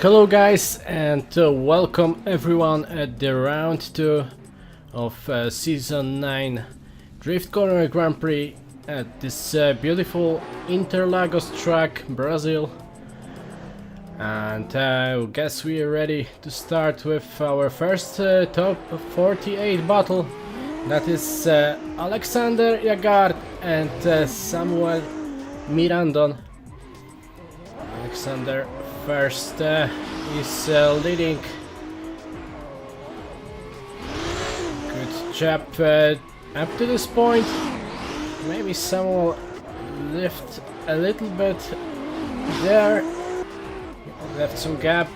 Hello guys, and welcome everyone at the round 2 of season 9 Drift Corner Grand Prix at this beautiful Interlagos track, Brazil. And I guess we are ready to start with our first top 48 battle. That is Alexander Jagard and Samuel Mirandon. Alexander first is leading. Good job up to this point. Maybe Samuel lift a little bit there. Left some gap.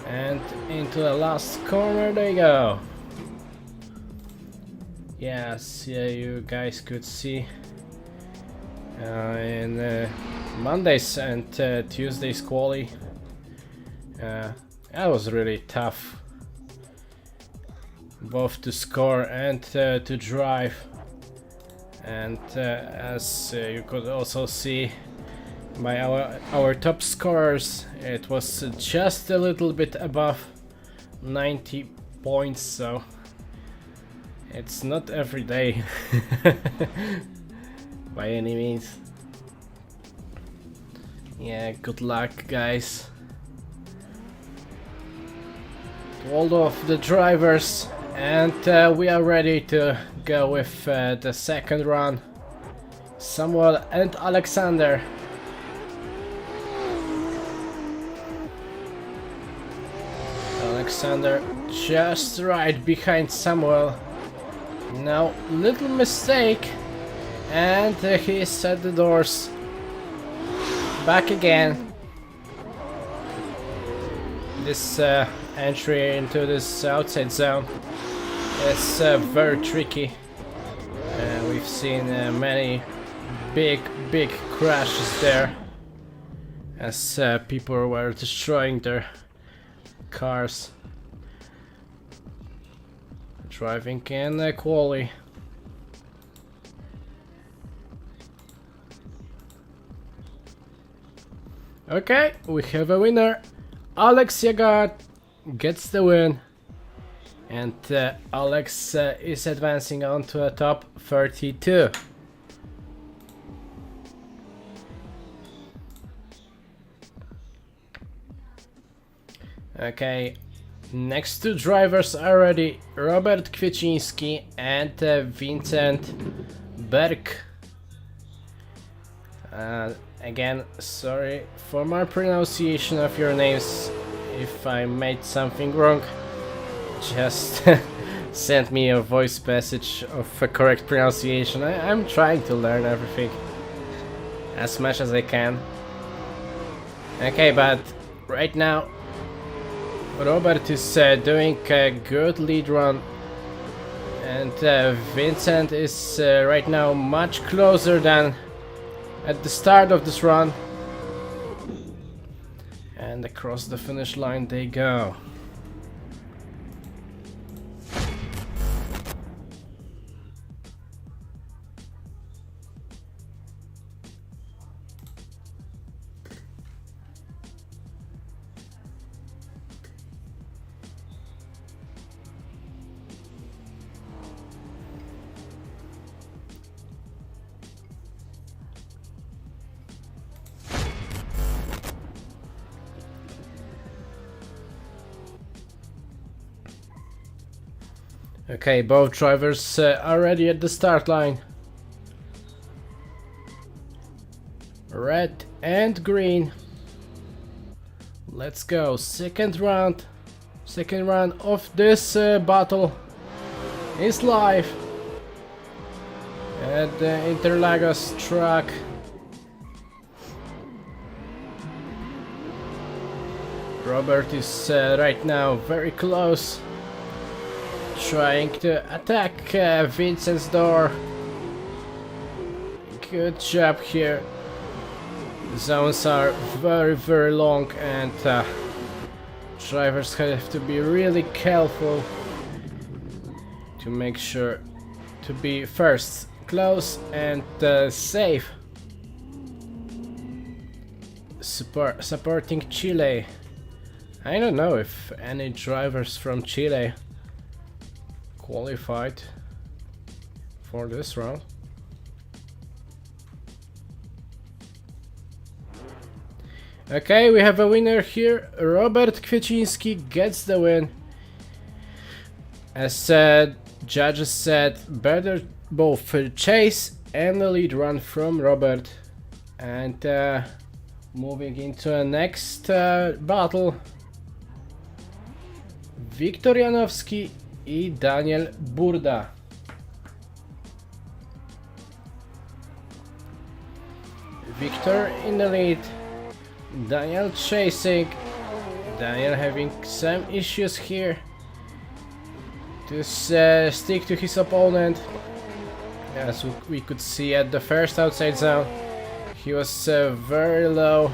And into the last corner they go. Yes, yeah, you guys could see in Mondays and Tuesdays quali. That was really tough, both to score and to drive. And as you could also see by our top scorers, it was just a little bit above 90 points, so it's not every day by any means. Yeah, good luck guys to all of the drivers, and we are ready to go with the second run. Samuel and Alexander. Alexander just right behind Samuel. Now, little mistake, and he set the doors back again. This entry into this outside zone is very tricky. We've seen many big crashes there as people were destroying their cars. Driving in quali. Okay, we have a winner. Alex Jagard gets the win, and Alex is advancing on to a top 32. Okay, next two drivers are ready, Robert Kwieciński and Vincent Berg. Again, sorry for my pronunciation of your names. If I made something wrong, just send me a voice message of a correct pronunciation. I'm trying to learn everything as much as I can. Okay, but right now Robert is doing a good lead run, and Vincent is right now much closer than at the start of this run. And across the finish line they go. Okay, both drivers are ready at the start line. Red and green. Let's go. Second round of this battle is live at the Interlagos track. Robert is right now very close, trying to attack Vincent's door. Good job here. The zones are very long, and drivers have to be really careful to make sure to be first, close and safe. Supporting Chile I don't know if any drivers from Chile qualified for this round. Okay, we have a winner here. Robert Kwieciński gets the win. As judges said, better both chase and the lead run from Robert. And moving into the next battle, Wiktor Janowski i Daniel Burda. Wiktor in the lead, Daniel chasing, Daniel having some issues here to stick to his opponent. As we could see at the first outside zone, he was very low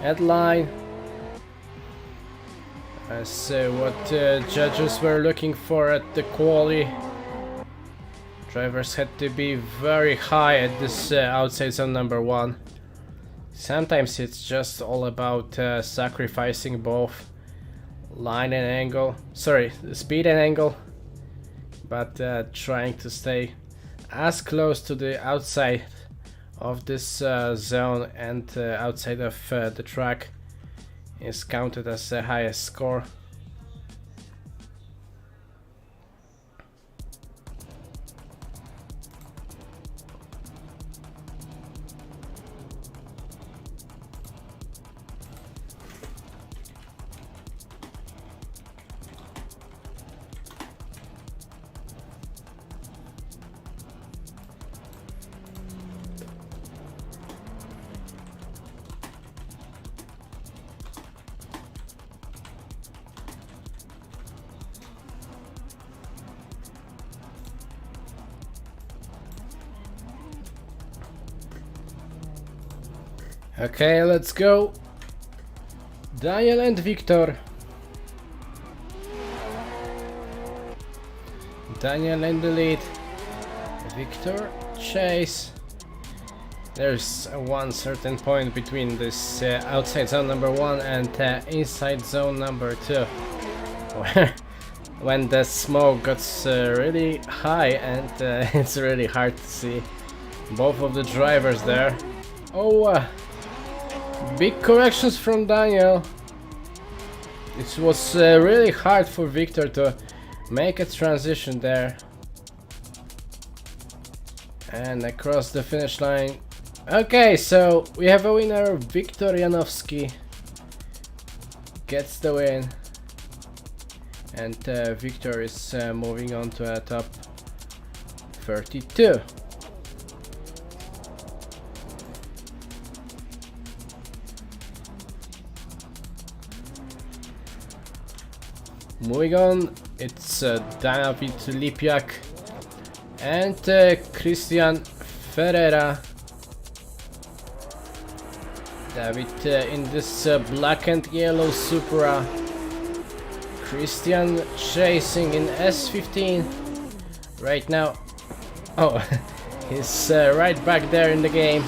at line. As what judges were looking for at the quali, drivers had to be very high at this outside zone number 1. Sometimes it's just all about sacrificing both line and angle, speed and angle, but trying to stay as close to the outside of this zone and outside of the track is counted as the highest score. Okay, let's go. Daniel and Wiktor. Daniel in the lead. Wiktor chase. There's one certain point between this outside zone number 1 and inside zone number 2, where when the smoke gets really high and it's really hard to see both of the drivers there. Oh, big corrections from Daniel. It was really hard for Wiktor to make a transition there. And across the finish line. Okay, so we have a winner. Wiktor Janowski gets the win. And Wiktor is moving on to a top 32. Moving on, it's David Lipiak and Christian Ferreira. David in this black and yellow Supra. Christian chasing in S15 right now. Oh, he's right back there in the game.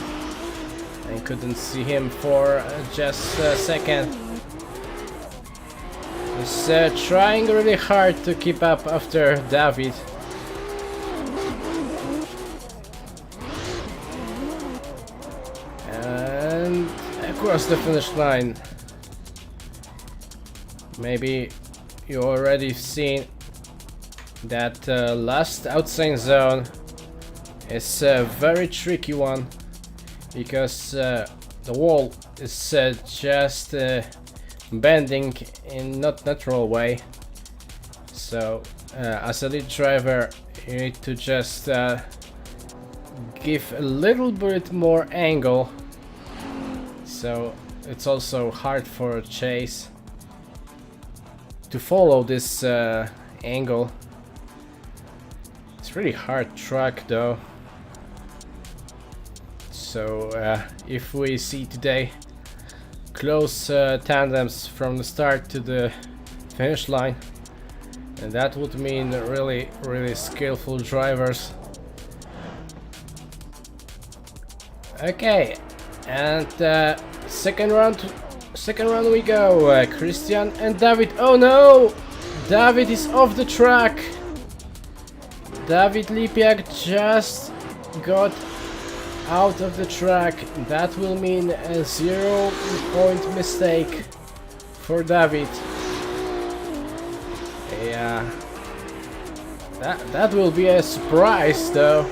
I couldn't see him for just a second. He's trying really hard to keep up after David. And across the finish line. Maybe you already seen that last outside zone is a very tricky one, because the wall is just bending in not natural way. So as a lead driver you need to just give a little bit more angle, so it's also hard for a chase to follow this angle. It's really hard track though. So if we see today close tandems from the start to the finish line, and that would mean really skillful drivers. Okay, and second round second round we go. Christian and David. Oh no! David is off the track. David Lipiak just got out of the track. That will mean a 0-point mistake for David. Yeah. That will be a surprise though.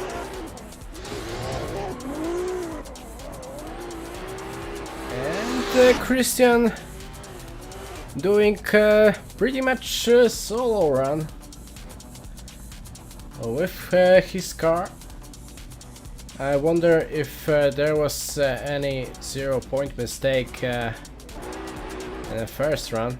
And Christian doing pretty much a solo run with his car. I wonder if there was any 0-point mistake in the first run.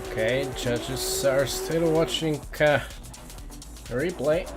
Okay, judges are still watching replay.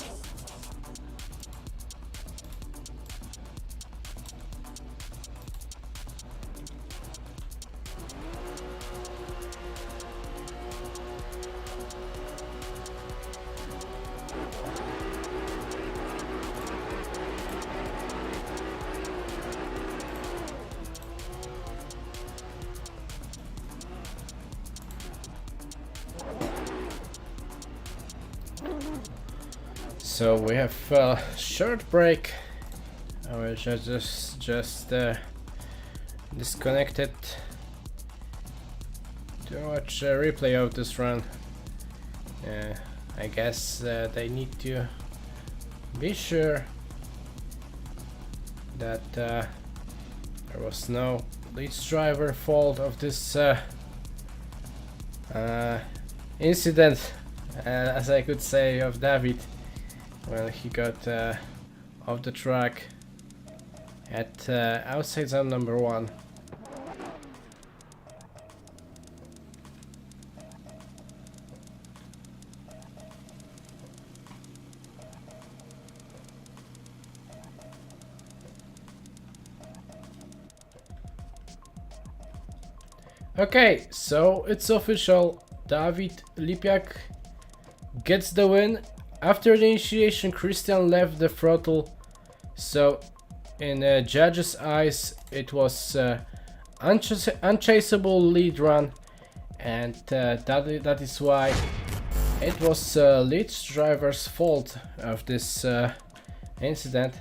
So we have a short break. Our judges just disconnected to watch a replay of this run. I guess they need to be sure that there was no lead driver fault of this incident, as I could say, of David when he got off the track at outside zone number 1. Okay, so it's official. David Lipiak gets the win. After the initiation, Christian left the throttle, so in judges' eyes it was unchaseable lead run, and that is why it was lead driver's fault of this incident.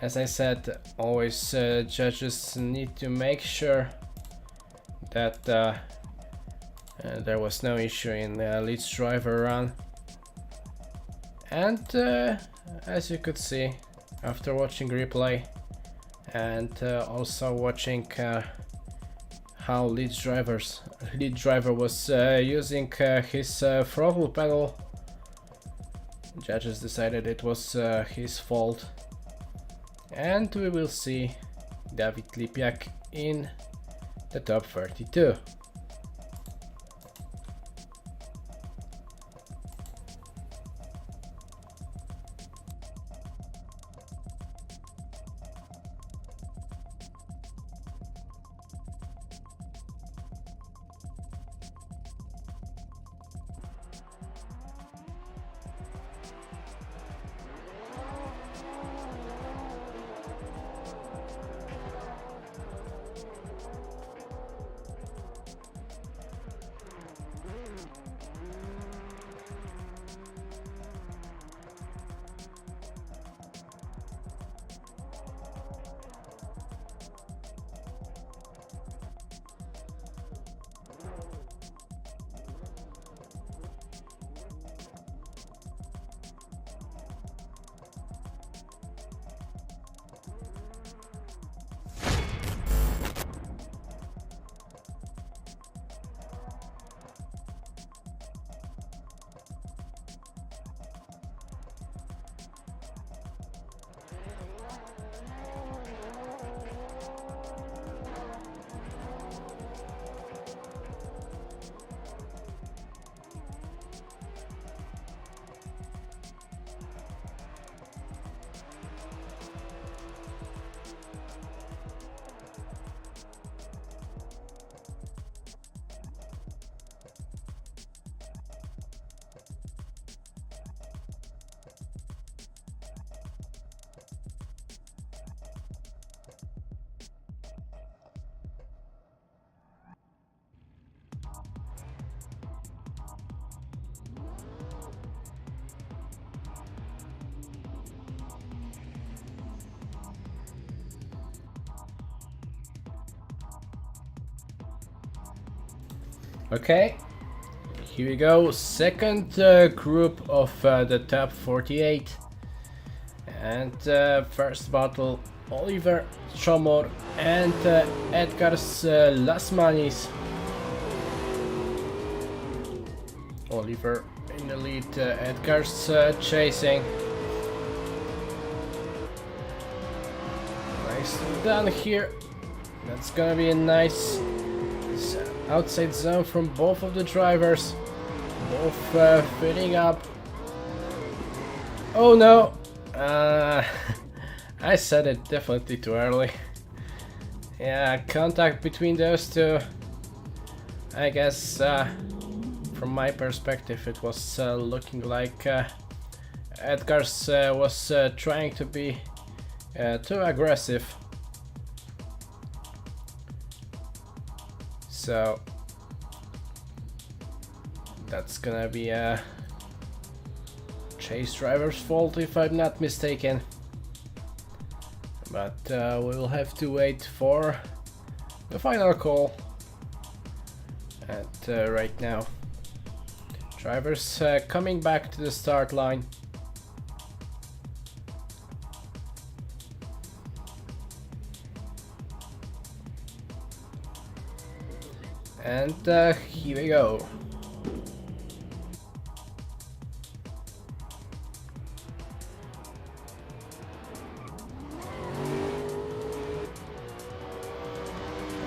As I said, always judges need to make sure that there was no issue in lead driver run. And as you could see after watching replay and also watching how lead driver was using his throttle pedal, judges decided it was his fault, and we will see David Lipiak in the top 32. Okay, here we go, second group of the top 48, and first battle, Oliver Chomor and Edgar's Lasmanis. Oliver in the lead, Edgar's chasing. Nicely done here. That's gonna be a nice outside zone from both of the drivers. Both filling up. Oh no! I said it definitely too early. Yeah, contact between those two. I guess from my perspective it was looking like Edgar's was trying to be too aggressive. So that's gonna be a chase driver's fault if I'm not mistaken. But we'll have to wait for the final call. And right now, drivers coming back to the start line. And here we go.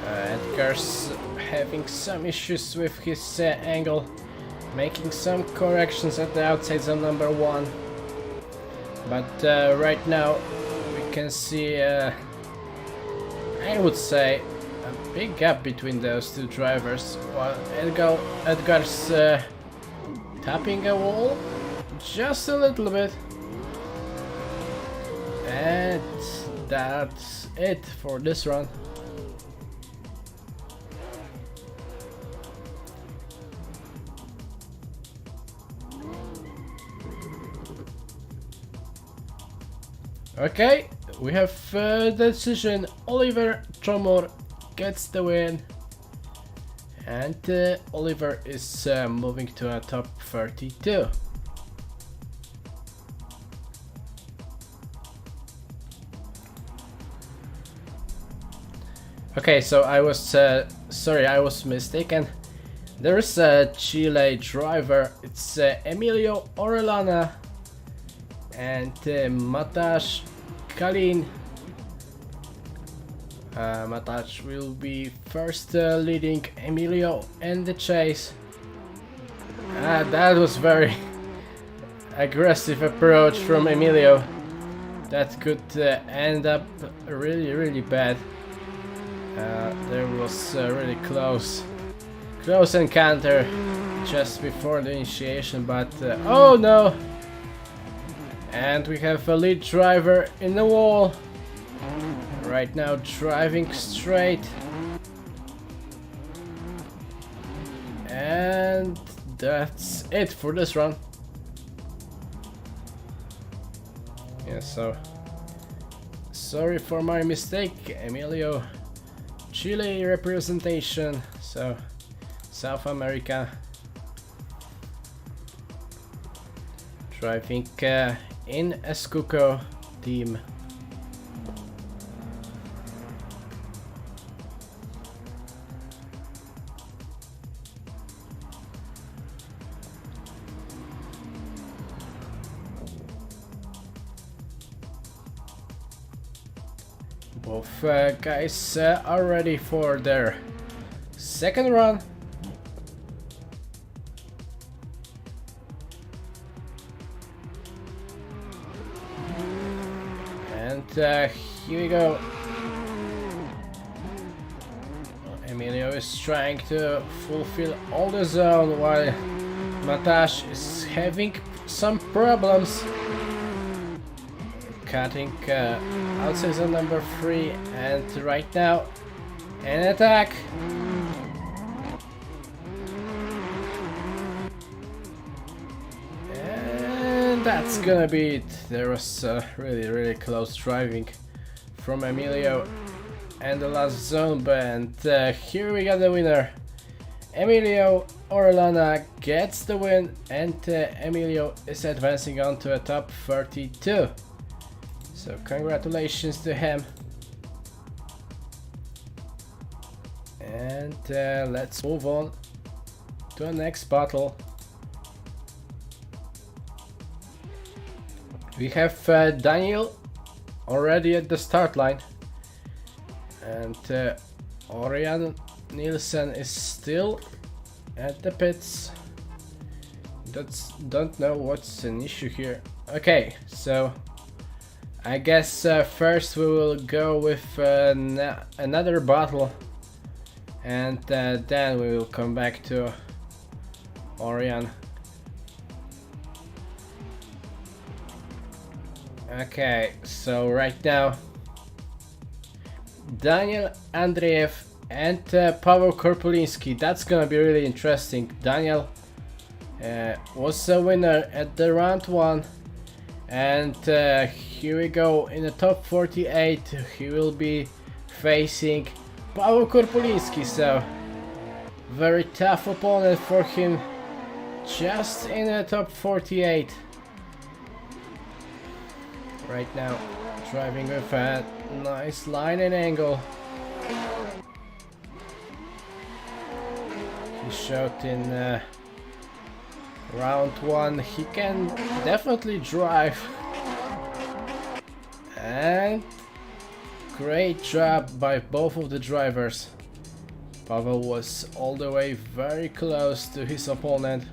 Edgar's having some issues with his angle, making some corrections at the outside zone number 1. But right now we can see, I would say, a big gap between those two drivers, while Edgar's tapping a wall just a little bit. And that's it for this run. Okay, we have the decision. Oliver Chomor gets the win, and Oliver is moving to a top 32. Okay, so I was sorry, I was mistaken. There's a Chile driver. It's Emilio Orellana and Matash Kalin. Matash will be first leading Emilio in the chase. That was very aggressive approach from Emilio. That could end up really bad. There was really close encounter just before the initiation, but oh no! And we have a lead driver in the wall. Right now driving straight. And that's it for this run. Yeah, so sorry for my mistake, Emilio. Chile representation, so South America. Driving in Escuco team. Both guys are ready for their second run. And here we go. Emilio is trying to fulfill all the zone while Matash is having some problems. Cutting outside zone number 3, and right now an attack. And that's gonna be it. There was really close driving from Emilio and the last zone, and here we got the winner. Emilio Orellana gets the win, and Emilio is advancing on to a top 32. So congratulations to him. And let's move on to the next battle. We have Daniel already at the start line, and Orion Nielsen is still at the pits. Don't know what's an issue here. Okay, so I guess first we will go with another battle, and then we will come back to Orion. Okay, so right now Daniel Andreev and Paweł Korpulinski. That's gonna be really interesting. Daniel was a winner at the round 1, and here we go in the top 48. He will be facing Paweł Korpulinski, so very tough opponent for him, just in the top 48. Right now, driving with a nice line and angle. He showed in round 1 he can definitely drive. And great job by both of the drivers. Paweł was all the way very close to his opponent,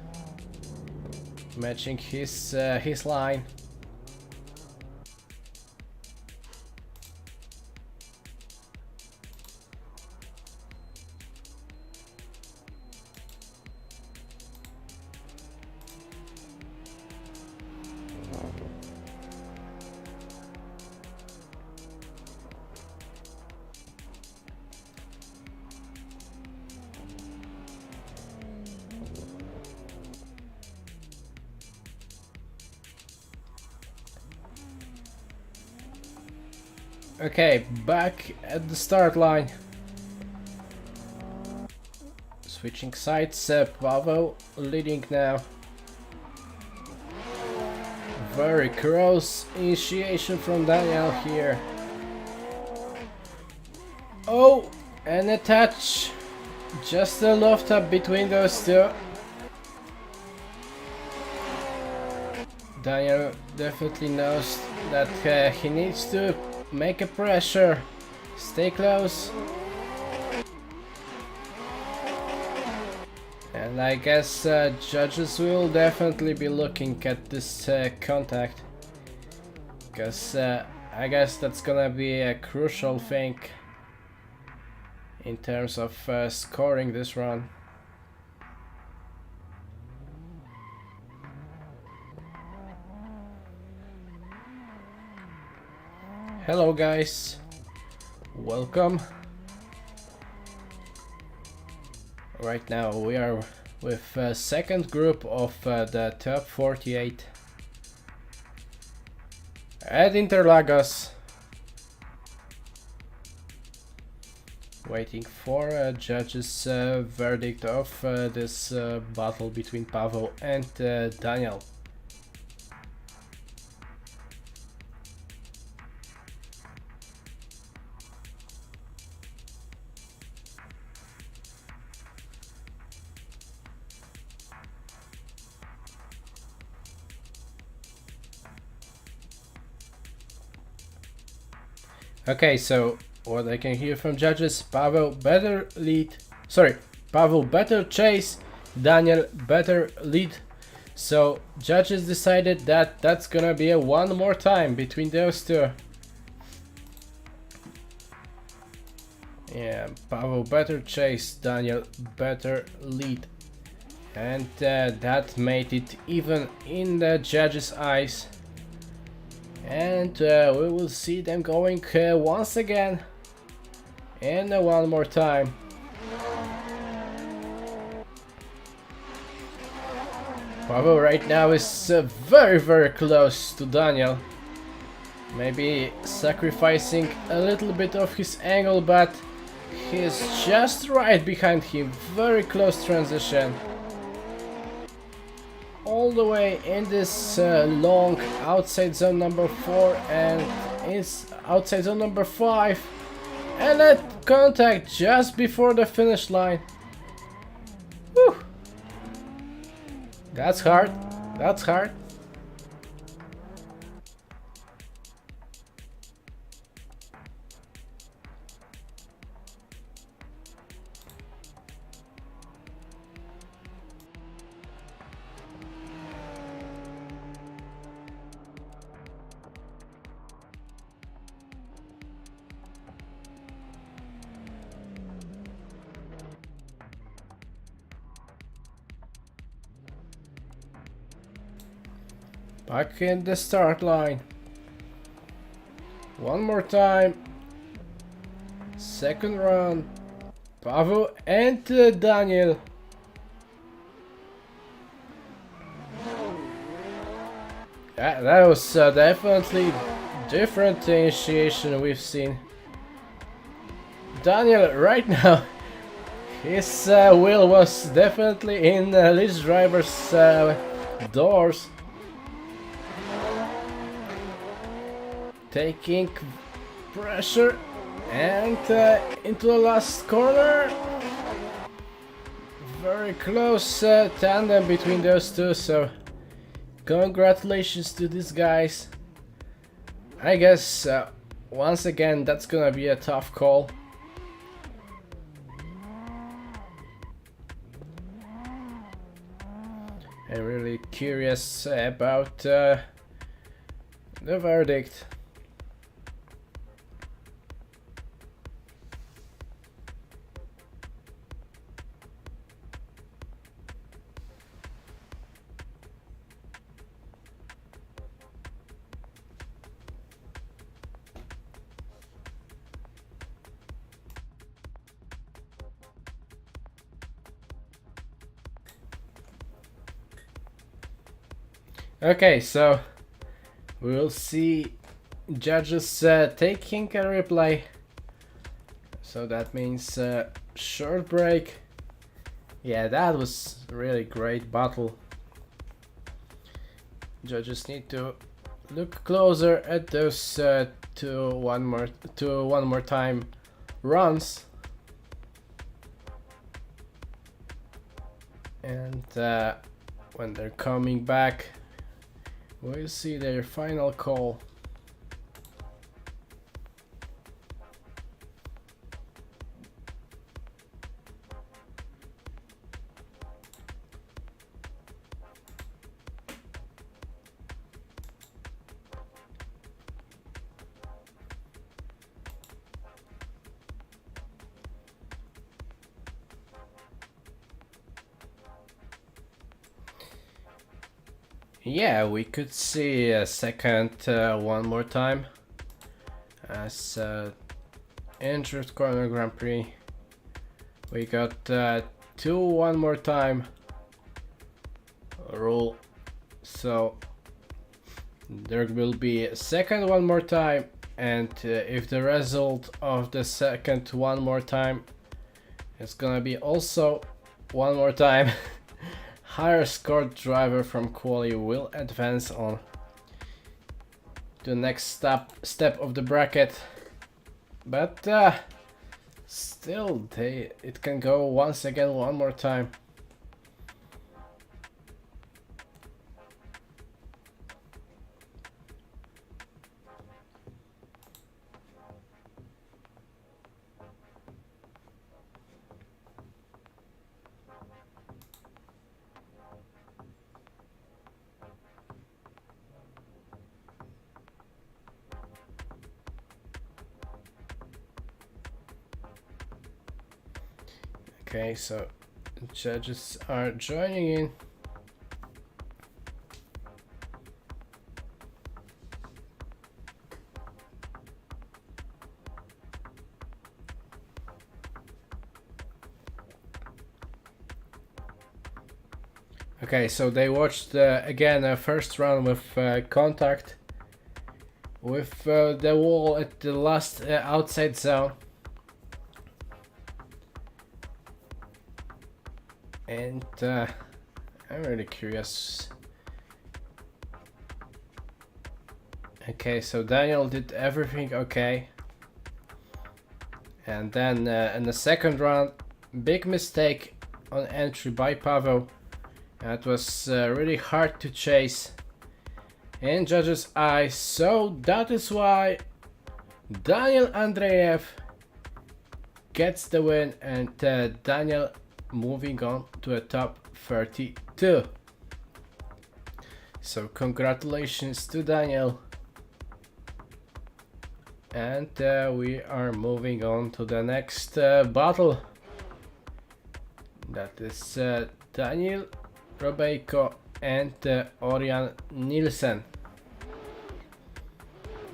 matching his line. Okay, back at the start line. Switching sides, Paweł leading now. Very close initiation from Daniel here. Oh, and a touch. Just a loft up between those two. Daniel definitely knows that he needs to make a pressure, stay close, and I guess judges will definitely be looking at this contact, because I guess that's gonna be a crucial thing in terms of scoring this run. Hello guys, welcome. Right now we are with second group of the top 48 at Interlagos, waiting for a judge's verdict of this battle between Paweł and Daniel. Okay, so what I can hear from judges: Paweł better lead. Sorry, Paweł better chase, Daniel better lead. So judges decided that that's gonna be a one more time between those two. Yeah, Paweł better chase, Daniel better lead. And that made it even in the judges' eyes. And we will see them going once again and one more time. Paweł right now is very close to Daniel. Maybe sacrificing a little bit of his angle, but He's just right behind him, very close transition. All the way in this long outside zone number 4 and is outside zone number 5. And that contact just before the finish line. Whew. That's hard. That's hard. Back in the start line. One more time. Second run. Pavel and Daniel. That was definitely different initiation we've seen. Daniel right now, his wheel was definitely in Lee's driver's doors. Taking pressure and into the last corner. Very close tandem between those two, so congratulations to these guys. I guess once again that's gonna be a tough call. I'm really curious about the verdict. Okay, so we'll see judges taking a replay. So that means short break. Yeah, that was a really great battle. Judges need to look closer at those two one more time runs. And when they're coming back, we'll see their final call. Yeah, we could see a second one more time as Injured Corner Grand Prix. We got two one more time rule, so there will be a second one more time, and if the result of the second one more time is gonna be also one more time, higher scored driver from quali will advance on the next step of the bracket. But still, it can go once again one more time. Okay, so judges are joining in. Okay, so they watched again a first round with contact with the wall at the last outside zone. and I'm really curious. Okay, so Daniel did everything okay. And then in the second round, big mistake on entry by Pavel. That was really hard to chase in judges' eyes. So that is why Daniel Andreev gets the win, and Daniel moving on to a top 32. So congratulations to Daniel. And we are moving on to the next battle. That is Daniel Robeiko and Orion Nielsen.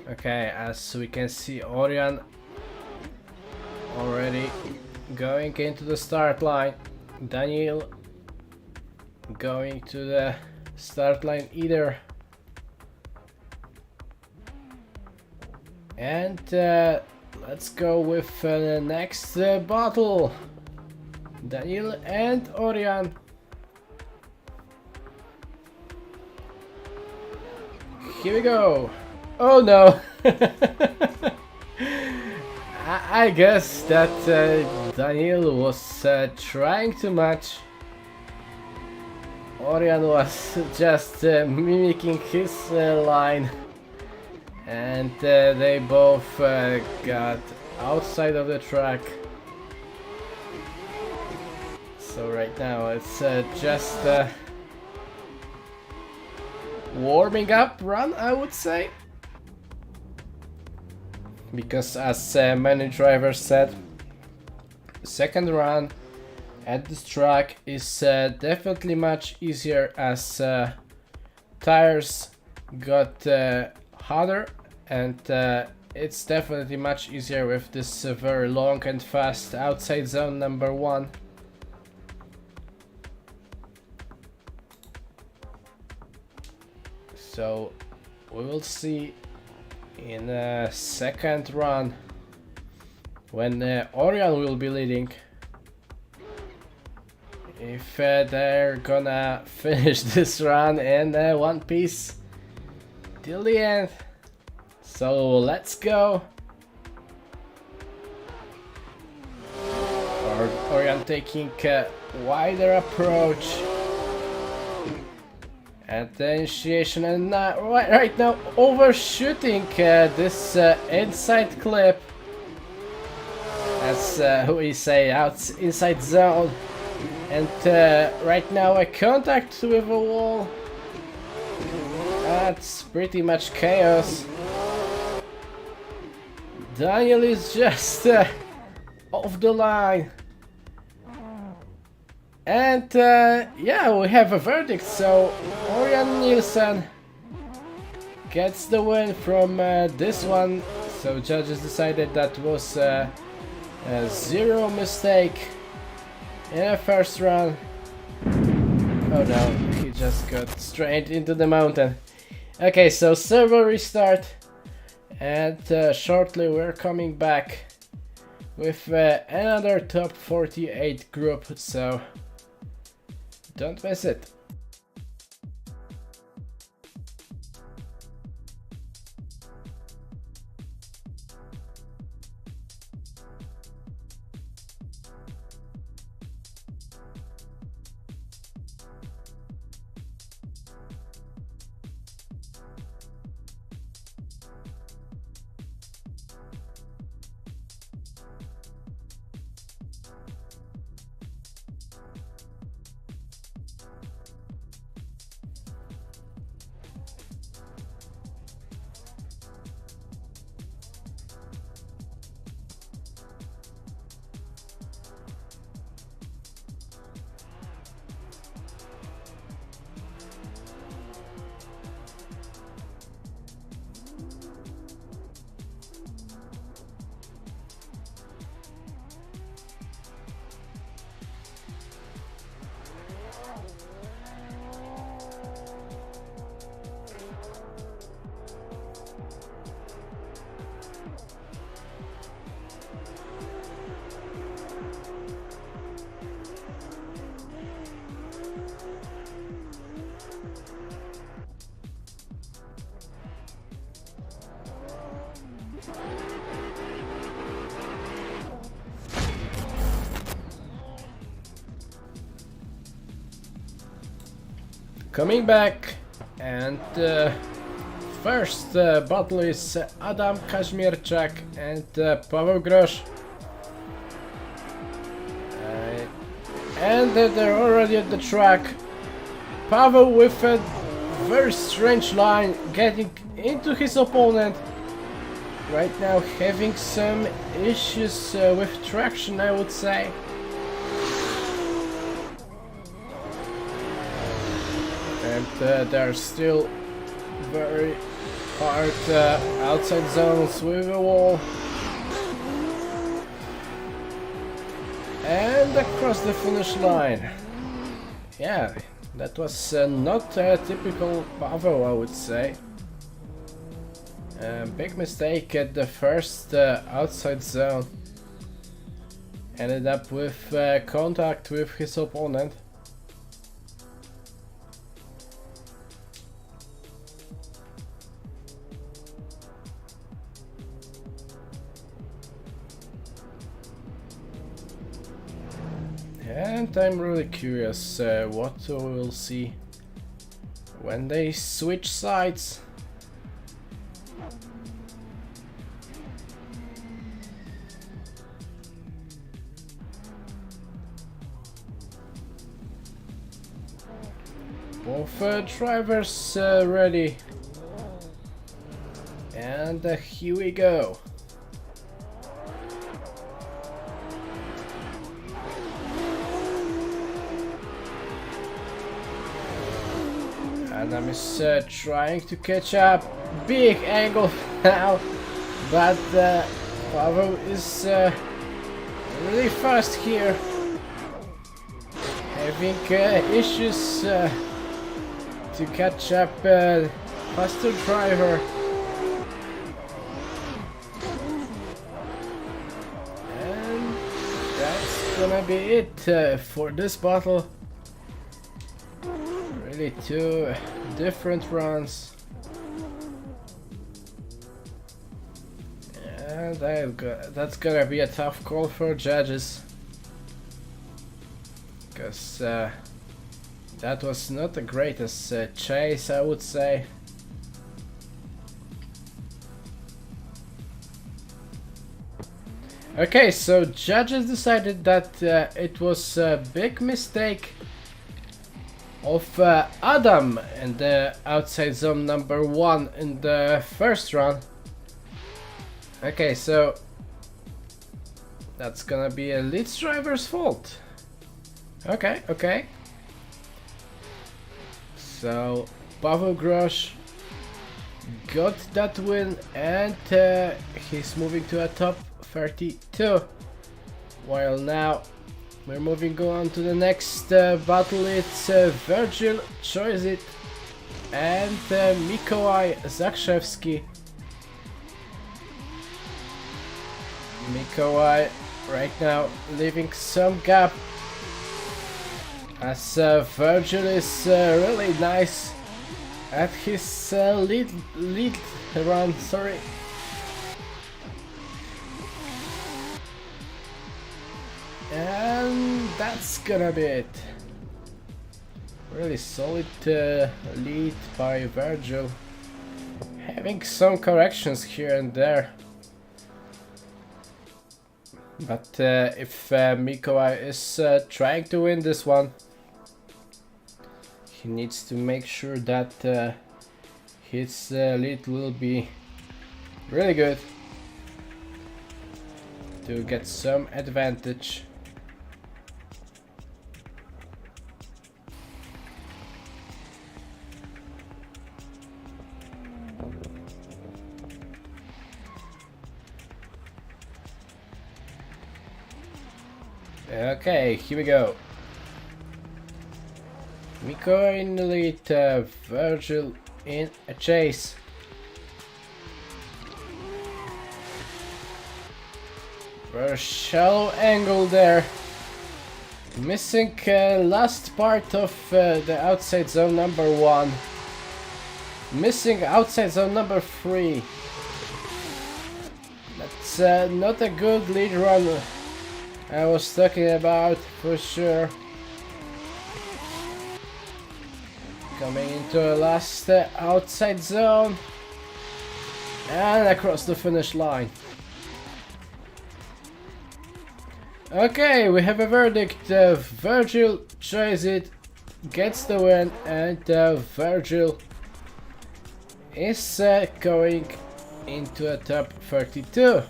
Okay, as we can see, Orion already going into the start line. Daniel going to the start line either. And let's go with the next battle. Daniel and Orion. Here we go. Oh no! I guess that Daniel was trying too much. Orion was just mimicking his line. And they both got outside of the track. So right now it's just warming up run, I would say. Because as many drivers said, second run at this track is definitely much easier as tires got harder, and it's definitely much easier with this very long and fast outside zone number 1. So we will see in the second run when Orion will be leading if they're gonna finish this run in one piece till the end. So let's go. Orion taking a wider approach at the initiation, and right now overshooting this inside clip, as we say, inside zone, and right now a contact with a wall. That's pretty much chaos. Daniel is just off the line. And yeah, we have a verdict. So Orion Nielsen gets the win from this one. So judges decided that was a zero mistake in the first run. Oh no, he just got straight into the mountain. Okay, so server restart, and shortly we're coming back with another top 48 group, so don't miss it. coming back, and first battle is Adam Kazimierczak and Paweł Grosz. And they're already at the track. Paweł with a very strange line, getting into his opponent. Right now having some issues with traction, I would say. And there are still very hard outside zones with a wall. And across the finish line. Yeah, that was not a typical Paweł, I would say. Big mistake at the first outside zone. Ended up with contact with his opponent. And I'm really curious what we'll see when they switch sides. Both drivers ready, and here we go. Adam is trying to catch up. Big angle now, but Paweł is really fast here, having issues to catch up faster driver. And that's gonna be it for this battle. Really two different runs. And that's gonna be a tough call for judges, because that was not the greatest chase, I would say. Okay, so judges decided that it was a big mistake of Adam in the outside zone number 1 in the first run. Okay, so that's gonna be a lead driver's fault. Okay. So Paweł Grosz got that win, and he's moving to a top 32. While now we're moving on to the next battle. It's Virgil Choisit and Mikołaj Zakrzewski. Mikołaj right now leaving some gap, as Virgil is really nice at his lead run. Sorry. And that's gonna be it. Really solid lead by Virgil, having some corrections here and there. But if Mikołaj is trying to win this one, he needs to make sure that his lead will be really good to get some advantage. Okay, here we go. Mikołaj in the lead, Virgil in a chase. Very shallow angle there. Missing last part of the outside zone number 1. Missing outside zone number 3. That's not a good lead run I was talking about, for sure. Coming into the last outside zone and across the finish line. Okay, we have a verdict. Virgil tries it, gets the win, and Virgil is going into a top 32.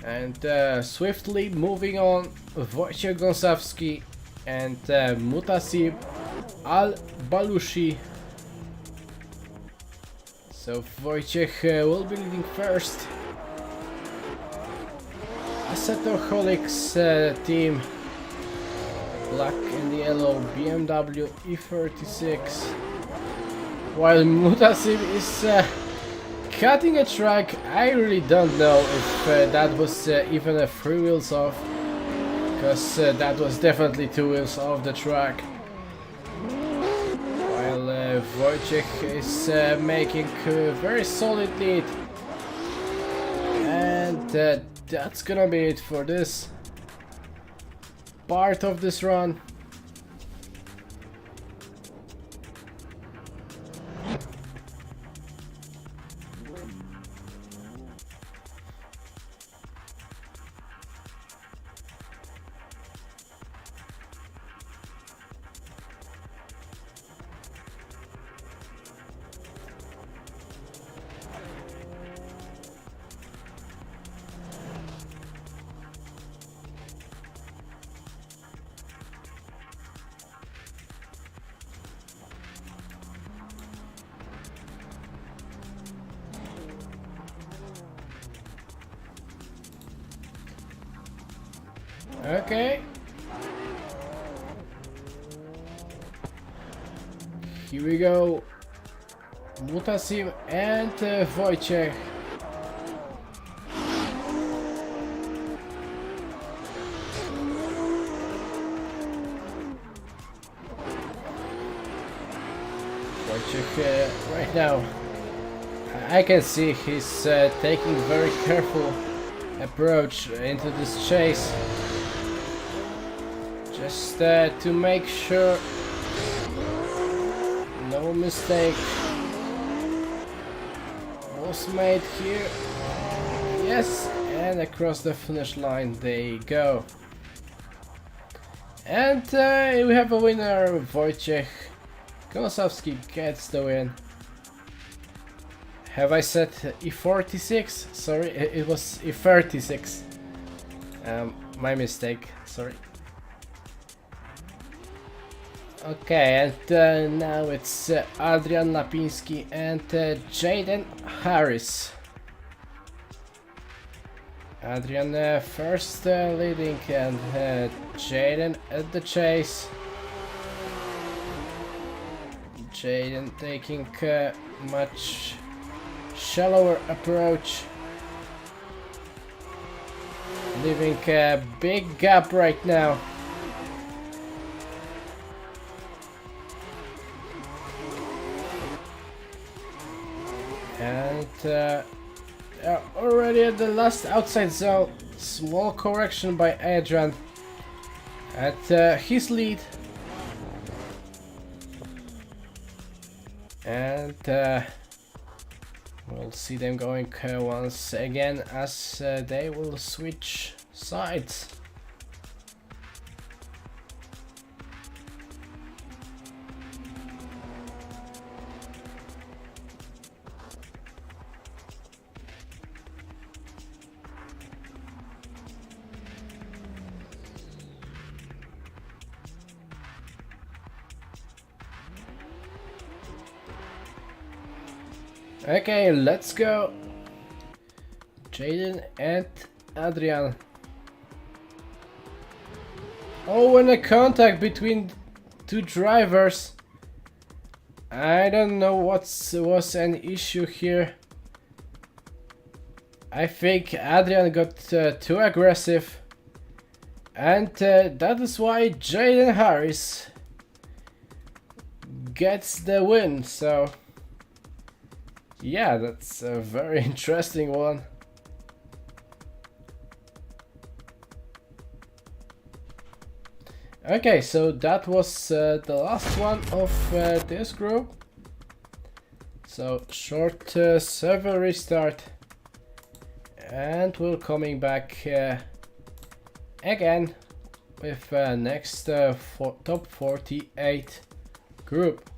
And swiftly moving on, Wojciech Gąsawski and Mutasib Al-Balushi. So Wojciech will be leading first. Assetaholics team, black and yellow BMW E36, while Mutasib is cutting a track. I really don't know if that was even a 3 wheels off, because that was definitely 2 wheels off the track. While Wojciech is making a very solid lead. And that's gonna be it for this part of this run. Okay. Here we go. Mutasib and Wojciech. Wojciech right now, I can see he's taking very careful approach into this chase. Just to make sure no mistake was made here. Yes, and across the finish line they go. And we have a winner. Wojciech Gąsawski gets the win. Have I said E46? Sorry, it was E36. My mistake, sorry. Okay, and now it's Adrian Lapinski and Jaden Harris. Adrian first leading, and Jaden at the chase. Jaden taking much shallower approach, leaving a big gap right now. And already at the last outside zone, small correction by Adrian at his lead. And we'll see them going once again as they will switch sides. Okay, let's go. Jaden and Adrian. Oh, and a contact between two drivers. I don't know what was an issue here. I think Adrian got too aggressive. And that is why Jaden Harris gets the win, so... yeah, that's a very interesting one. Okay, so that was the last one of this group. So short server restart, and we're coming back again with next top 48 group.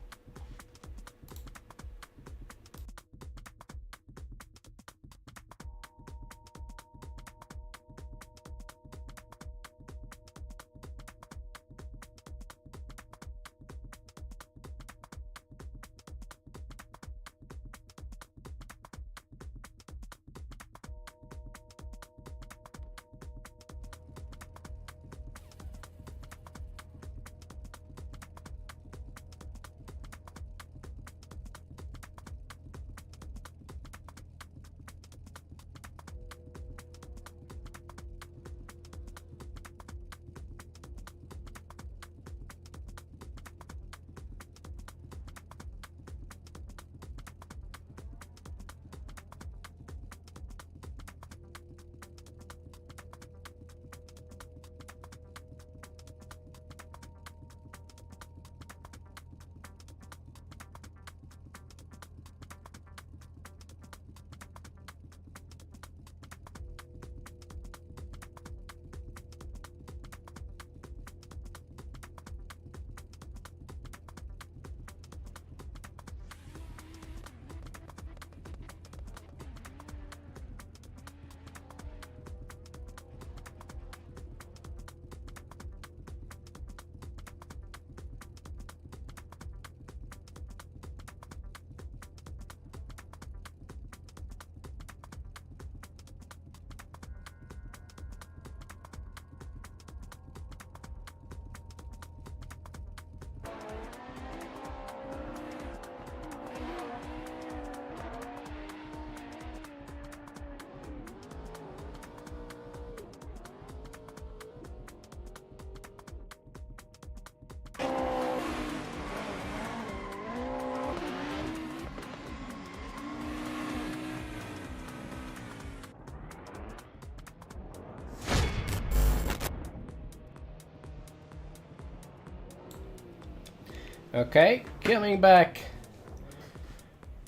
Okay, coming back.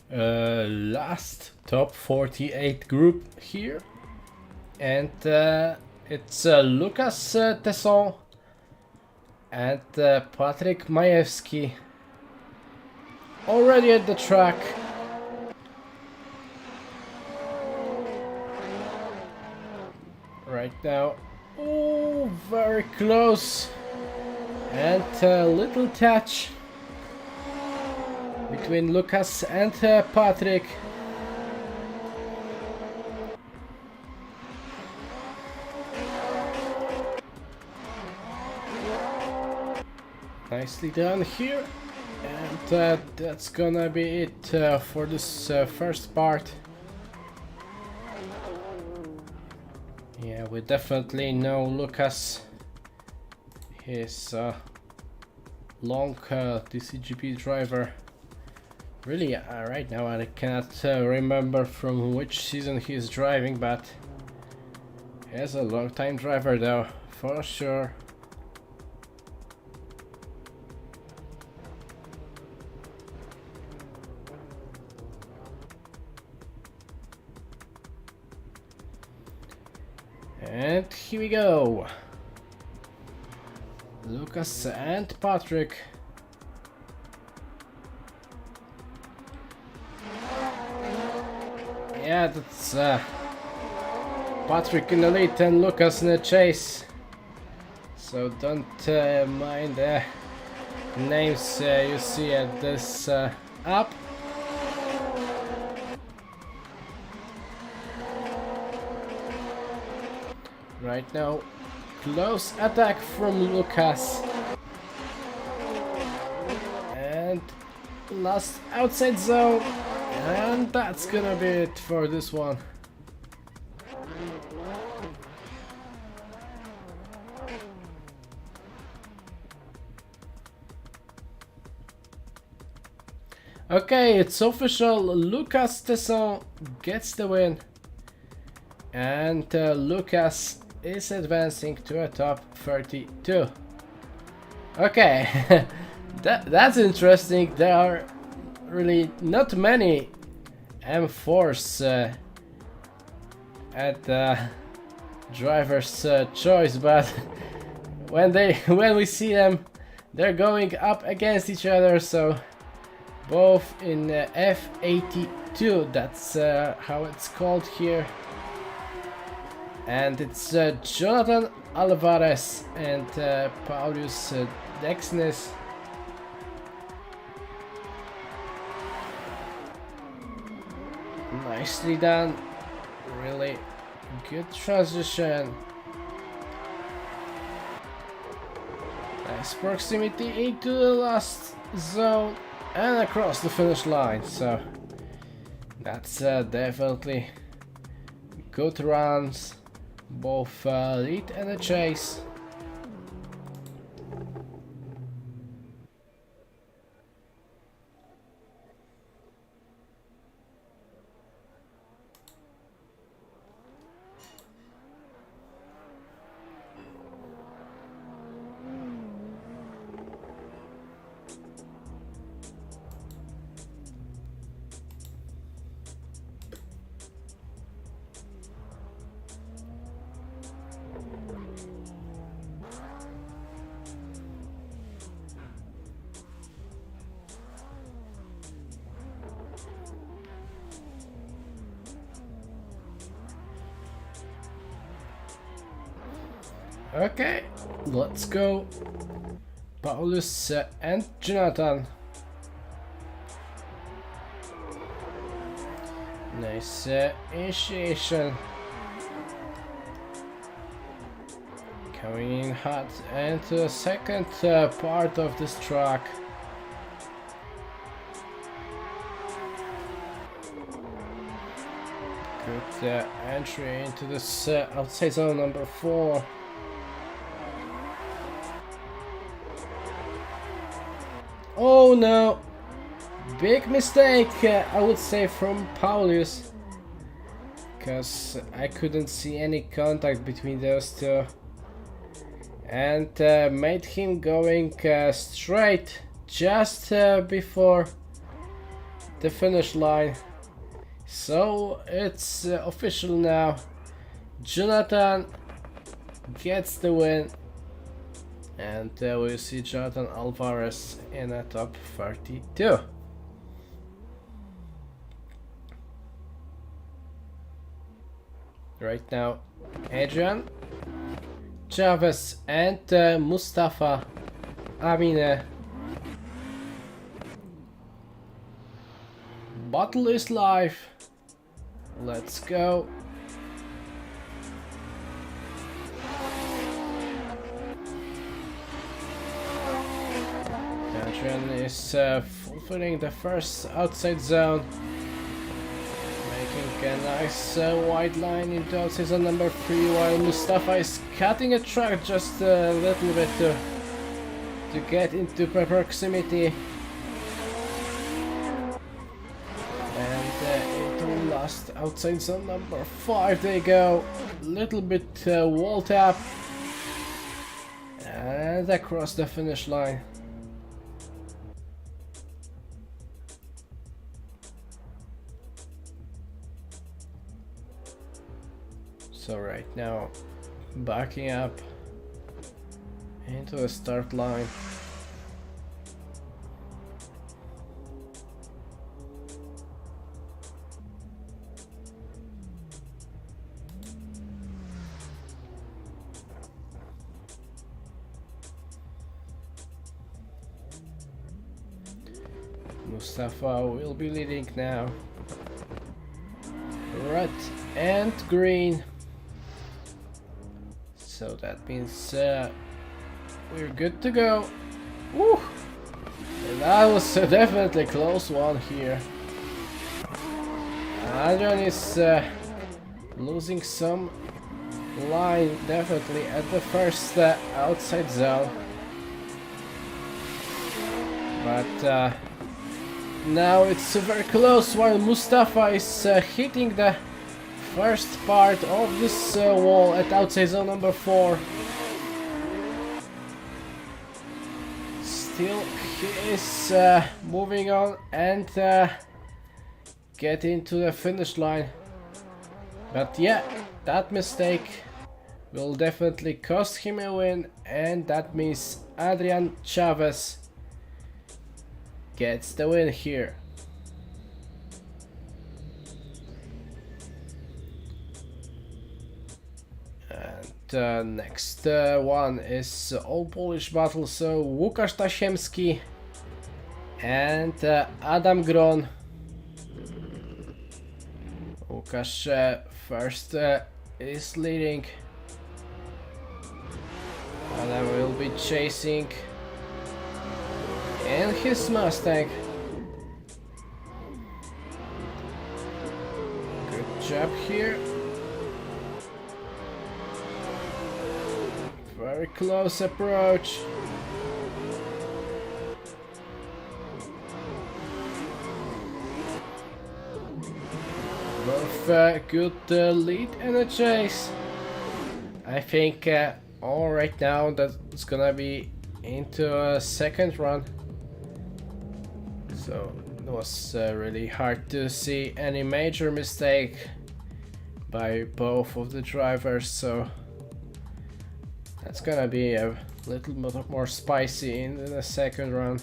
Last top 48 group here, and it's Lucas Tesson and Patrick Majewski already at the track. Right now, oh, very close, and a little touch between Lucas and Patrick. Nicely done here, and that's gonna be it for this first part. Yeah, we definitely know Lucas. He's a long DCGP driver. Really, right now I cannot remember from which season he's driving, but he's a long time driver though, for sure. And here we go. Lucas and Patrick. Yeah, that's Patrick in the lead and Lucas in the chase. So don't mind the names you see at this app. Right now, close attack from Lucas. And last outside zone. And that's gonna be it for this one. Okay, it's official. Lucas Tesson gets the win. And Lucas is advancing to a top 32. Okay, that's interesting. There are really not many M4s at the driver's choice, but when we see them, they're going up against each other. So both in F82, that's how it's called here, and it's Jonathan Alvarez and Paulius Dexnes. Nicely done, really good transition. Nice proximity into the last zone and across the finish line. So that's definitely good runs, both lead and a chase. Okay, let's go. Paulus and Jonathan. Nice initiation. Coming in hot into the second part of this track. Good entry into this outside zone number 4. Oh no! Big mistake, I would say, from Paulius, because I couldn't see any contact between those two, and made him going straight just before the finish line. So it's official now. Jonathan gets the win. And we'll see Jonathan Alvarez in a top 32. Right now, Adrian, Chavez, and Mustafa Amine. Battle is live. Let's go. Adrian is fulfilling the first outside zone, making a nice wide line into outside zone number 3, while Mustafa is cutting a track just a little bit to get into proximity. And into the last outside zone number 5 they go, little bit wall tap, and across the finish line. So right now, backing up into the start line. Mustafa will be leading now. Red and green. So that means we're good to go. Woo! That was definitely a close one here. Adrian is losing some line definitely at the first outside zone. But now it's very close, while Mustafa is hitting the first part of this wall at outside zone number 4. still he is moving on and getting to the finish line. But yeah, that mistake will definitely cost him a win, and that means Adrian Chavez gets the win here. And next one is all Polish battle, so Łukasz Tasiemski and Adam Gron. Łukasz first is leading. Adam will be chasing in his Mustang. Good job here. Very close approach. Both good lead and a chase. I think all right now that's gonna be into a second run. So it was really hard to see any major mistake by both of the drivers. So that's gonna be a little bit more spicy in the second run.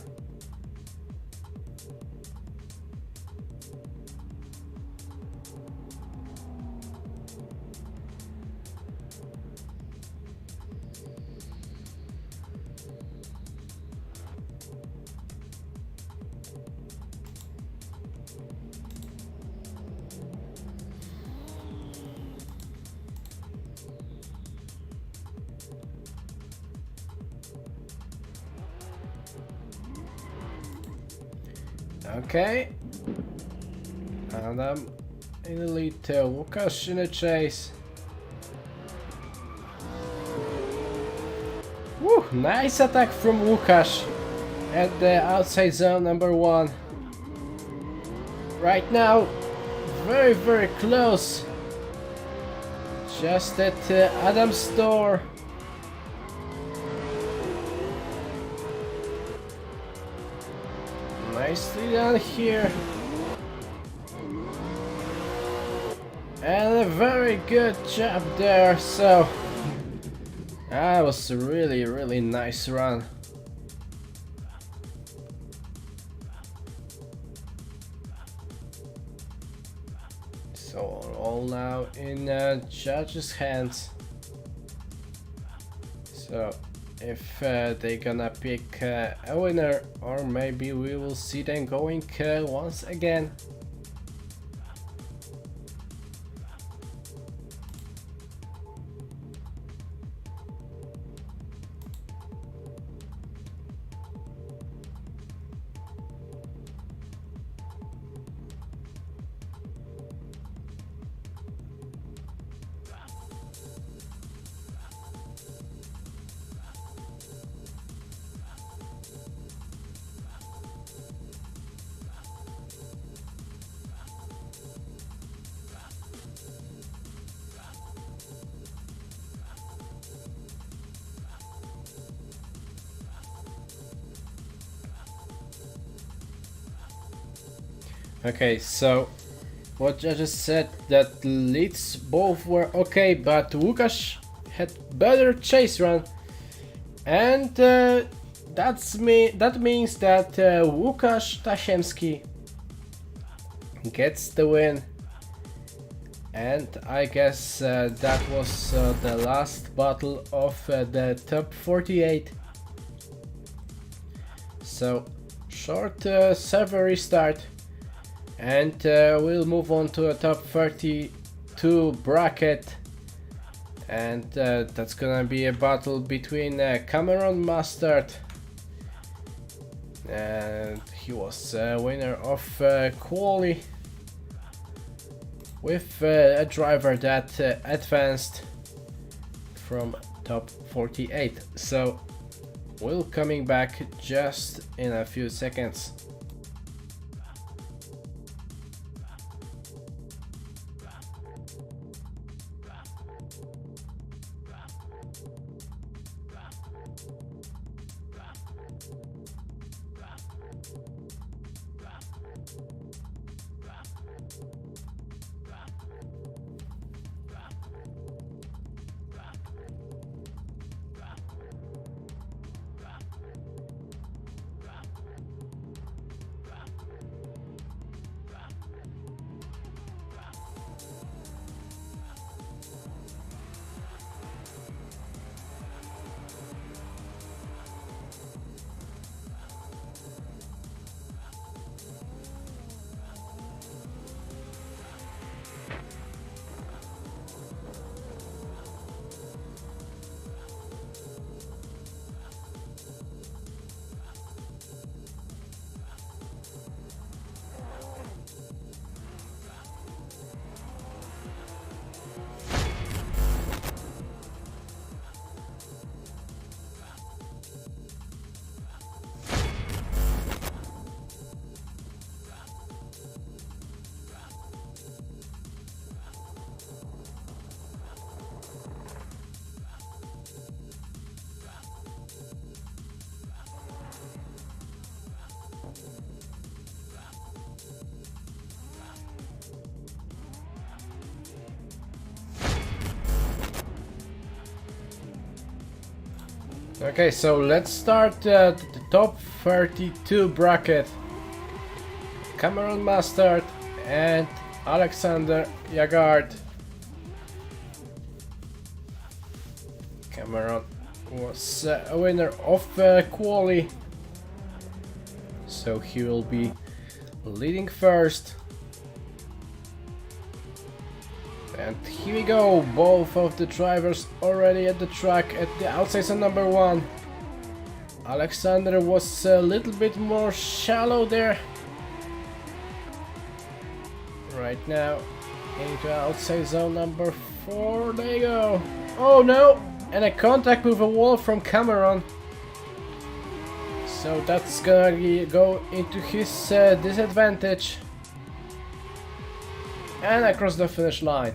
Okay, Adam in the lead, Łukasz in a chase. Woo, nice attack from Łukasz at the outside zone number 1. Right now, very close. Just at Adam's door. Nicely done here. And a very good job there. So that was a really nice run. So all now in judges' hands. So if they're gonna pick a winner, or maybe we will see them going once again. Okay, so what judges said that leads both were okay, but Łukasz had better chase run, and that means that Łukasz Tasiemski gets the win, and I guess that was the last battle of the top 48. So short server restart. And we'll move on to a top 32 bracket, and that's gonna be a battle between Cameron Mustard, and he was winner of quali, with a driver that advanced from top 48. So we'll coming back just in a few seconds. Okay, so let's start the top 32 bracket. Cameron Mustard and Alexander Jagard. Cameron was a winner of quali, so he will be leading first. And here we go, both of the drivers already at the track at the outside zone number 1. Alexander was a little bit more shallow there. Right now into outside zone number 4, there you go. Oh no! And a contact with a wall from Cameron. So that's gonna go into his disadvantage. And across the finish line.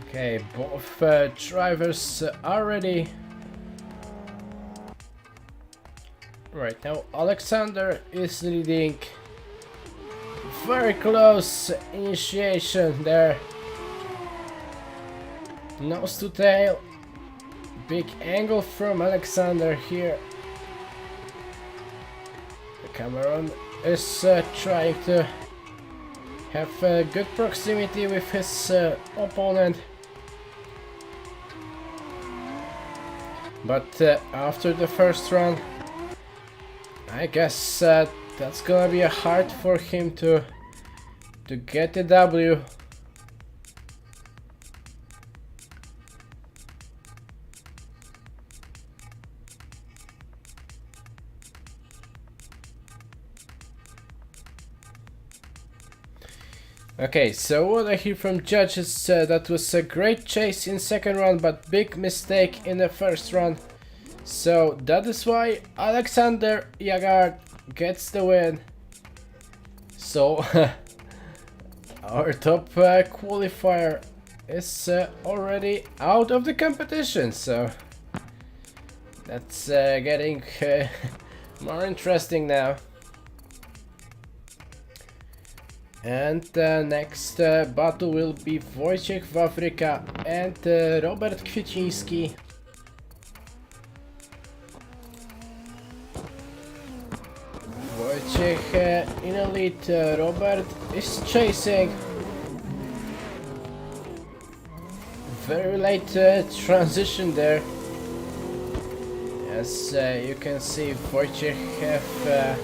Okay, both drivers are ready. Right now Alexander is leading. Very close initiation there. Nose to tail. Big angle from Alexander here. Cameron is trying to have good proximity with his opponent. But after the first run, I guess that's gonna be hard for him to get the W. Okay, so what I hear from judges, that was a great chase in second run, but big mistake in the first run. So that is why Alexander Jagard gets the win. So our top qualifier is already out of the competition. So that's getting more interesting now. And the next battle will be Wojciech Wawryka and Robert Kwieciński. Wojciech in a lead, Robert is chasing. Very late transition there. As you can see, Wojciech have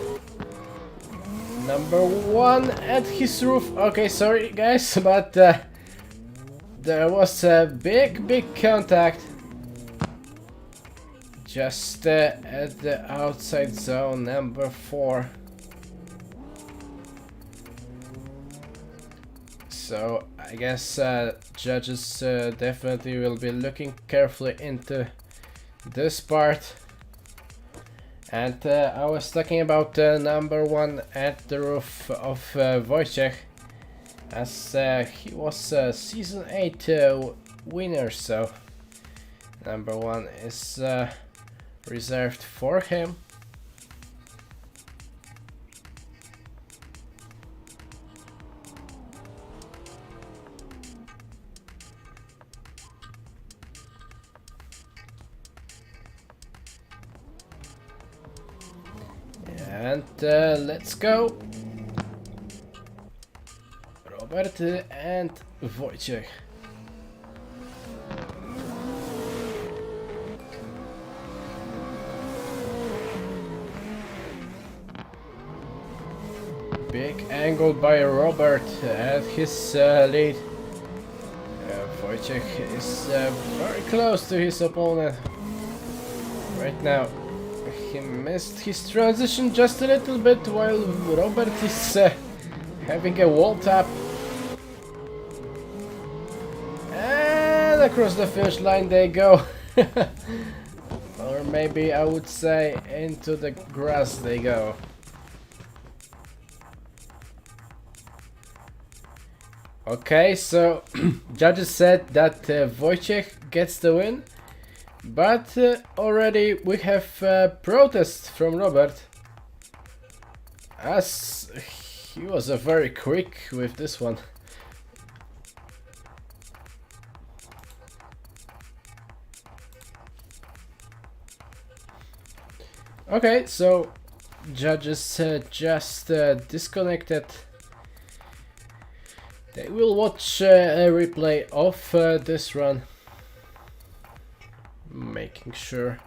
number 1 at his roof. Okay, sorry guys, but there was a big contact just at the outside zone number 4. So I guess judges definitely will be looking carefully into this part. And I was talking about number 1 at the roof of Wojciech, as he was a season 8 winner, so number 1 is reserved for him. And let's go, Robert and Wojciech. Big angle by Robert at his lead. Wojciech is very close to his opponent right now. He missed his transition just a little bit while Robert is having a wall tap. across the finish line they go. Or maybe I would say into the grass they go. Okay, so judges said that Wojciech gets the win, but already we have protest from Robert, as he was very quick with this one. Okay, so judges just disconnected. They will watch a replay of this run, making sure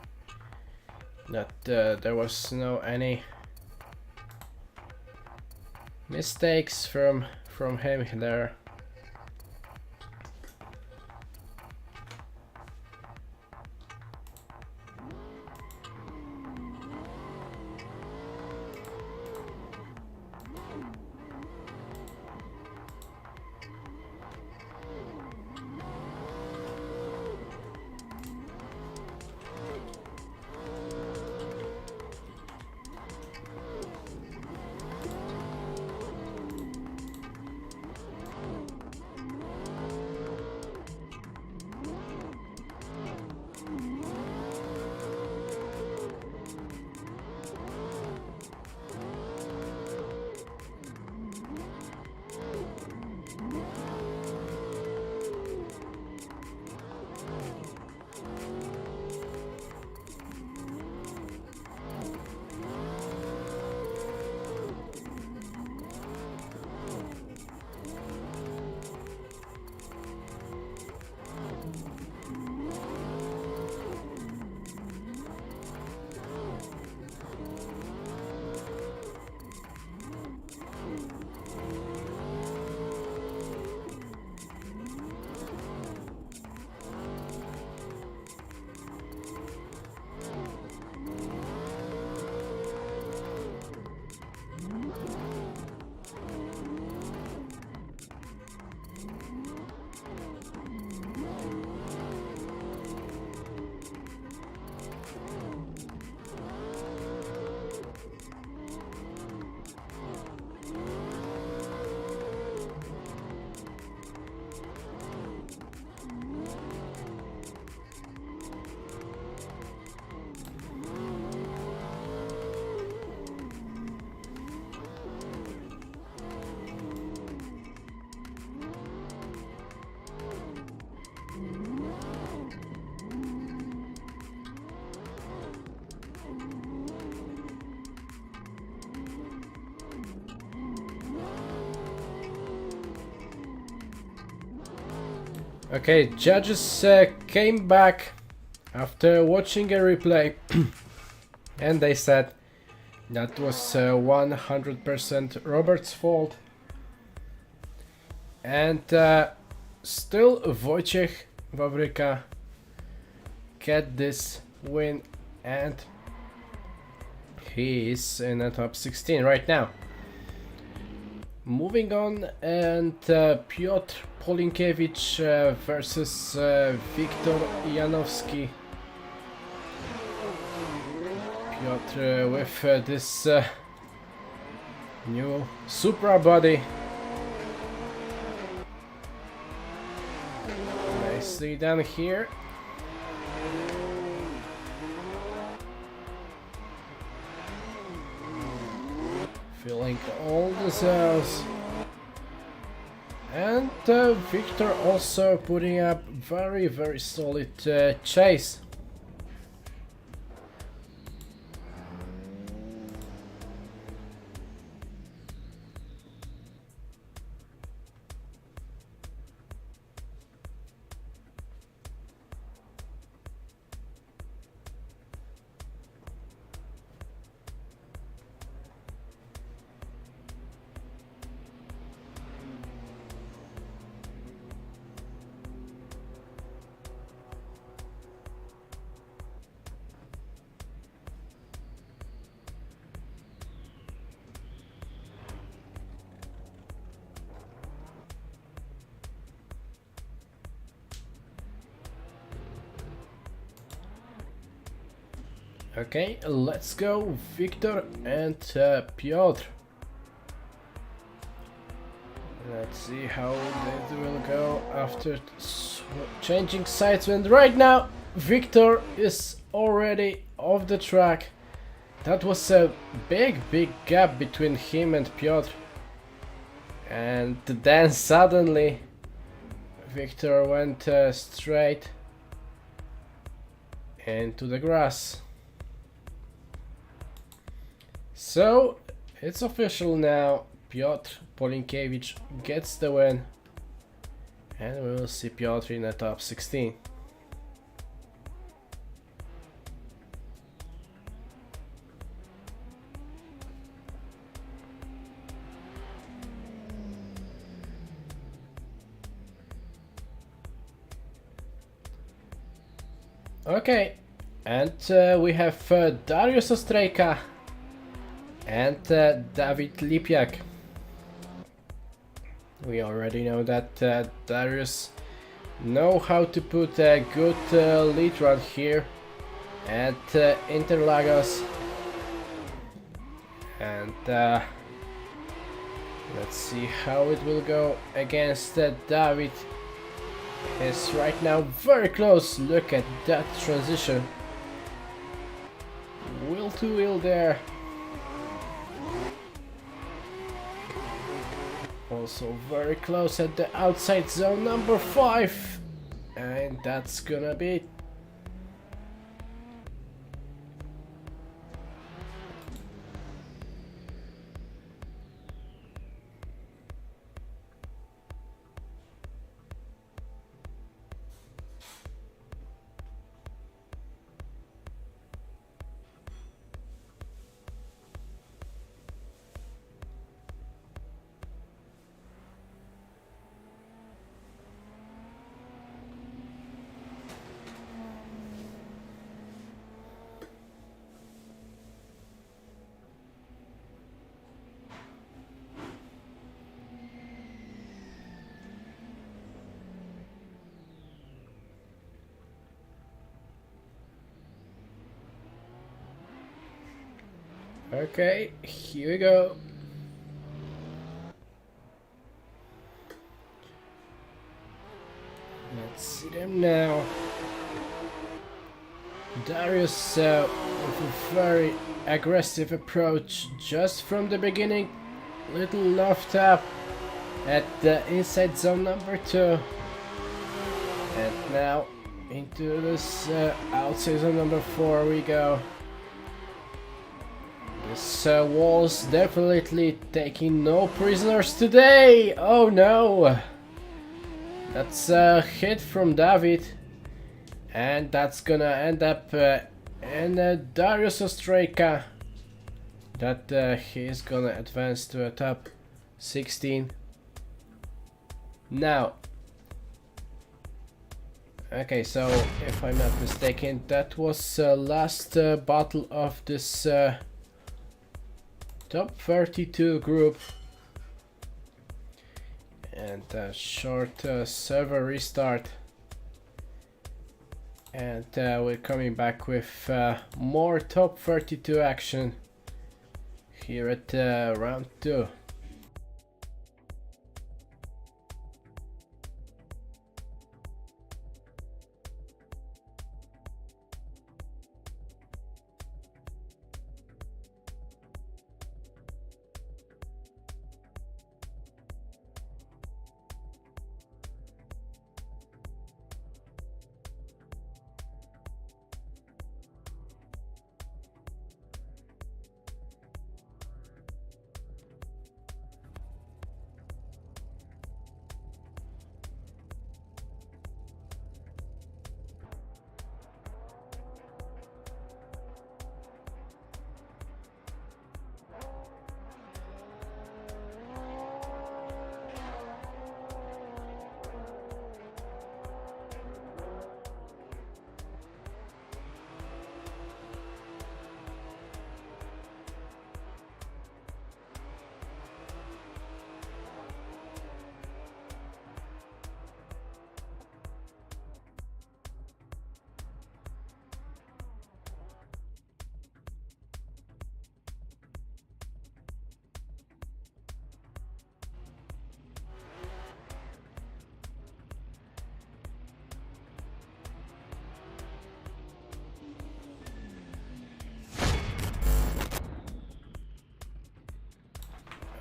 that there was no any mistakes from him there. Okay, judges came back after watching a replay and they said that was 100% Robert's fault, and still Wojciech Wawryka get this win, and he is in the top 16 right now. Moving on, and Piotr Polinkevich versus Wiktor Janowski. Piotr with this new Supra body. Nicely done here. Filling all the cells. And Victor also putting up very solid chase. Okay, let's go, Victor and Piotr. Let's see how they will go after changing sides. And right now, Victor is already off the track. That was a big gap between him and Piotr. And then suddenly, Victor went straight into the grass. So, it's official now. Piotr Polinkevich gets the win, and we will see Piotr in the top 16. Okay, and we have Dariusz Ostrejka and Dawid Lipiak. We already know that Dariusz know how to put a good lead run here at Interlagos, and let's see how it will go against Dawid. Is right now very close. Look at that transition, wheel to wheel there. Also very close at the outside zone number 5, and that's gonna be it. Okay, here we go. Let's see them now. Dariusz with a very aggressive approach just from the beginning. Little love tap at the inside zone number 2. And now into this outside zone number 4 we go. This wall's definitely taking no prisoners today! Oh no! That's a hit from David, and that's gonna end up in Dariusz Ostrejka. That he's gonna advance to a top 16. Now, okay, so if I'm not mistaken, that was last battle of this top 32 group, and a short server restart, and we're coming back with more top 32 action here at round 2.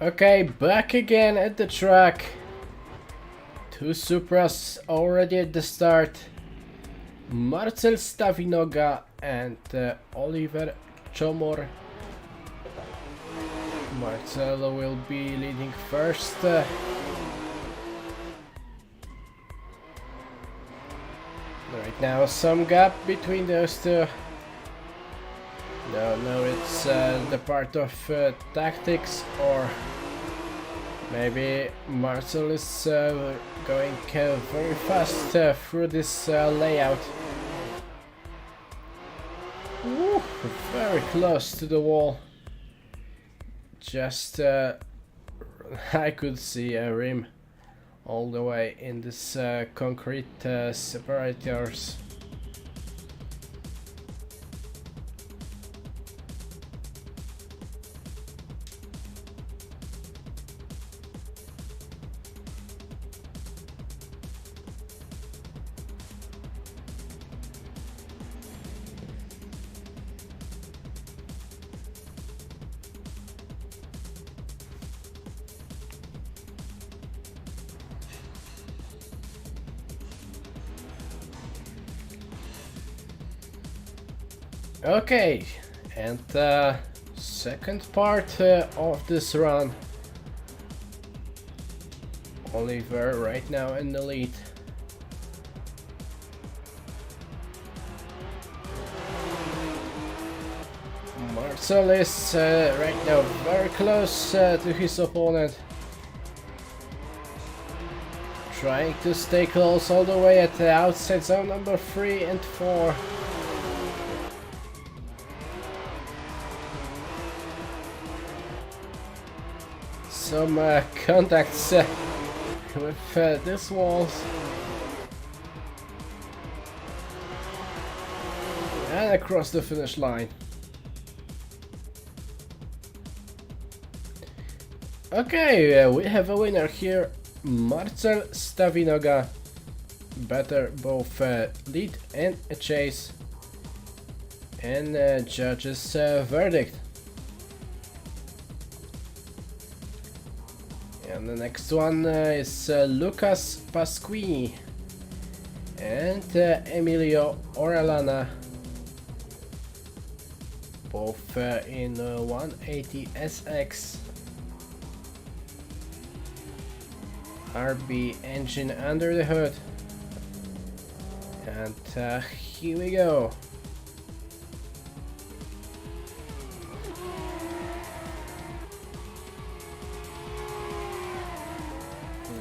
Okay, back again at the track. Two Supras already at the start. Marcel Stavinoga and Oliver Chomor. Marcelo will be leading first. Right now, some gap between those two. No, it's the part of tactics, or maybe Marcel is going very fast through this layout. Woo, very close to the wall. Just I could see a rim all the way in this concrete separators. Okay, and the second part of this run. Oliver right now in the lead. Marcel is right now very close to his opponent. Trying to stay close all the way at the outside zone number 3 and 4. Some contacts with these walls. And across the finish line. Okay, we have a winner here. Marcel Stavinoga. Better both lead and a chase. And judges' verdict. And the next one is Lucas Pasquini and Emilio Orellana, both in 180 SX RB engine under the hood. And here we go.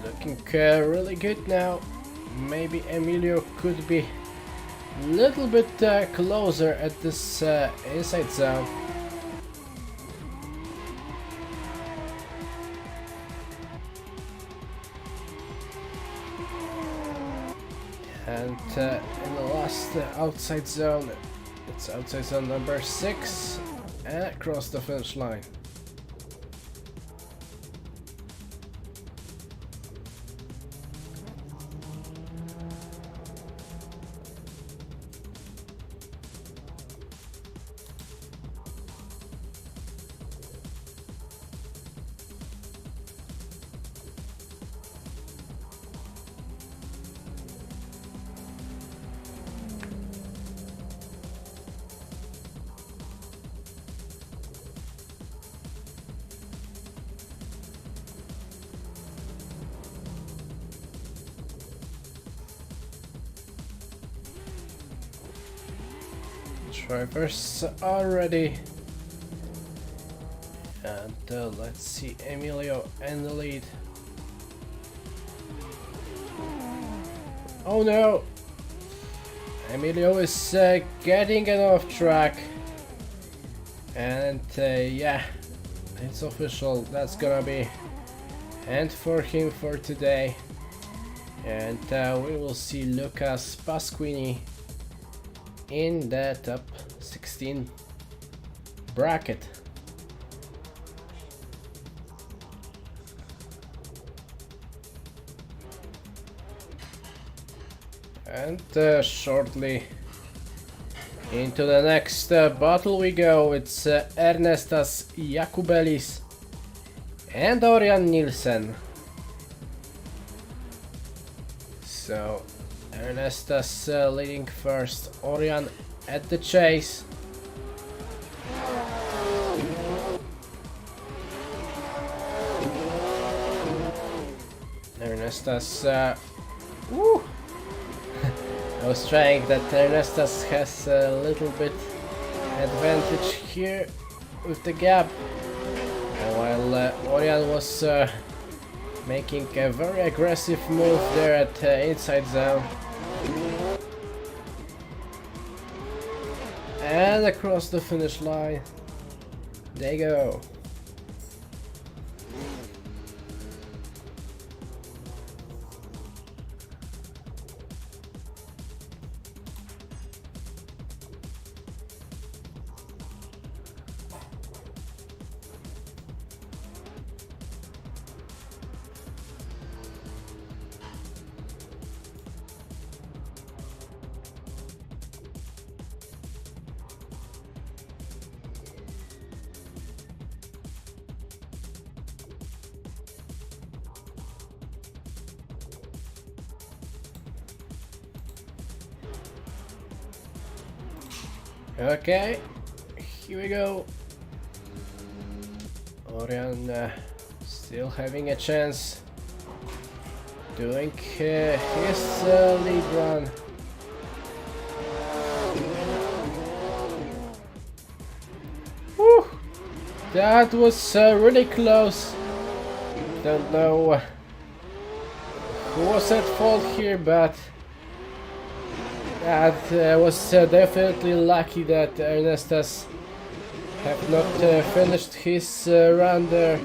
Looking really good now. Maybe Emilio could be a little bit closer at this inside zone. And in the last outside zone, it's outside zone number 6 and across the finish line. Drivers already, and let's see Emilio in the lead. Oh no! Emilio is getting it off track, and yeah, it's official. That's gonna be end for him for today, and we will see Lucas Pasquini in the top 16 bracket. And shortly into the next battle we go. It's Ernestas Jakubelis and Orion Nielsen. So Ernestas leading first, Orion at the chase. Ernestas, woo! I was trying that Ernestas has a little bit advantage here with the gap, while Orion was making a very aggressive move there at inside zone. And across the finish line they go. Okay, here we go. Orion still having a chance, doing his lead run. Whew. That was really close. Don't know who was at fault here, but that was definitely lucky that Ernestas have not finished his run there.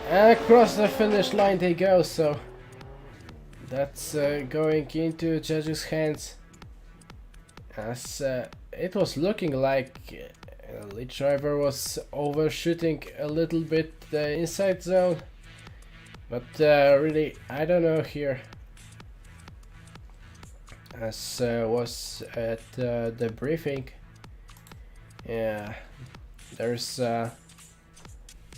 And across the finish line they go, so that's going into judges' hands, as it was looking like lead driver was overshooting a little bit the inside zone, but really I don't know here, as was at the briefing. Yeah, there's a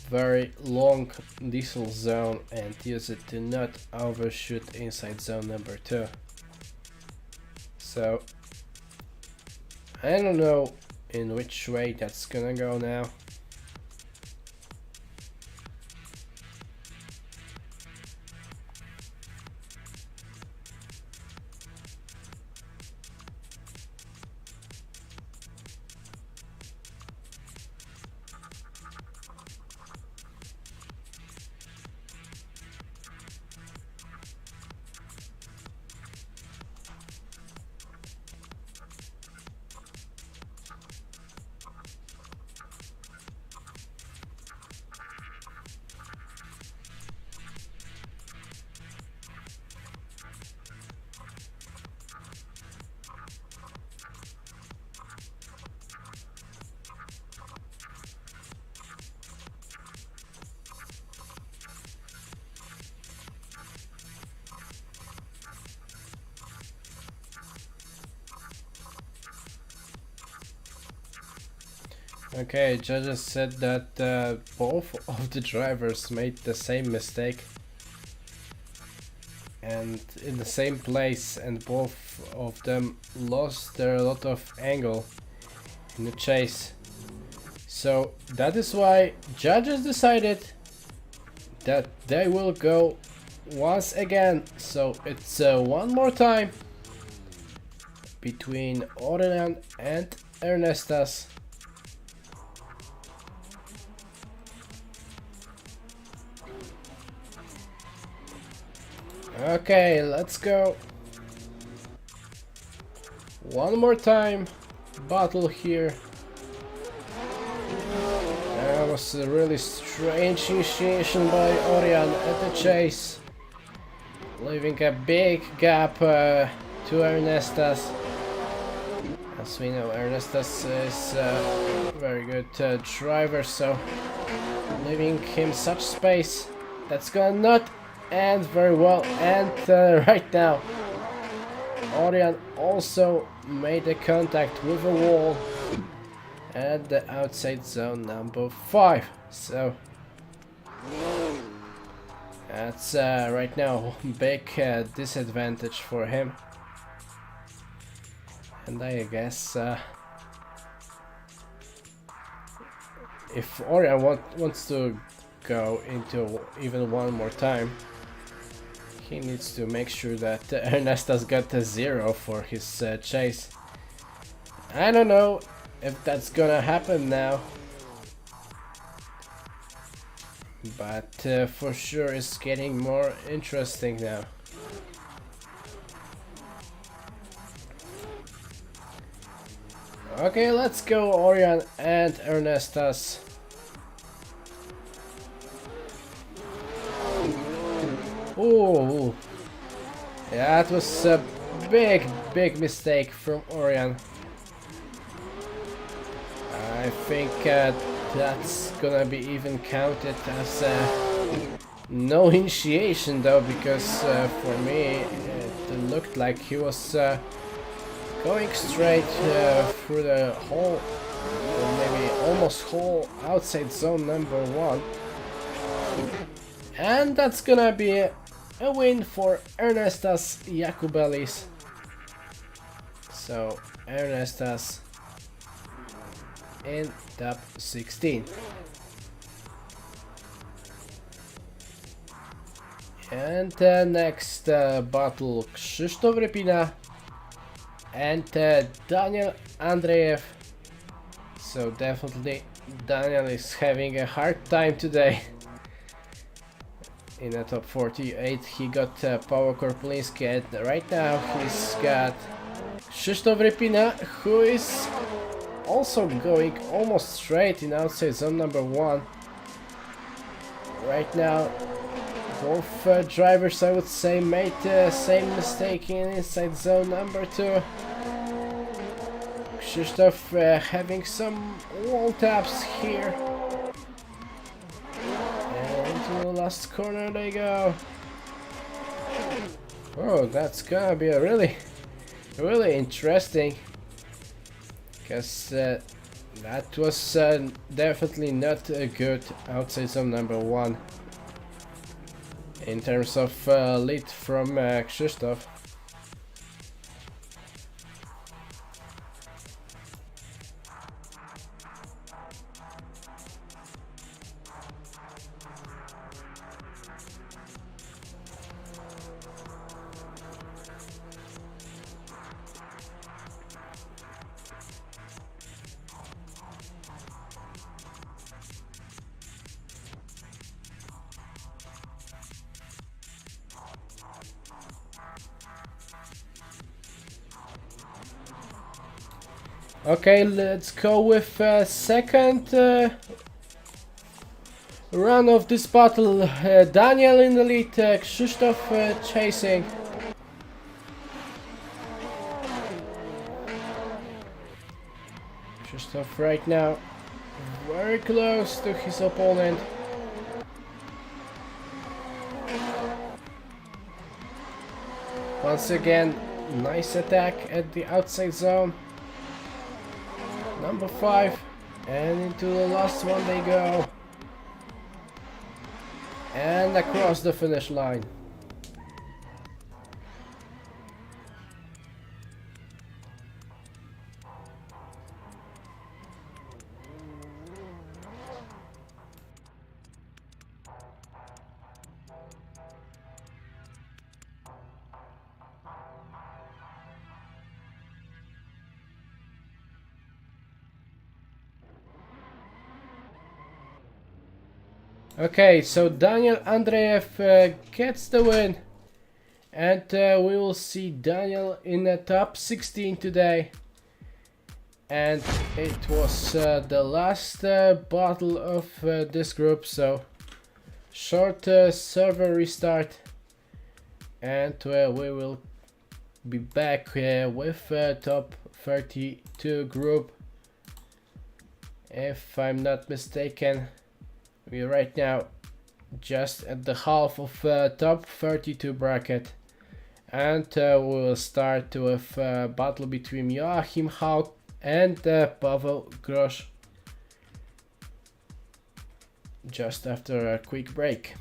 very long diesel zone and use it to not overshoot inside zone number 2. So I don't know in which way that's gonna go now. Okay, judges said that both of the drivers made the same mistake and in the same place, and both of them lost a lot of angle in the chase. So that is why judges decided that they will go once again. So it's one more time between Orion and Ernestas. Okay, let's go. One more time. Battle here. That was a really strange initiation by Orion at the chase, leaving a big gap to Ernestas. As we know, Ernestas is a very good driver, so leaving him such space, that's gonna not end very well. And right now Orion also made a contact with a wall, at the outside zone number 5. So that's right now big disadvantage for him, and I guess if Orion wants to go into even one more time, he needs to make sure that Ernestas got a 0 for his chase. I don't know if that's gonna happen now, but for sure it's getting more interesting now. Okay, let's go Orion and Ernestas. Ooh, yeah, that was a big mistake from Orion. I think that's gonna be even counted as no initiation though, because for me it looked like he was going straight through the whole, or maybe almost whole outside zone number 1. And that's gonna be a win for Ernestas Jakubelis. So Ernestas in top 16. And next battle, Krzysztof Rypina and Daniel Andreev. So definitely Daniel is having a hard time today. In the top 48 he got Paweł Korpuliński, and right now he's got Krzysztof Rypina, who is also going almost straight in outside zone number 1. Right now both drivers, I would say, made the same mistake in inside zone number 2. Krzysztof having some wall taps here. And to the last corner they go. Oh, that's gonna be a really interesting, because that was definitely not a good outside zone number 1 in terms of lead from Krzysztof. Okay, let's go with second run of this battle. Daniel in the lead, Krzysztof chasing. Krzysztof right now very close to his opponent. Once again, nice attack at the outside zone. Number 5, and into the last one they go, and across the finish line. Okay, so Daniel Andreev gets the win, and we will see Daniel in the top 16 today. And it was the last battle of this group, so short server restart, and we will be back with top 32 group, if I'm not mistaken. We're right now just at the half of top 32 bracket, and we will start with battle between Joachim Haug and Pavel Grosz just after a quick break.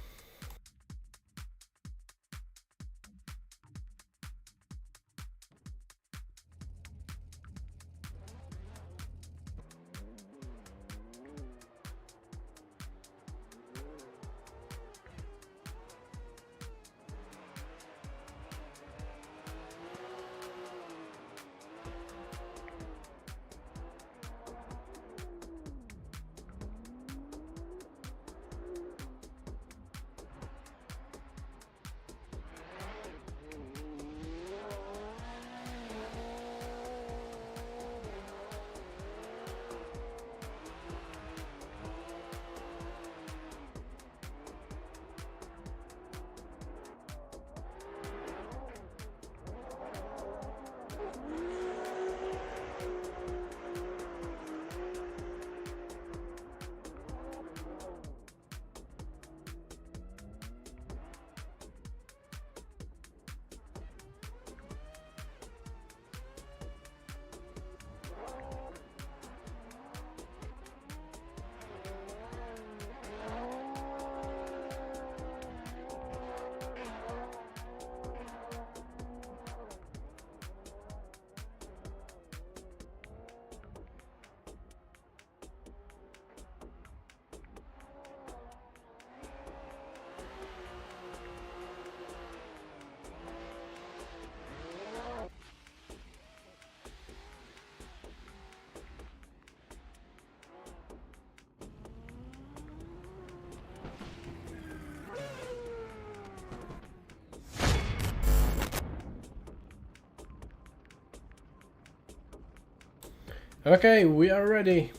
Okay, we are ready.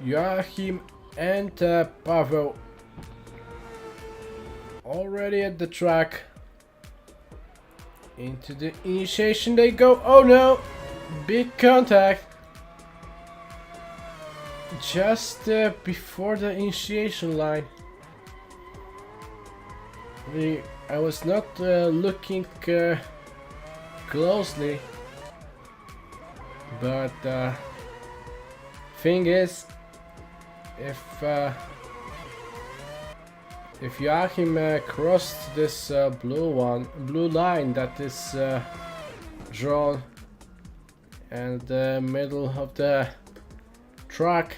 Joachim and Pavel already at the track. Into the initiation they go. Oh no! Big contact. Just before the initiation line. I was not looking closely. But thing is, if Joachim crossed this blue line that is drawn in the middle of the track,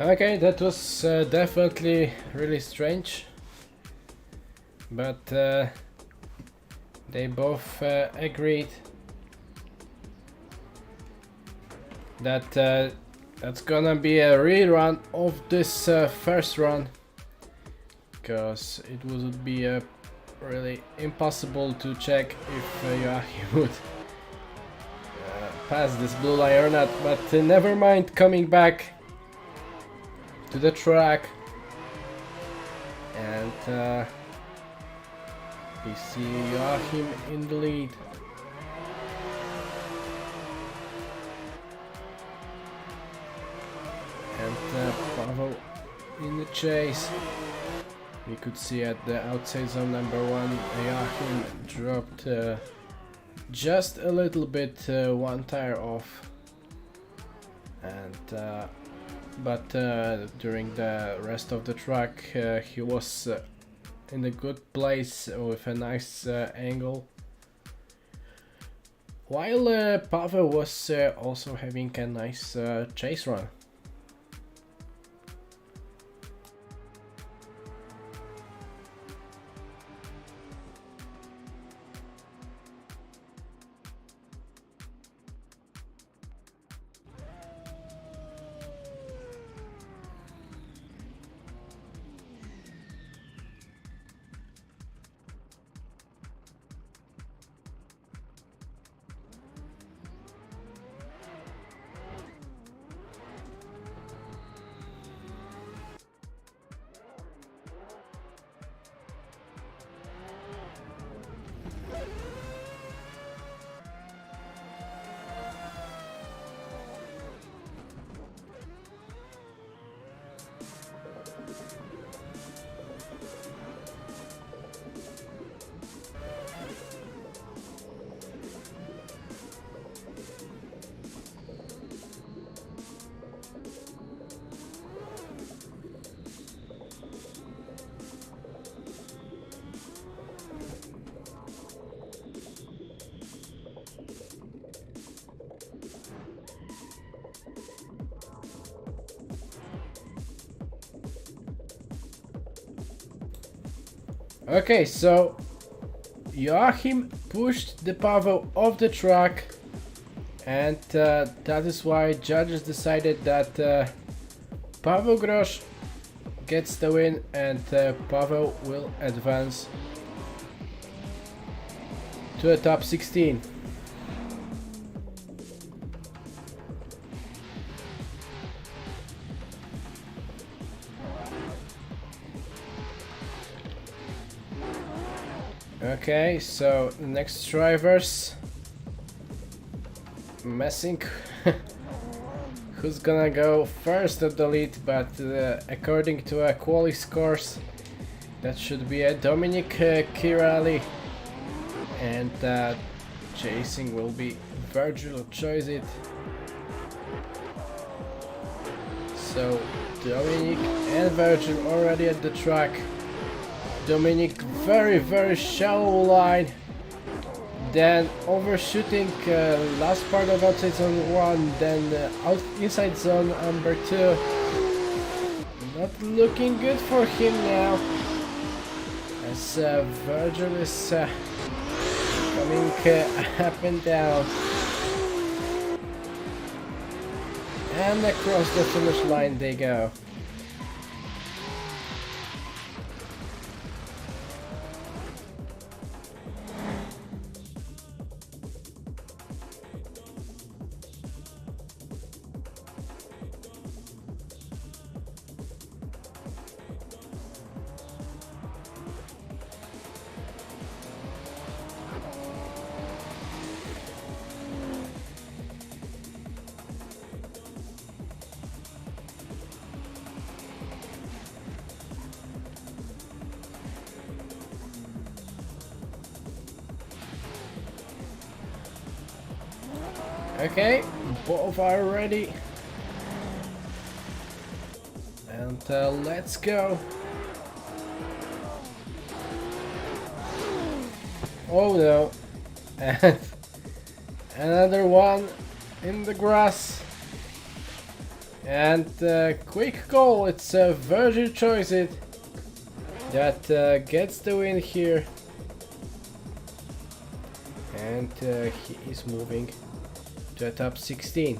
Okay, that was definitely really strange, but they both agreed that that's gonna be a rerun of this first run, because it would be really impossible to check if Joachim would pass this blue line or not. But never mind, coming back to the track, and we see Joachim in the lead. And Pavel in the chase. We could see at the outside zone number 1, Joachim dropped just a little bit, one tire off, and but during the rest of the track he was in a good place with a nice angle, while Pavel was also having a nice chase run. Okay, so Joachim pushed the Pavel off the track, and that is why judges decided that Pavel Grosz gets the win, and Pavel will advance to the top 16. Okay, so the next drivers messing who's gonna go first at the lead, but according to a quali scores, that should be a Dominic Kirali, and chasing will be Virgil Choisit. So Dominic and Virgil already at the track. Dominic very shallow line, then overshooting last part of outside zone 1, then inside zone number 2. Not looking good for him now, as Virgil is coming up and down, and across the finish line they go. Okay, both are ready, and let's go. Oh no, and another one in the grass. And quick goal, it's Virgil Choice it that gets the win here. And he is moving to the top 16.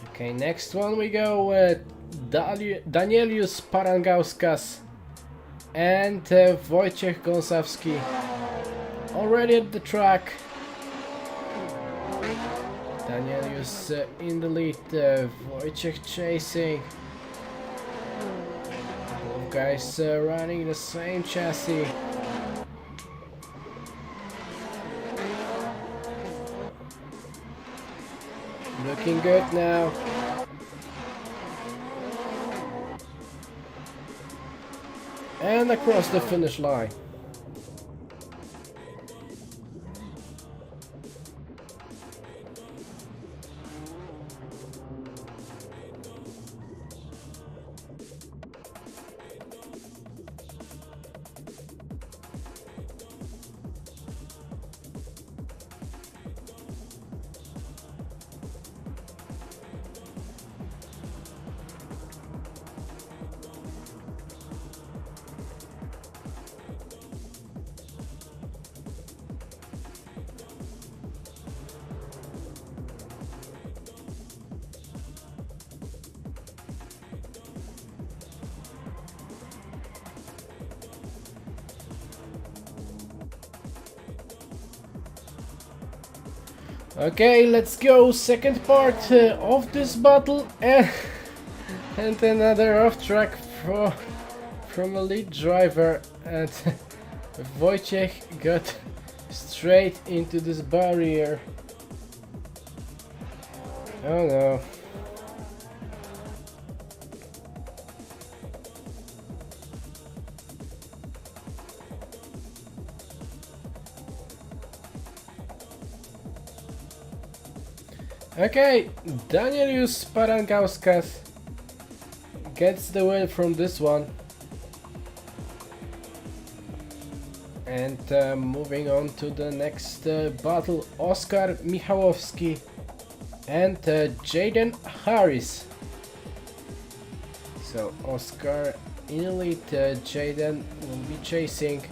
Okay, next one we go with Danielius Parangauskas and Wojciech Gąsawski already at the track. Danielius in the lead, Wojciech chasing. Both guys running the same chassis. Looking good now. And across the finish line. Okay, let's go. Second part of this battle, and another off track from a lead driver, and Wojciech got straight into this barrier. Oh no. Okay, Danielius Parangauskas gets the win from this one. And moving on to the next battle, Oskar Michałowski and Jaden Harris. So Oskar in the lead, Jaden will be chasing.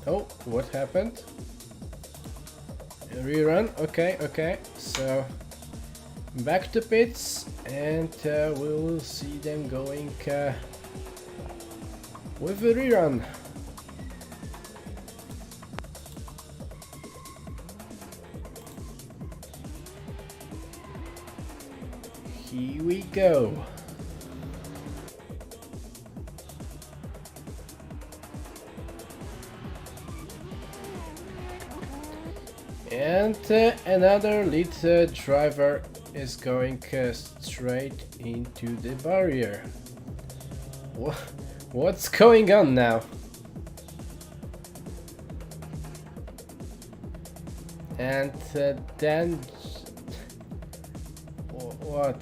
Oh, what happened? Rerun, okay, so back to pits, and we will see them going with a rerun. Here we go. And another lead driver is going straight into the barrier. What's going on now? And then what?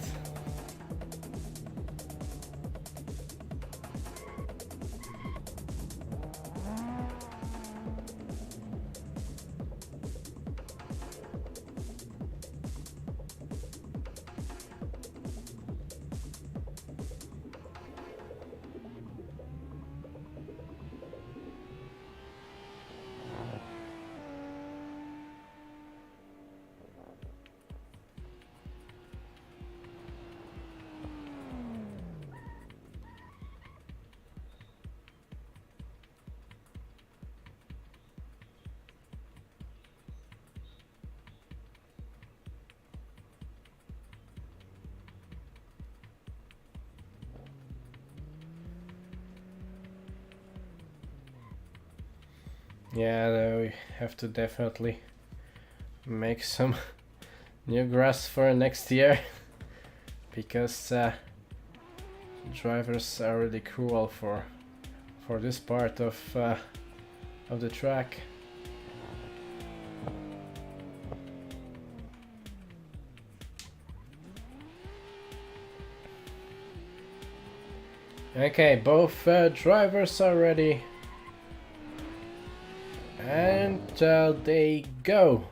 Yeah, we have to definitely make some new grass for next year, because drivers are really cruel for this part of the track. Okay, both drivers are ready. And they go.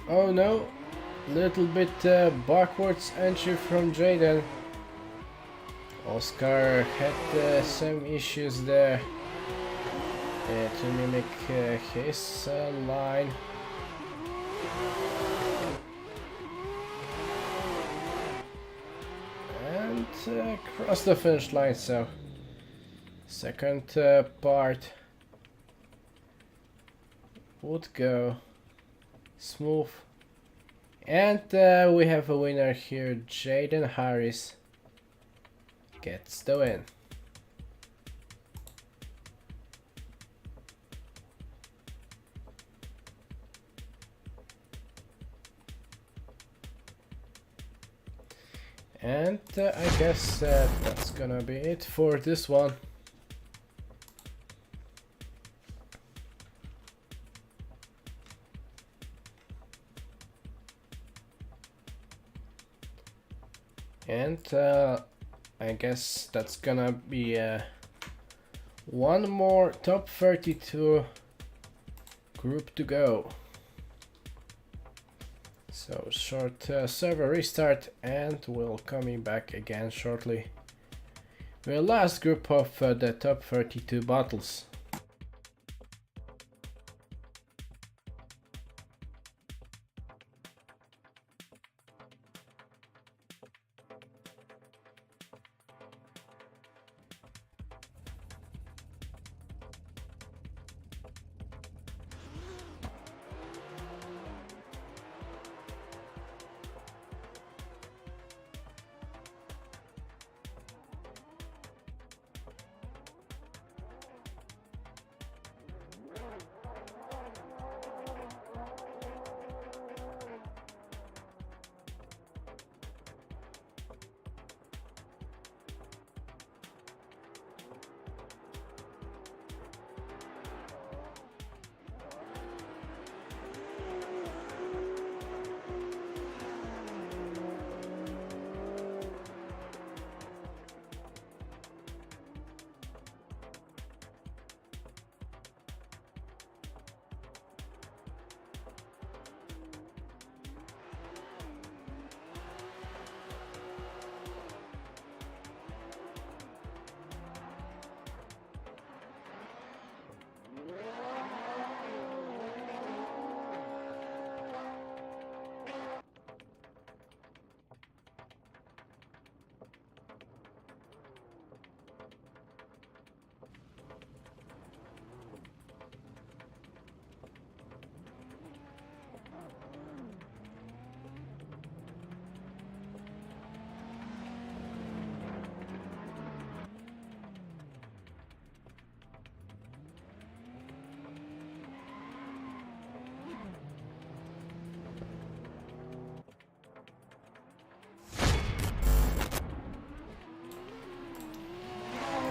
Oh no, little bit backwards entry from Jaden. Oscar had some issues there to mimic his line. And cross the finish line, so second part would go smooth. And we have a winner here. Jaden Harris gets the win. And I guess that's gonna be it for this one. And I guess that's gonna be one more top 32 group to go. So short server restart, and we'll coming back again shortly. The last group of the top 32 battles.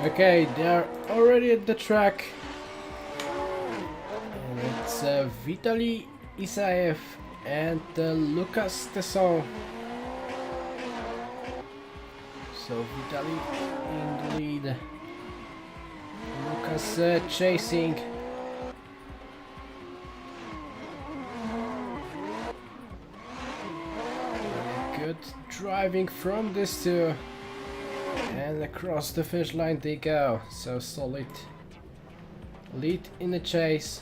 Okay, they're already at the track. And it's Vitaly Isaev and Lucas Tesson. So Vitaly in the lead. Lucas chasing. Good driving from this two. And across the finish line they go. So solid lead in the chase.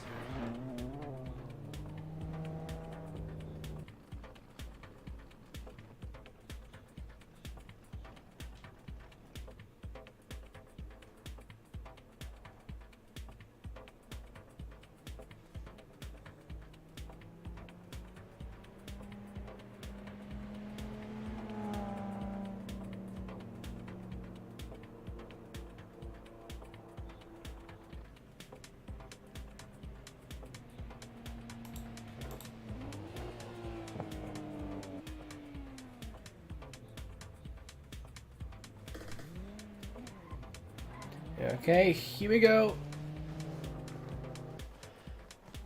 Okay, here we go.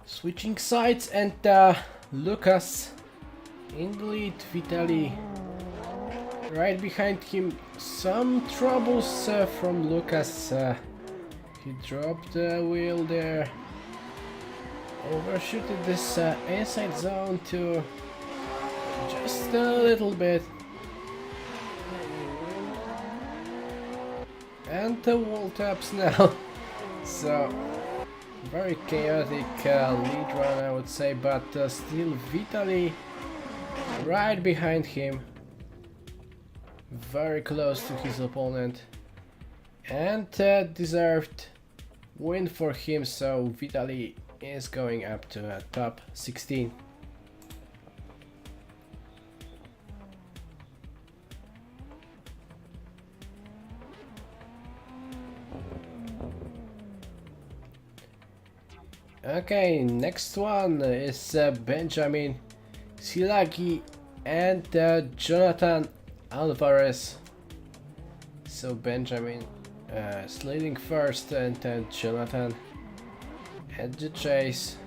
Switching sides, and Lucas in the lead, Vitaly. Right behind him, some troubles from Lucas. He dropped the wheel there. Overshooted this inside zone to just a little bit. And the wall taps now. So very chaotic lead run, I would say, but still Vitaly right behind him, very close to his opponent, and deserved win for him. So Vitaly is going up to top 16. Okay, next one is Benjamin Silagi and Jonathan Alvarez. So Benjamin is leading first, and Jonathan at the chase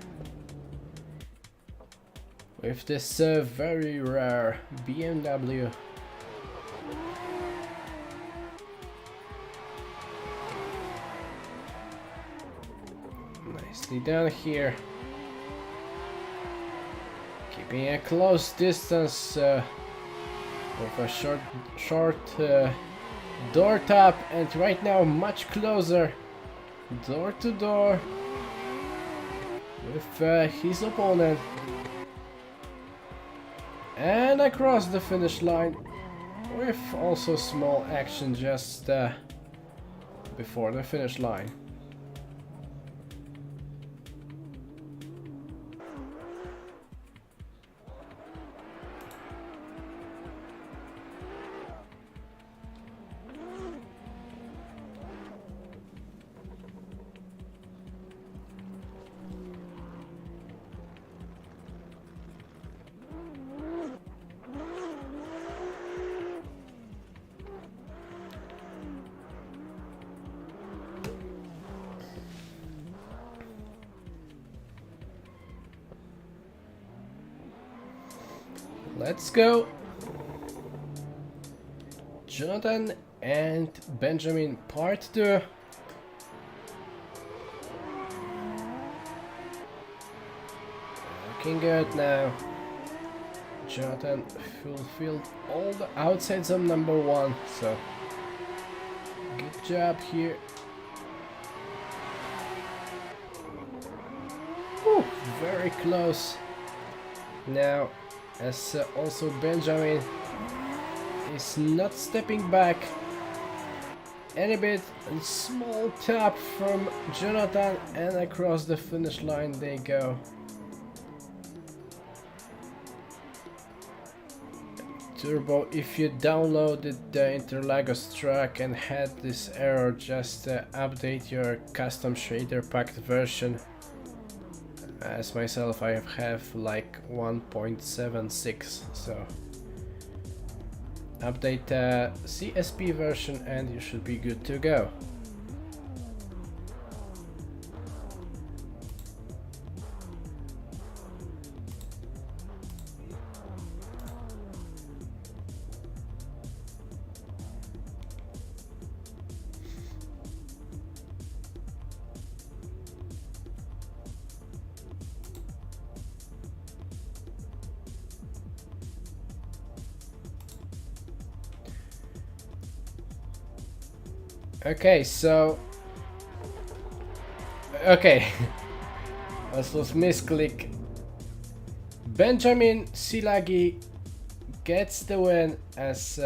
with this very rare BMW. Nicely done here, keeping a close distance with a short door tap, and right now much closer, door to door with his opponent, and across the finish line with also small action just before the finish line. Let's go. Jonathan and Benjamin part 2. Looking good now. Jonathan fulfilled all the outsides of number 1, so good job here. Whew, very close now, as also Benjamin is not stepping back any bit. A small tap from Jonathan, and across the finish line they go. Turbo, if you downloaded the Interlagos track and had this error, just update your custom shader packed version. As myself, I have like 1.76, so update CSP version and you should be good to go. Okay, so this was misclick. Benjamin Silagi gets the win, as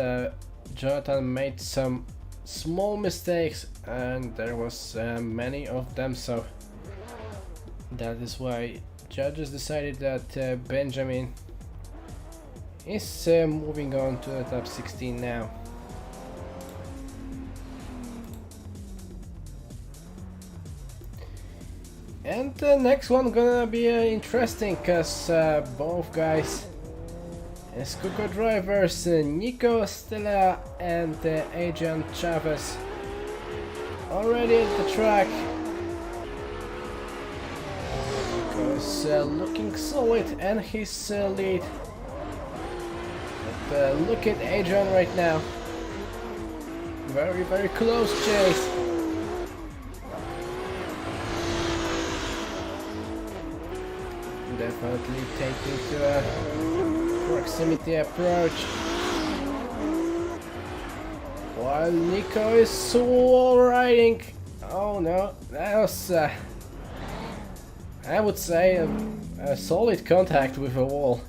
Jonathan made some small mistakes, and there was many of them, so that is why judges decided that Benjamin is moving on to the top 16 now. And the next one gonna be interesting, cause both guys as Coco drivers, Nico Stella and Adrian Chavez, already at the track. Nico is looking solid, and his lead look at Adrian right now. Very, very close chase. Definitely taking to a proximity approach. While Nico is wall riding. Oh no, that was I would say a solid contact with a wall.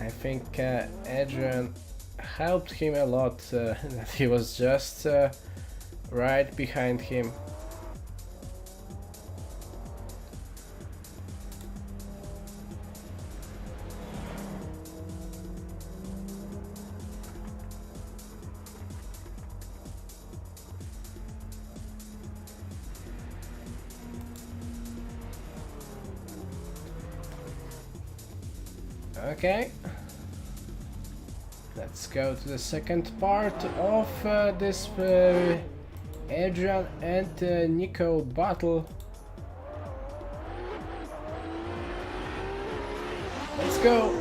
I think Adrian helped him a lot, that he was just right behind him. Okay, let's go to the second part of this Adrian and Nico battle. Let's go!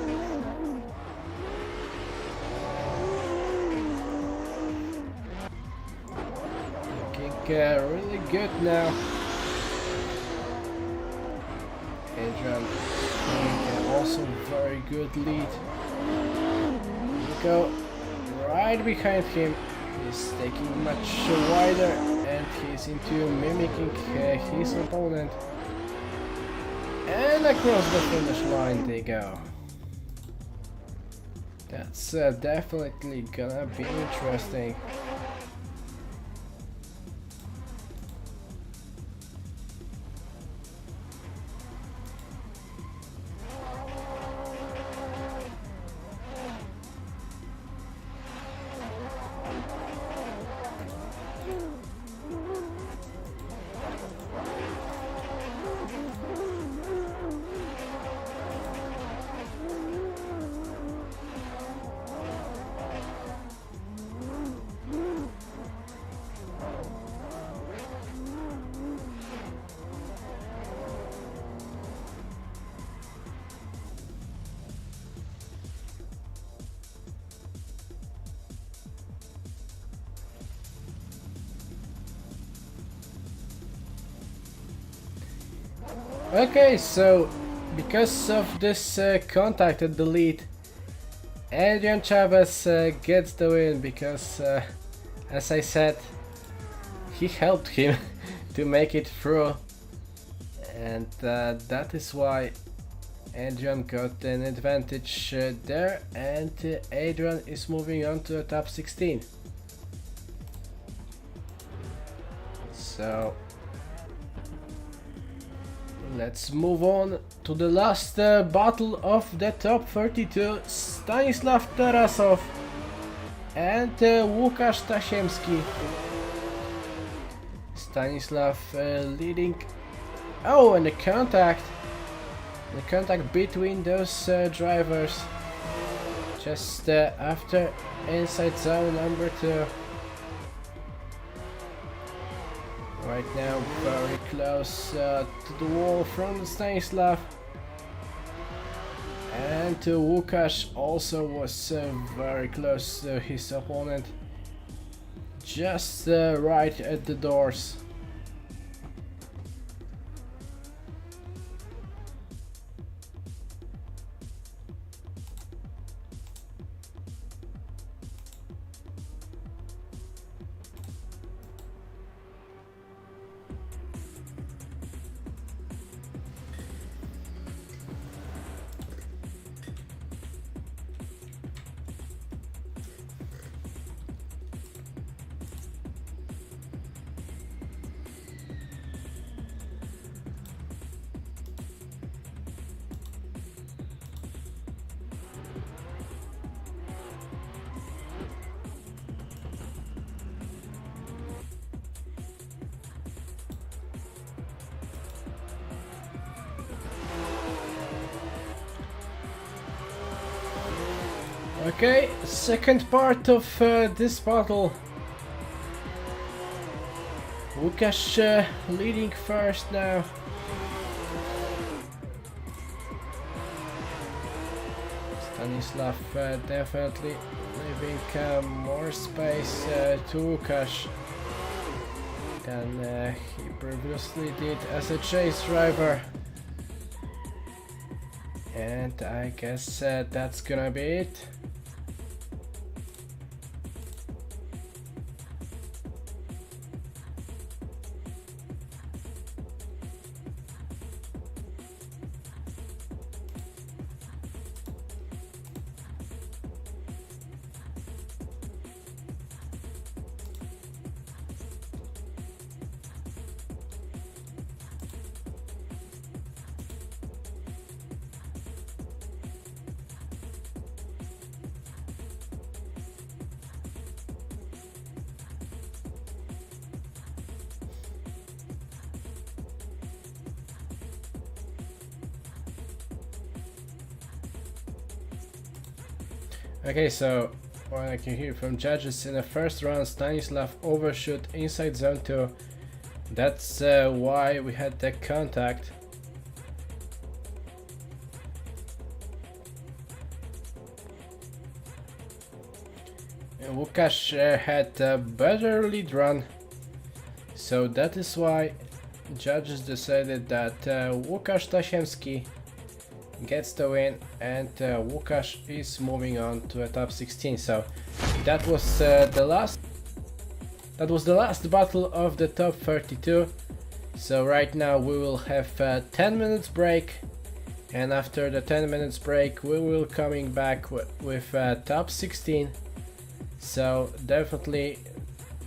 Looking really good now. Adrian also very good lead. Nico right behind him. He's taking much wider and he's into mimicking his opponent. And across the finish line they go. That's definitely gonna be interesting. Okay, so because of this contact at the lead, Adrian Chavez gets the win because, as I said, he helped him to make it through, and that is why Adrian got an advantage there, and Adrian is moving on to the top 16. So let's move on to the last battle of the top 32. Stanislav Tarasov and Łukasz Tasiemski. Stanislav leading. Oh, and the contact between those drivers just after inside zone number 2. Right now, very close to the wall from Stanislav, and Łukasz also was very close to his opponent, just right at the doors. Okay, second part of this battle. Łukasz leading first now. Stanislav definitely leaving more space to Łukasz than he previously did as a chase driver. And I guess that's gonna be it. Okay, so what I can hear from judges, in the first round Stanislav overshoot inside zone 2. That's why we had the contact. And Łukasz had a better lead run, so that is why judges decided that Łukasz Tasiemski gets the win, and Łukasz is moving on to a top 16. So that was the last battle of the top 32. So right now we will have a 10 minutes break, and after the 10 minutes break we will coming back with top 16. So definitely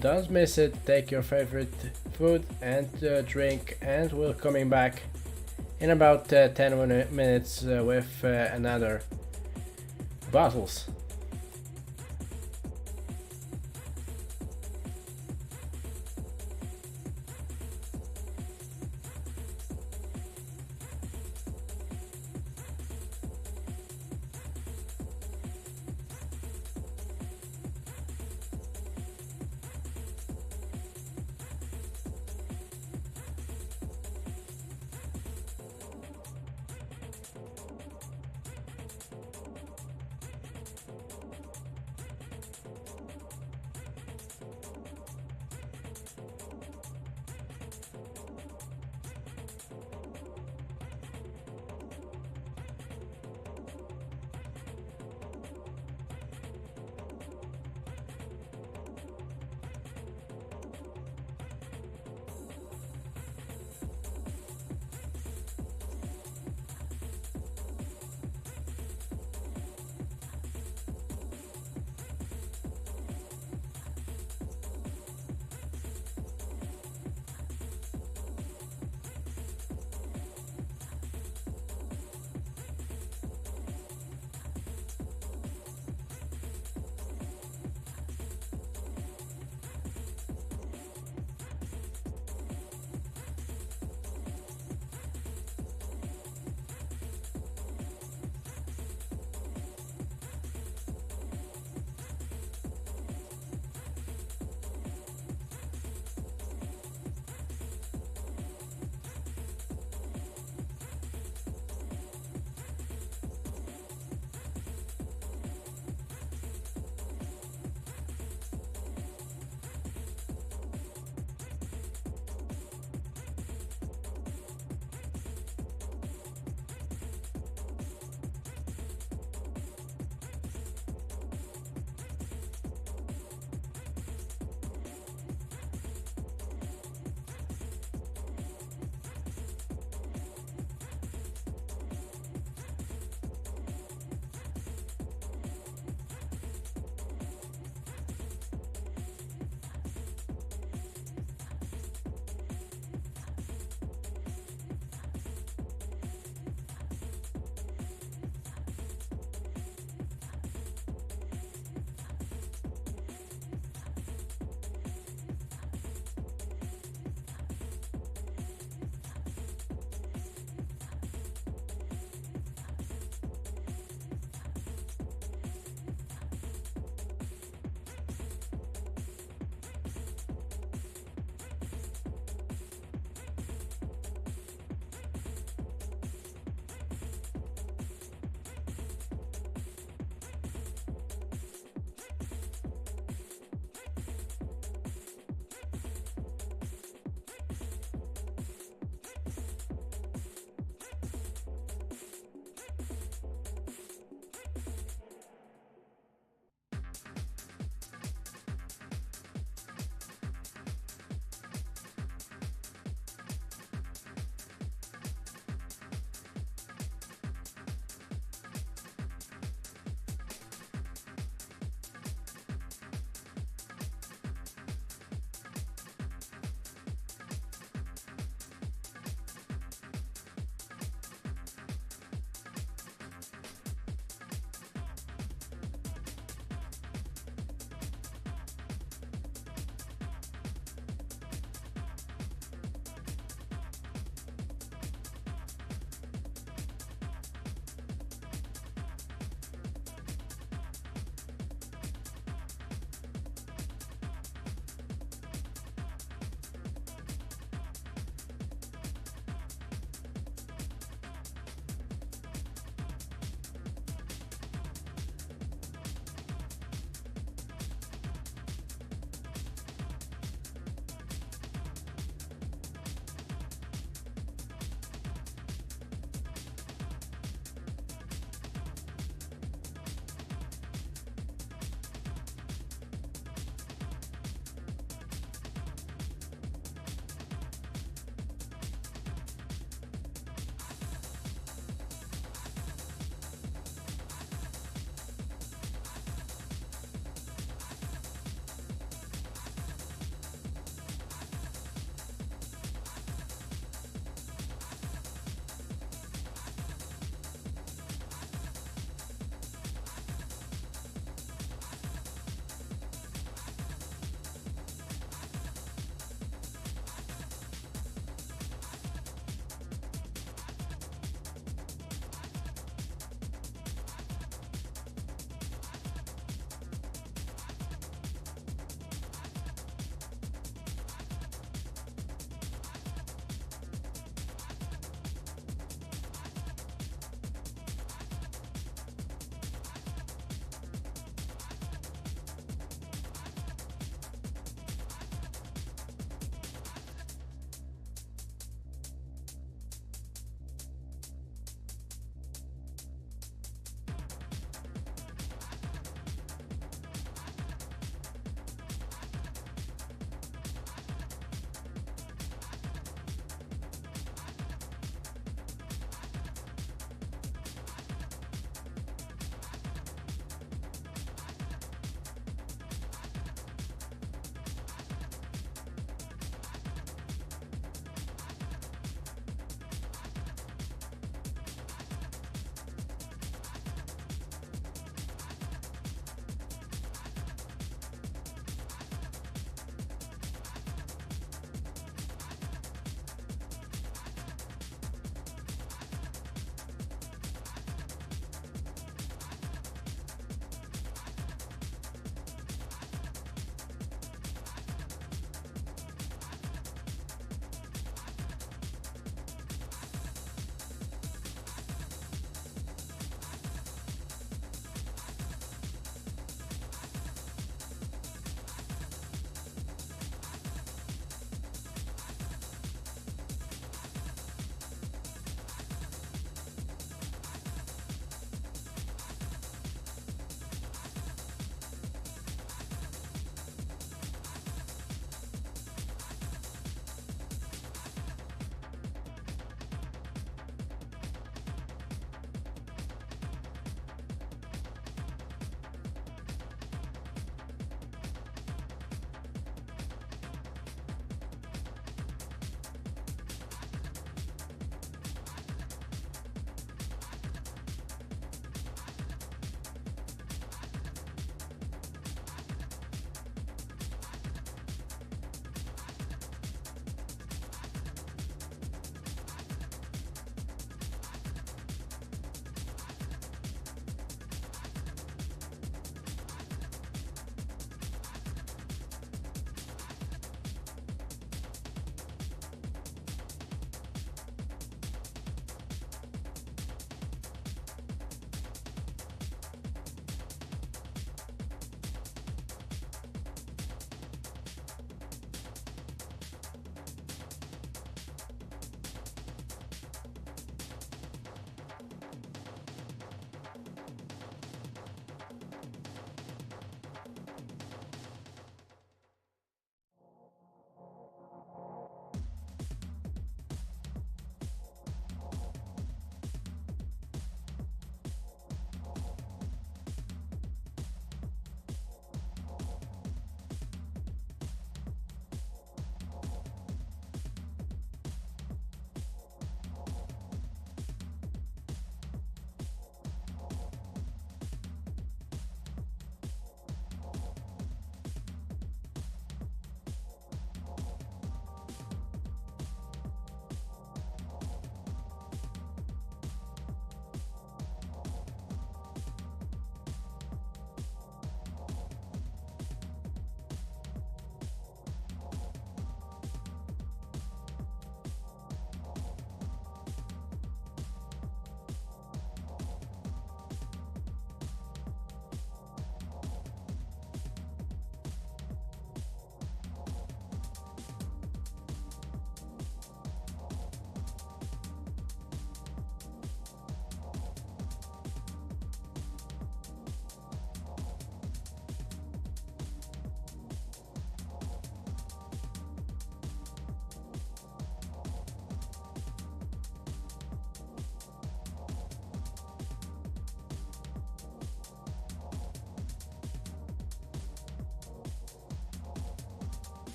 don't miss it. Take your favorite food and drink, and we'll coming back in about 10 minutes with another battles.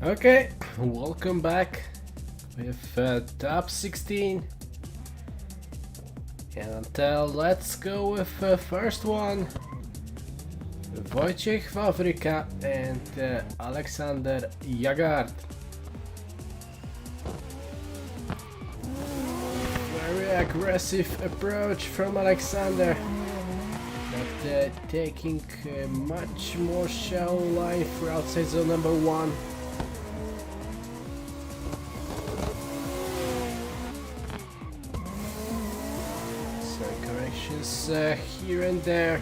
Okay, welcome back with top 16. And let's go with the first one. Wojciech Wawryka and Aleksander Jagard. Very aggressive approach from Aleksander, but taking much more shallow line for outside zone number 1. So corrections here and there.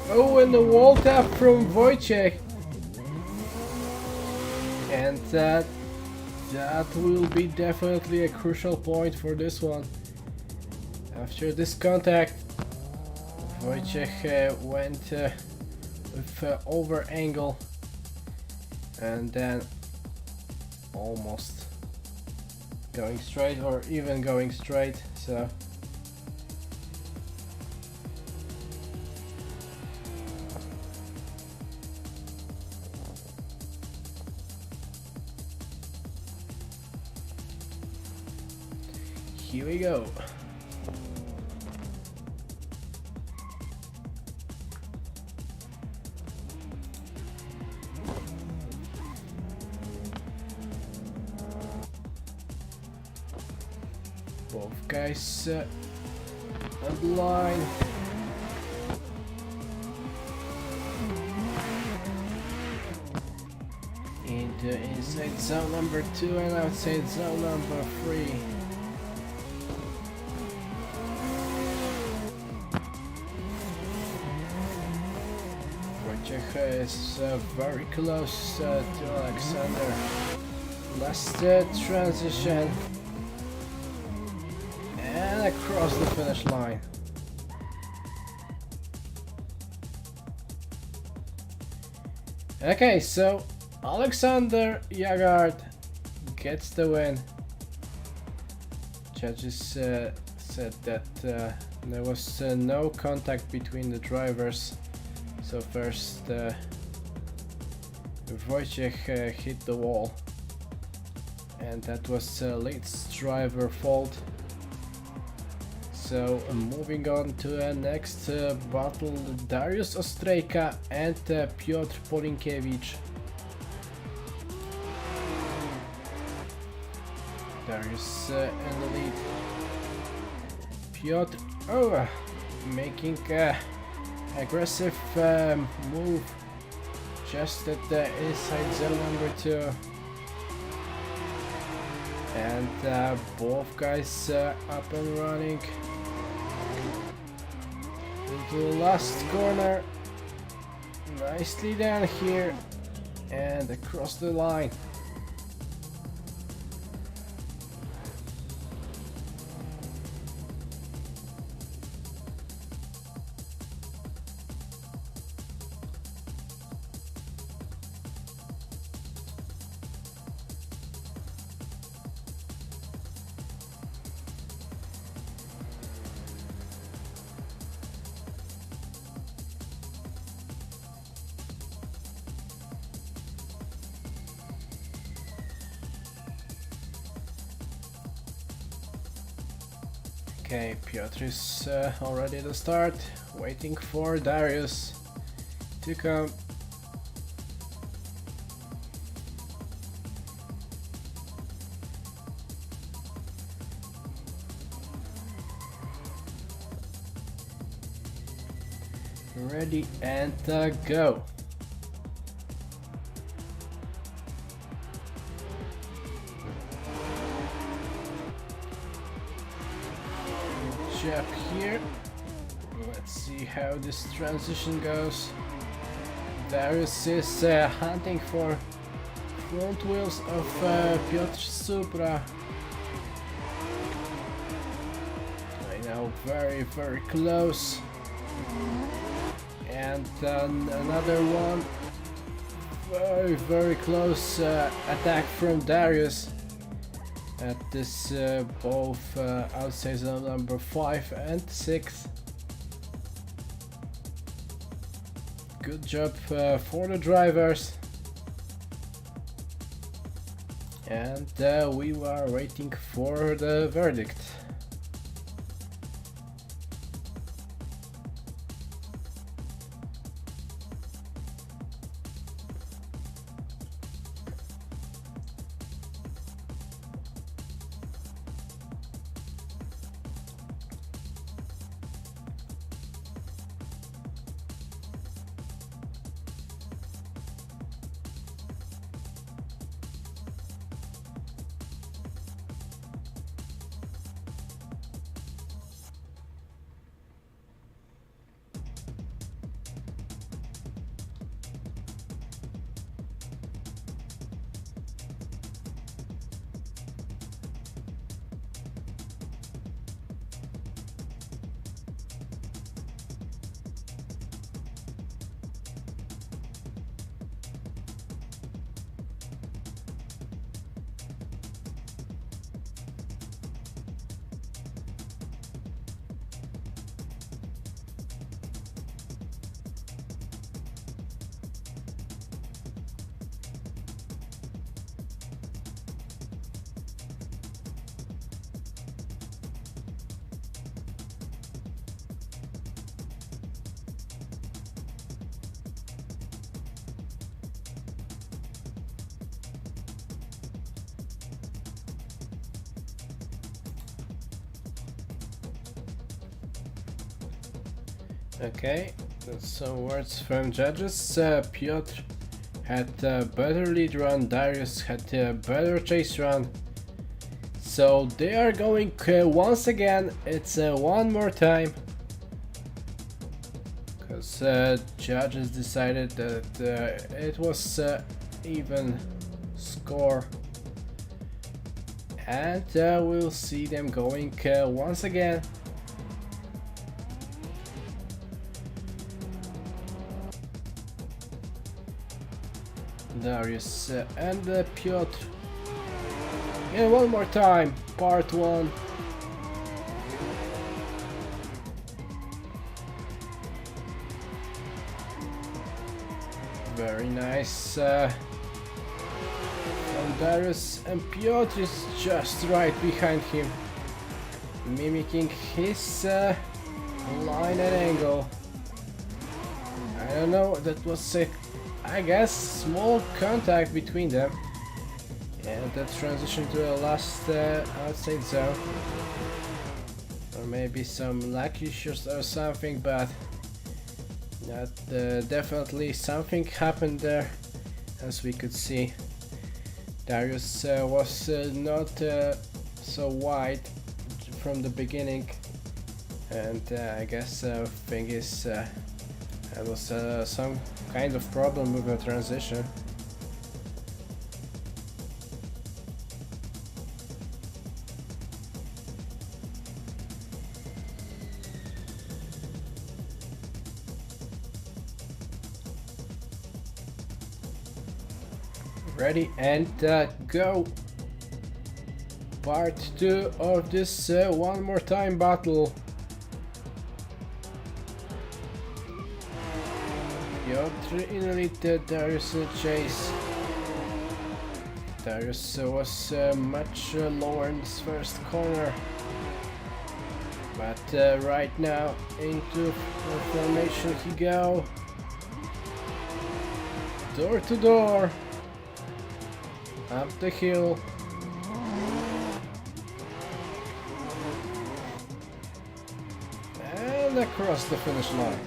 Oh, and the wall tap from Wojciech, and that will be definitely a crucial point for this one. After this contact, Wojciech went with over angle and then almost going straight, or even going straight. So here we go. Both guys on the line. Into inside zone number 2 and outside zone number 3. Wojciech is very close to Aleksander. Last transition and across the finish line. Okay, so Aleksander Jagard gets the win. Judges said that there was no contact between the drivers. So first Wojciech hit the wall, and that was Leeds driver fault. So moving on to the next battle, Dariusz Ostrejka and Piotr Polinkiewicz. Dariusz in the lead. Piotr making aggressive move just at the inside zone number 2, and both guys up and running into the last corner. Nicely done here and across the line. Okay, Piotr is already at the start, waiting for Dariusz to come. Ready and go. Up here. Let's see how this transition goes. Dariusz is hunting for front wheels of Piotr Supra. I know, very close. And then another one. Very close attack from Dariusz. At this both outside zone number 5 and 6. Good job for the drivers. And we are waiting for the verdict. Okay, some words from judges. Piotr had a better lead run, Darius had a better chase run. So they are going once again, it's one more time. Because judges decided that it was even score. And we'll see them going once again. Darius and Piotr. And one more time, part 1. Very nice. From Darius, and Piotr is just right behind him, mimicking his line and angle. I don't know, that was a I guess small contact between them, and that transition to a last outside zone, or maybe some luck issues or something, but not definitely something happened there. As we could see, Darius was not so wide from the beginning, and I guess thing is there was some kind of problem with the transition. Ready and go! Part 2 of this one more time battle. Piotr in lead, Darius in chase. Darius was much lower in this first corner, but right now into formation he go. Door to door, up the hill. And across the finish line.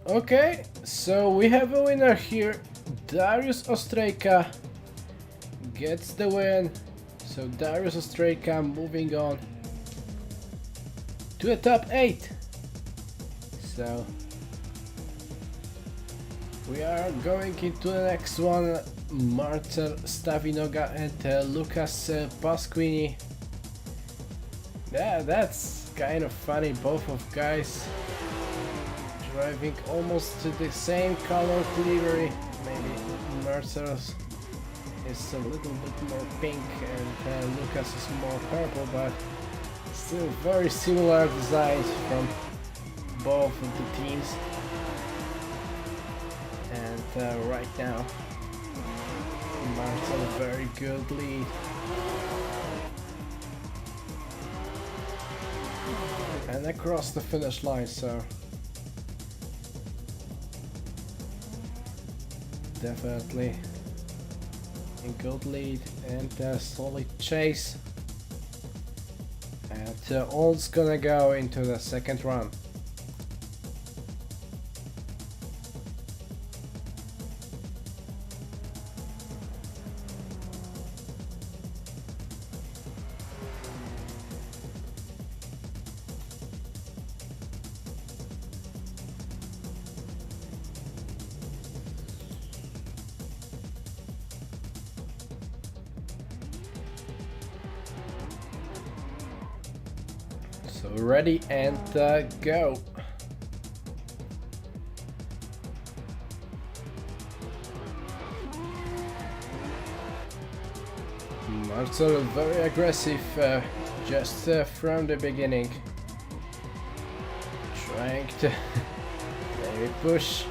Okay, so we have a winner here. Darius Ostrejka gets the win. So Darius Ostrejka moving on to the top 8. So we are going into the next one. Marcel Stawinoga and Lucas Pasquini. Yeah, that's kind of funny. Both of guys driving almost to the same color livery. Maybe Marcel's is a little bit more pink and Lucas is more purple, but still very similar designs from both of the teams. And right now, Marcel, very good lead. And across the finish line, so definitely a good lead and a solid chase. And all's gonna go into the second run. So ready and go. Marcel very aggressive just from the beginning. Trying to maybe push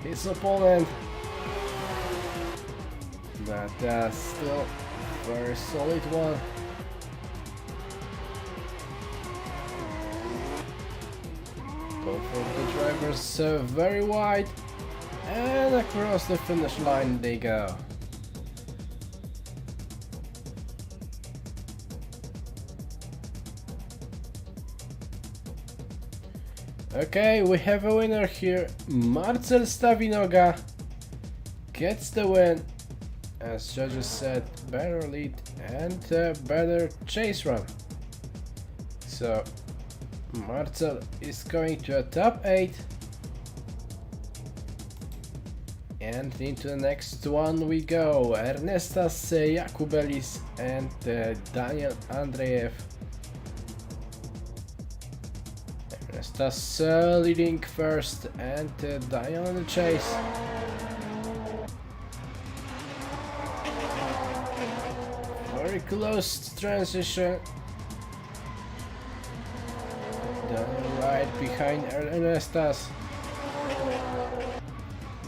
his opponent. But still very solid one. Both of the drivers very wide, and across the finish line they go. Okay, we have a winner here. Marcel Stawinoga gets the win. As judges said, better lead and better chase run. So Marcel is going to a top 8, and into the next one we go. Ernestas Jakubelis and Daniel Andreev. Ernestas leading first and Daniel in the chase. Very close transition. Right behind Ernestas.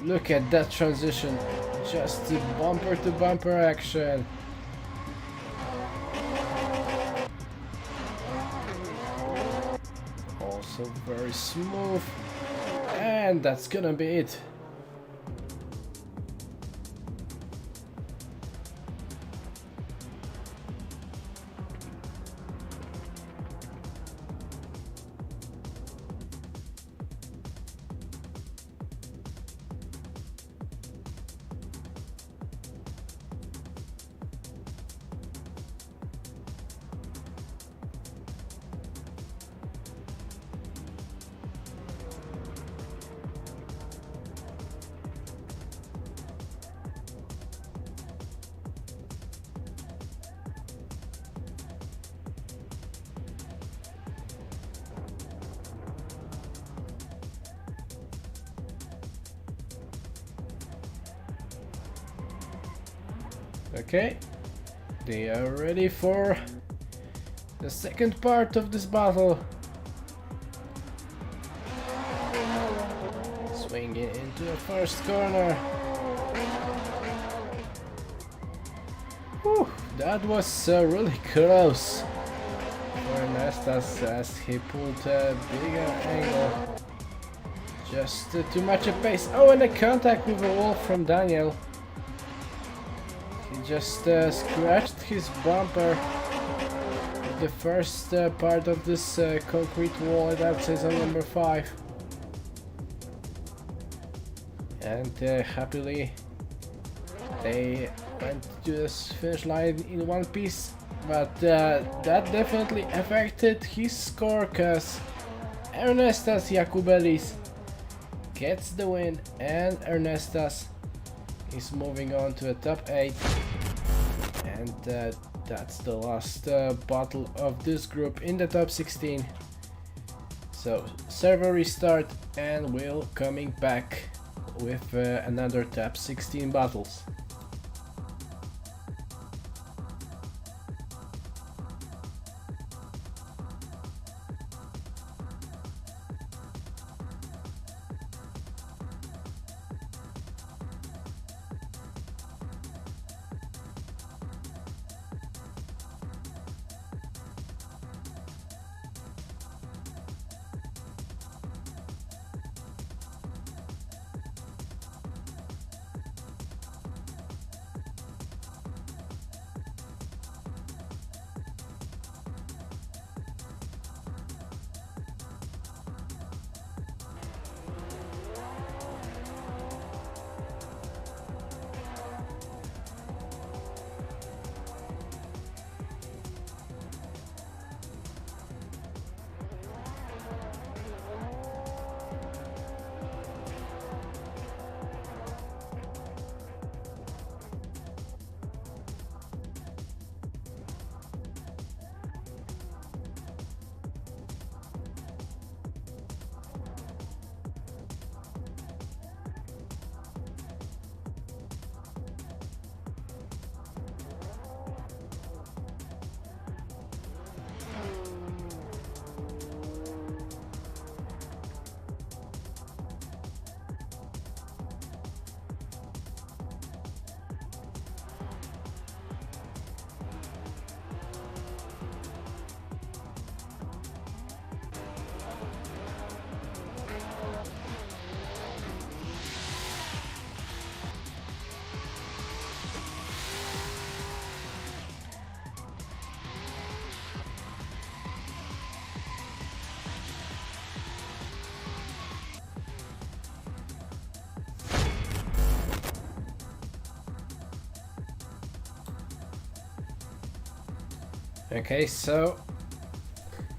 Look at that transition, just bumper to bumper action. Also very smooth, and that's gonna be it. Okay, they are ready for the second part of this battle. Swinging into the first corner. Whew, that was really close for Ernestas as he pulled a bigger angle. Just too much of pace. Oh, and a contact with a wall from Daniel. He just scratched his bumper with the first part of this concrete wall at outside zone number 5. And happily they went to this finish line in one piece, but that definitely affected his score, cause Ernestas Jakubelis gets the win, and Ernestas is moving on to a top 8, and that's the last battle of this group in the top 16. So server restart, and we'll coming back with another top 16 battles. Okay, so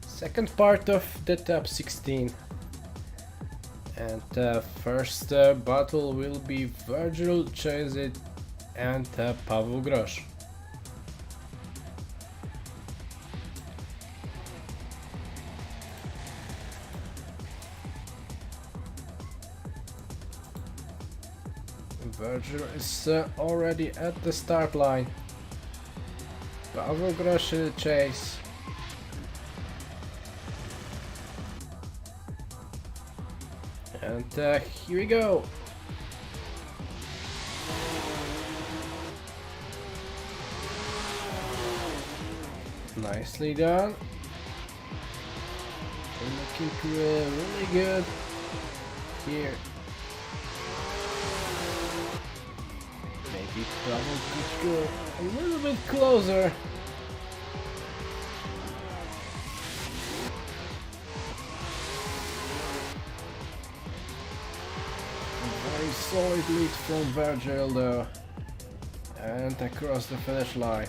second part of the top 16, and first battle will be Virgil Chazit and Paweł Grosz. Virgil is already at the start line. Paweł Grosz in the chase. And here we go. Nicely done. Looking really good here. Maybe Paweł could go a little bit closer. Very solid lead from Virgil though, and across the finish line.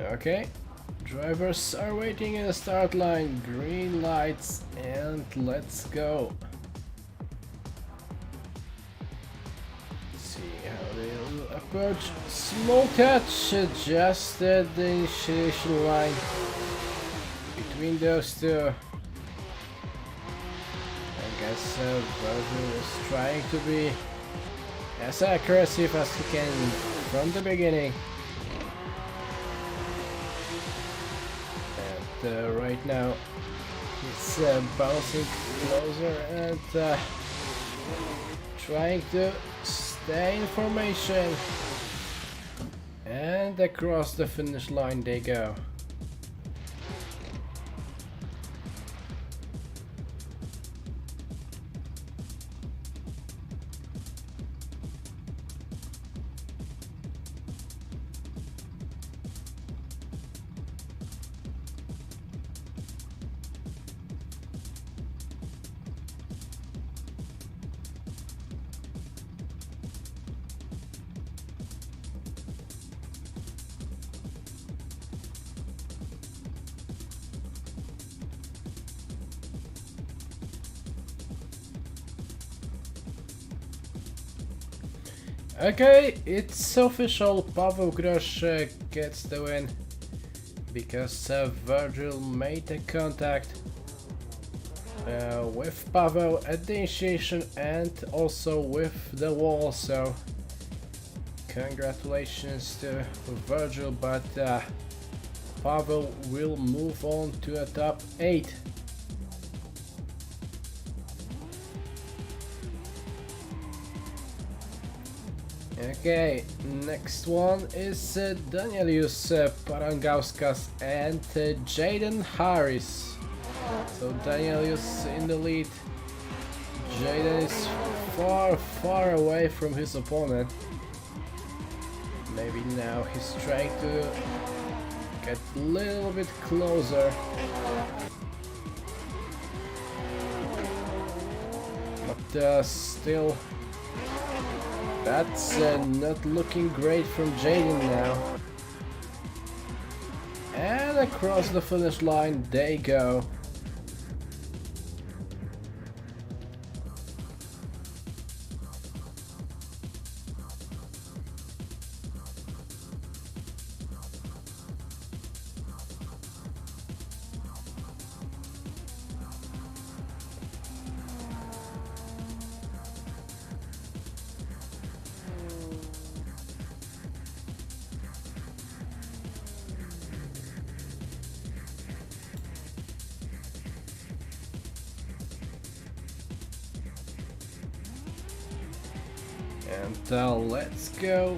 Okay, drivers are waiting in the start line, green lights, and let's go. See how they will approach. Small touch just at the initiation line between those two. I guess Virgil is trying to be as aggressive as he can from the beginning. Right now it's bouncing closer and trying to stay in formation, and across the finish line they go. Okay, it's official, Paweł Grosz gets the win because Virgil made a contact with Paweł at the initiation and also with the wall, so congratulations to Virgil, but Paweł will move on to a top 8. Okay, next one is Danielius Parangauskas and Jaden Harris. So Danielius in the lead. Jaden is far away from his opponent. Maybe now he's trying to get a little bit closer. But still, that's not looking great from Jaden now. And across the finish line they go. And let's go.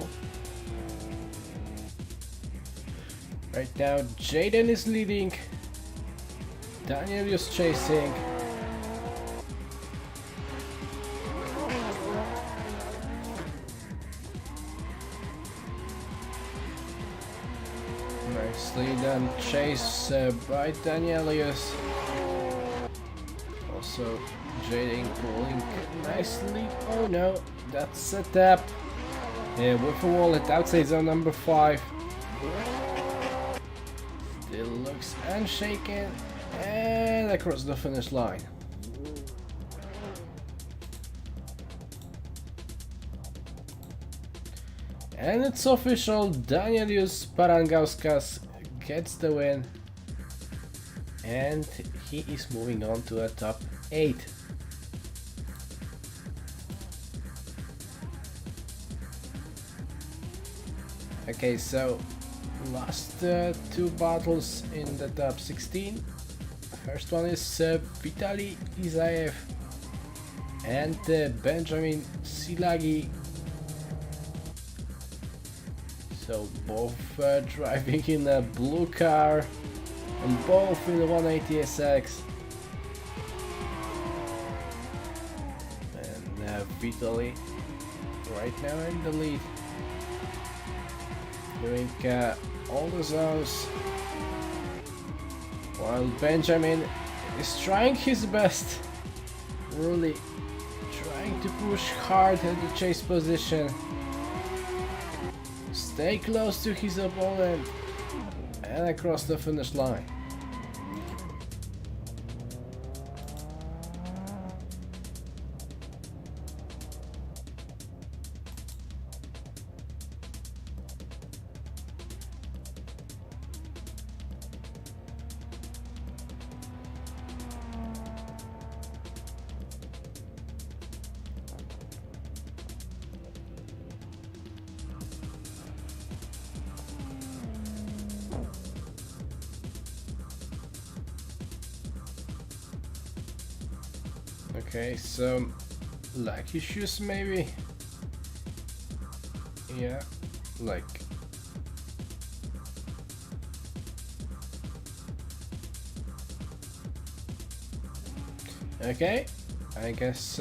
Right now Jaden is leading, Daniel is chasing. Nicely done chase by Danielius. Also Jaden pulling nicely. Oh no, that's a tap. With a wall at outside zone number 5. Still looks unshaken and across the finish line. And it's official, Danielius Parangauskas gets the win and he is moving on to a top 8. Okay, so last 2 battles in the top 16. First one is Vitaly Isaev and Benjamin Silagi. So both driving in a blue car and both in the 180 SX. And Vitaly right now in the lead, doing all the zones, while Benjamin is trying his best, really trying to push hard at the chase position, stay close to his opponent and across the finish line. Okay, some lag issues maybe? Yeah, like... Okay, I guess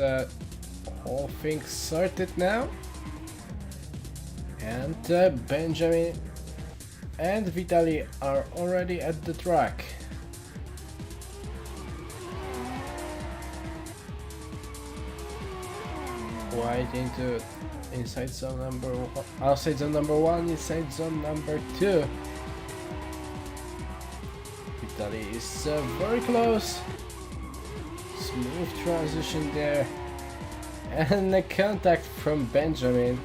all things sorted now. And Benjamin and Vitaly are already at the track. Wide into inside zone number 1, outside zone number 1, inside zone number 2. Vitaly is very close. Smooth transition there. And a contact from Benjamin.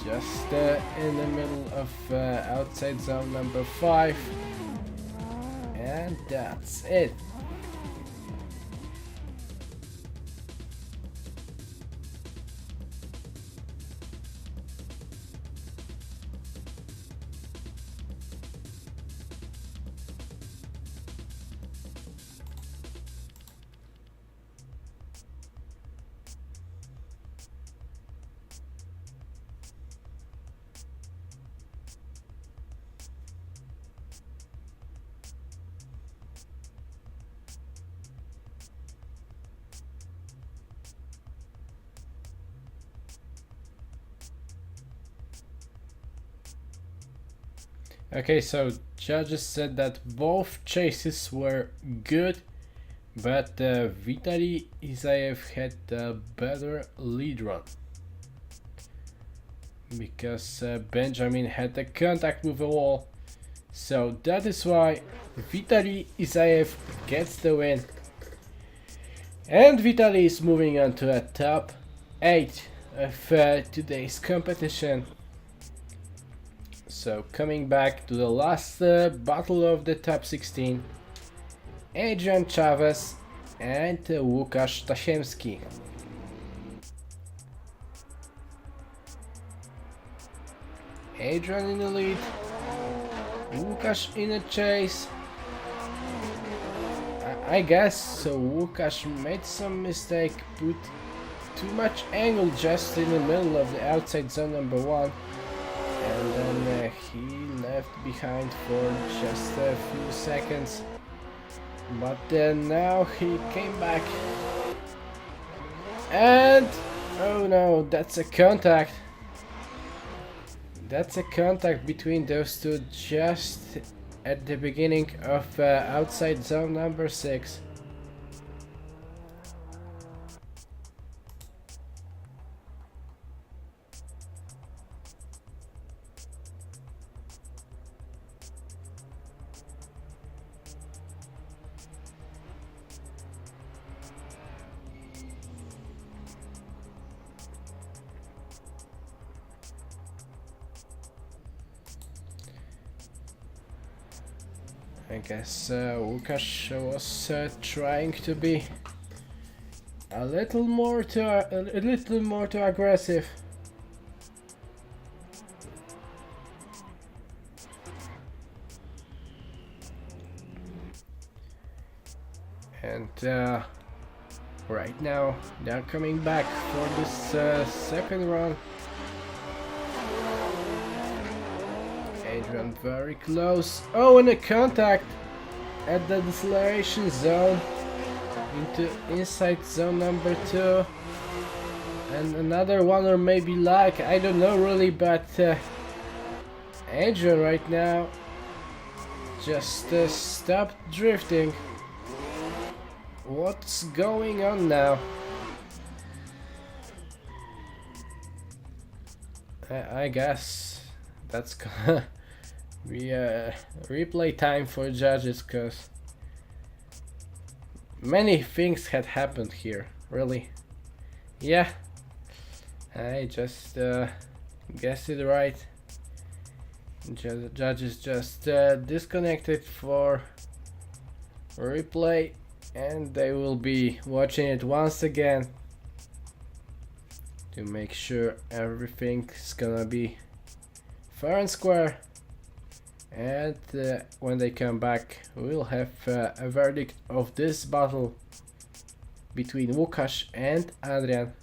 Just in the middle of outside zone number 5. And that's it. Okay, so judges said that both chases were good, but Vitaly Isaev had a better lead run, because Benjamin had a contact with the wall. So that is why Vitaly Isaev gets the win. And Vitaly is moving on to a top 8 of today's competition. So coming back to the last battle of the top 16, Adrian Chavez and Łukasz Tasiemski. Adrian in the lead, Łukasz in a chase. I guess so Łukasz made some mistake, put too much angle just in the middle of the outside zone number 1, and then he left behind for just a few seconds, but then now he came back, and oh no, that's a contact. That's a contact between those two just at the beginning of outside zone number 6. I guess Łukasz was trying to be a little more too aggressive. And right now they're coming back for this second run. Adrian very close. Oh, and a contact at the deceleration zone into inside zone number 2. And another one, or maybe lag, I don't know really, but Adrian right now just stopped drifting. What's going on now? I guess that's gonna be a replay time for judges, cause many things had happened here, really. Yeah, I just guessed it right. Judges just disconnected for replay, and they will be watching it once again to make sure everything's gonna be fair and square. And when they come back, we'll have a verdict of this battle between Łukasz and Adrian.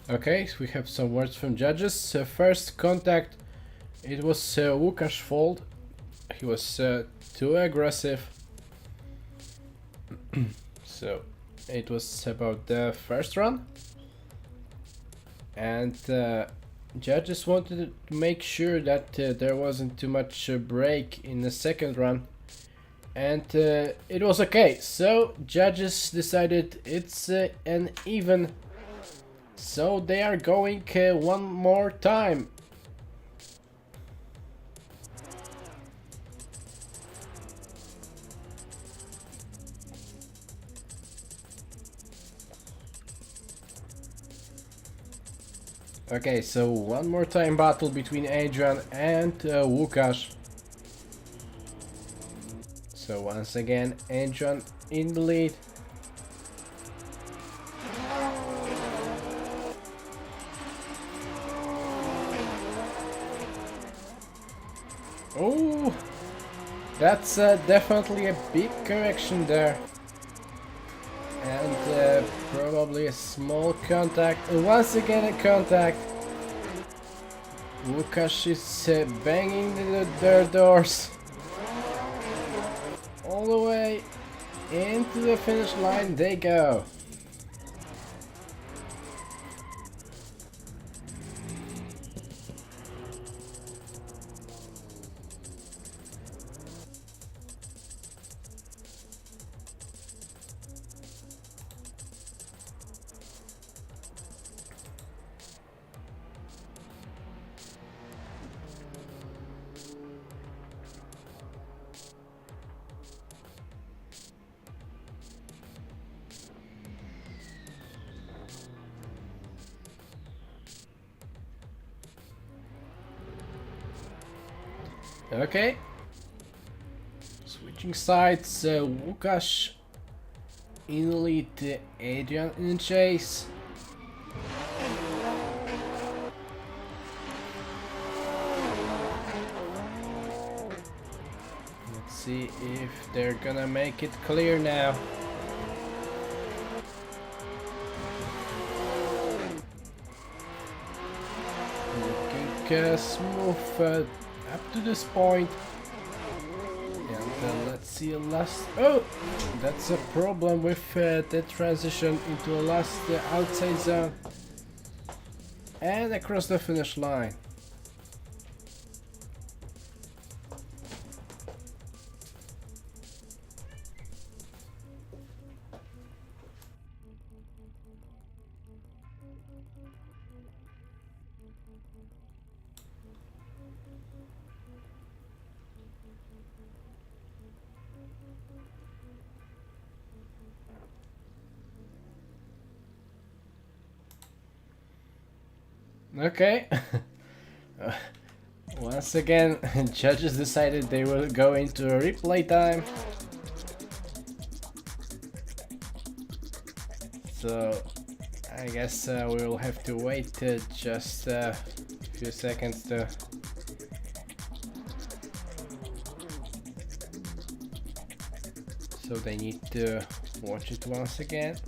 Okay, so we have some words from judges. First contact, it was Łukasz's fault. He was too aggressive. So it was about the first run. And judges wanted to make sure that there wasn't too much break in the second run. And it was okay. So judges decided it's an even. So they are going one more time. Okay, so one more time battle between Adrian and Łukasz. So once again, Adrian in the lead. Oh, that's definitely a big correction there. And probably a small contact. And once again a contact. Łukasz is banging their doors. All the way into the finish line they go. Okay. Switching sides, Łukasz in the lead, Adrian in the chase. Let's see if they're gonna make it clear now. Looking smooth up to this point. And let's see a last. Oh, that's a problem with the transition into a last outside zone and across the finish line. Okay. Once again, judges decided they will go into a replay time. So I guess we will have to wait just a few seconds to. So they need to watch it once again.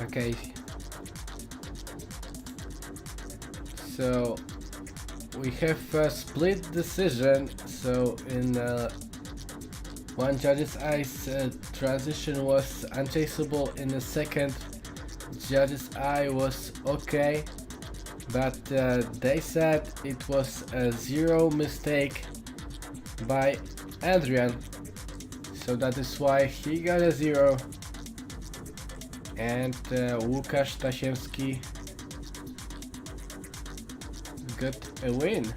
Okay. So we have a split decision. So in one judge's eyes, transition was unchaseable. In the second judge's eye was okay, but they said it was a zero mistake by Adrian. So that is why he got a 0, and Łukasz Tasiemski got a win.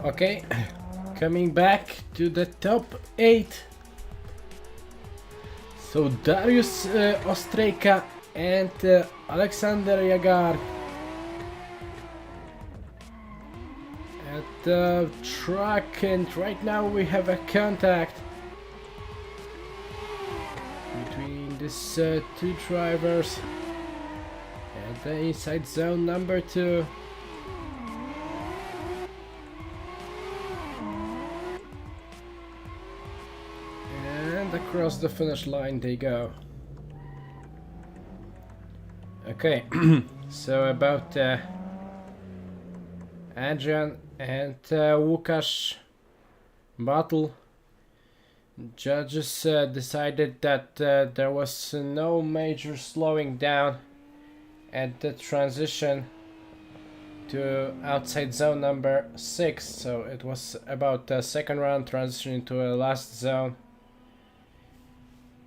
Okay, coming back to the top 8. So Dariusz Ostrejka and Alexander Jagar at the track, and right now we have a contact between these two drivers at the inside zone number 2. And across the finish line they go. Okay, so about Adrian and Łukasz battle, judges decided that there was no major slowing down at the transition to outside zone number 6, so it was about the second round transitioning to a last zone.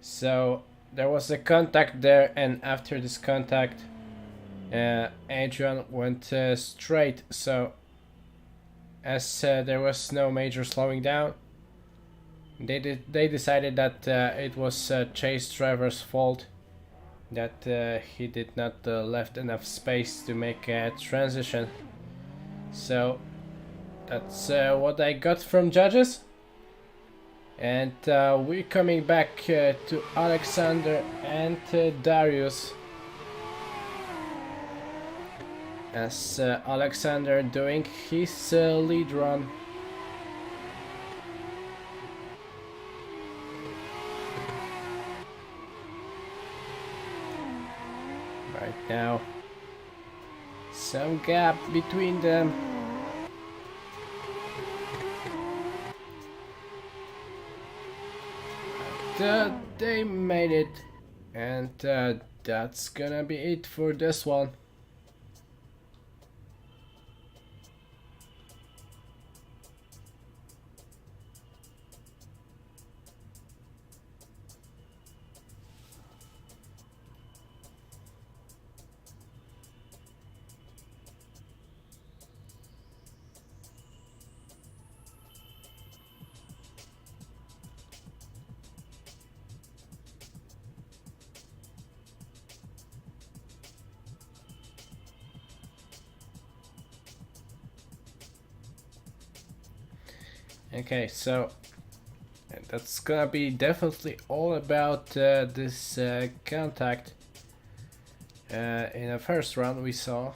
So there was a contact there, and after this contact Adrian went straight, so as there was no major slowing down, they decided that it was Chase driver's fault, that he did not left enough space to make a transition. So that's what I got from judges. And we're coming back to Alexander and Dariusz, as Alexander doing his lead run. Right now, some gap between them. They made it, and that's gonna be it for this one. Okay, so that's gonna be definitely all about this contact in the first round we saw.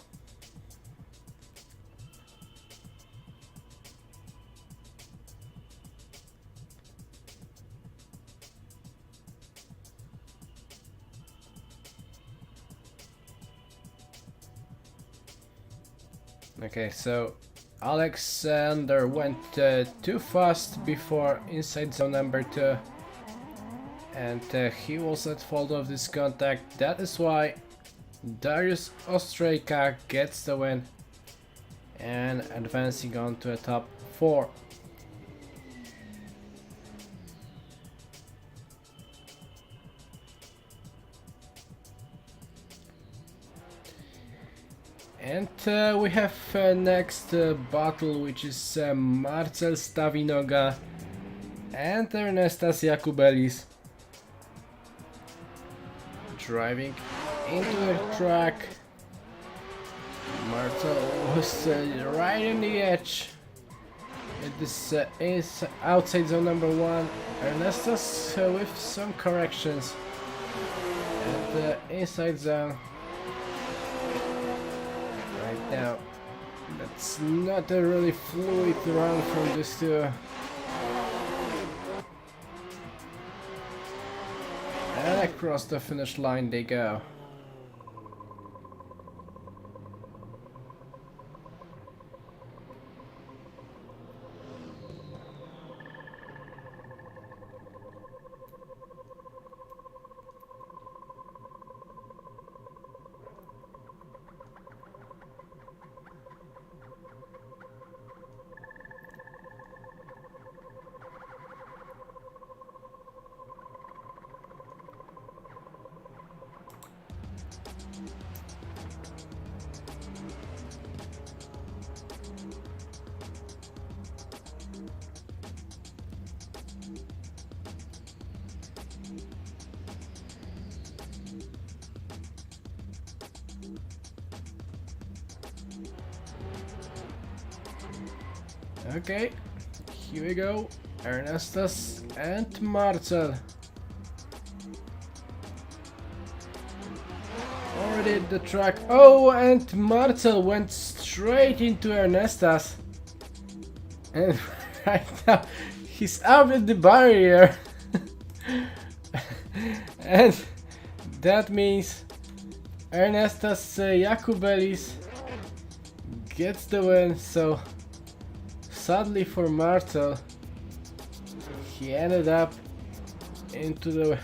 Okay, so Alexander went too fast before inside zone number 2, and he was at fault of this contact. That is why Dariusz Ostrejka gets the win and advancing on to a top 4. And we have next battle, which is Marcel Stawinoga and Ernestas Jakubelis driving into the track. Marcel was right on the edge. This is outside zone number 1. Ernestas with some corrections at the inside zone. Now, that's not a really fluid run from these two. And across the finish line they go. Okay, here we go. Ernestas and Marcel. Already the track. Oh, and Marcel went straight into Ernestas. And right now he's out with the barrier. And that means Ernestas Jakubelis gets the win. So sadly for Marcel, he ended up into the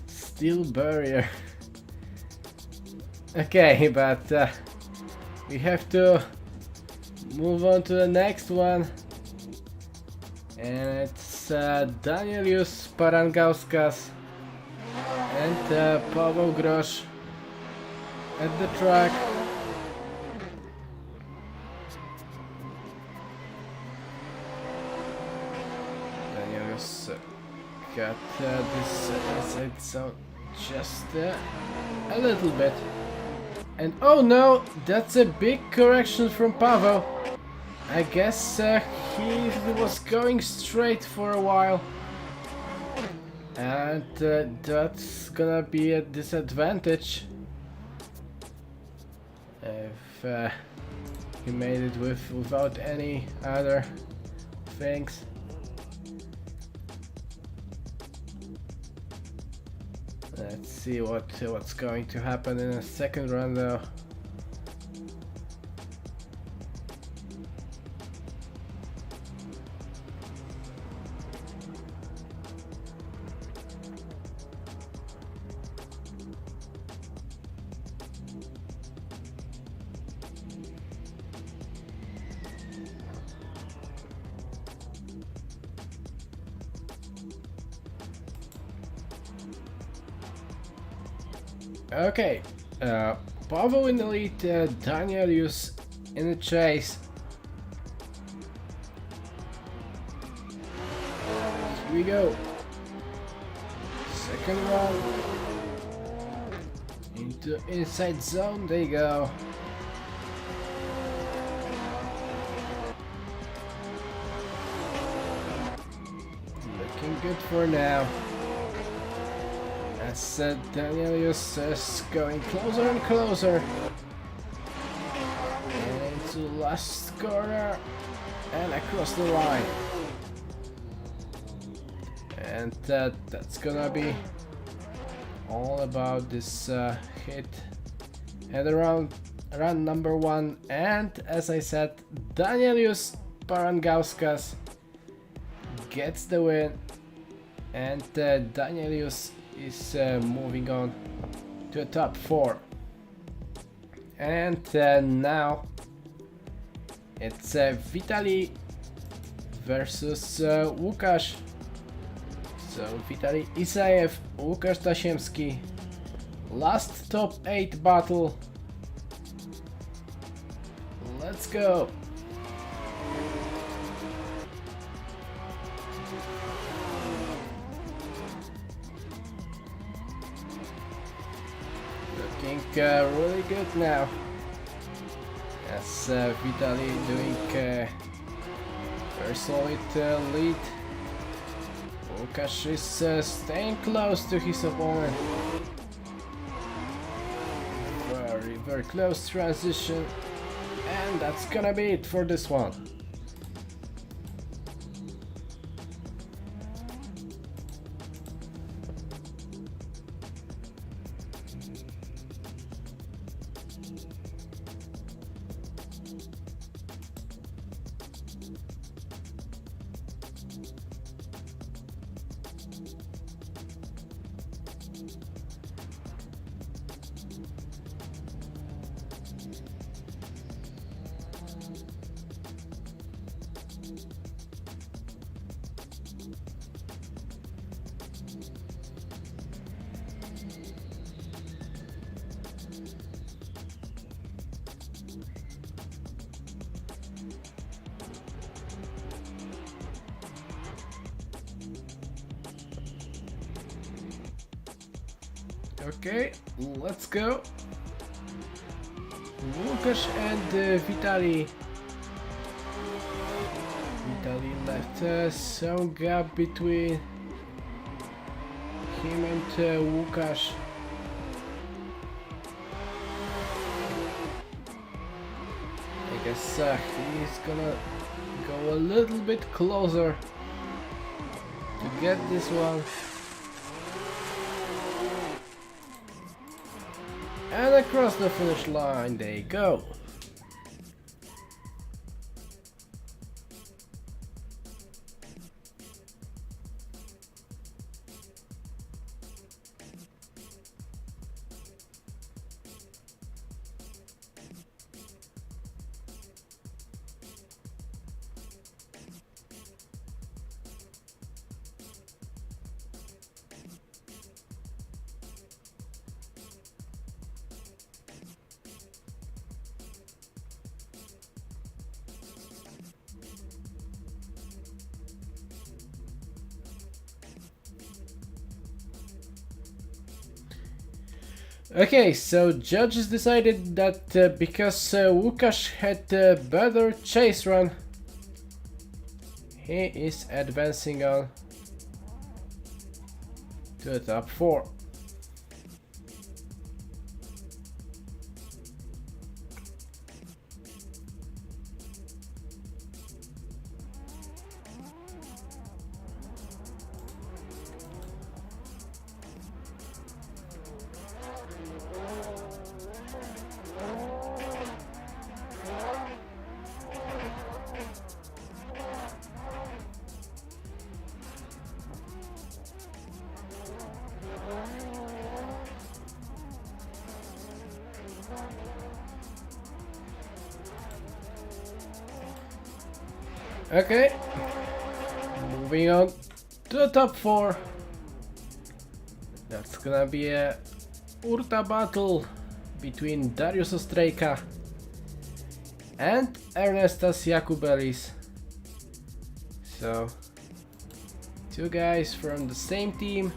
steel barrier. Okay, but we have to move on to the next one, and it's Danielius Parangauskas and Paweł Grosz at the track. Danielius got this inside zone just a little bit. And oh no, that's a big correction from Paweł. I guess he was going straight for a while. And that's gonna be a disadvantage if he made it without any other things. Let's see what's going to happen in a second run though. Okay, Paweł in the lead, Danielius in the chase. Here we go. Second run. Into inside zone, there you go. Looking good for now. As Danielius is going closer and closer into last corner and across the line, and that's gonna be all about this hit and around run number 1. And as I said, Danielius Parangauskas gets the win, and Danielius is moving on to a top 4. And now it's Vitaly versus Łukasz. So Vitaly Isaev, Łukasz Tasiemski. Last top 8 battle. Let's go. Looking really good now. As Vitaly doing very solid lead. Łukasz is staying close to his opponent. Very close transition. And that's gonna be it for this one. Okay, let's go. Łukasz and Vitaly Italy left some gap between him and Łukasz. I guess he's gonna go a little bit closer to get this one. And across the finish line they go. Okay, so judges decided that because Łukasz had a better chase run, he is advancing on to the top 4. Okay, moving on to the top 4. That's gonna be a Urta battle between Dariusz Ostrejka and Ernestas Jakubelis. So, two guys from the same team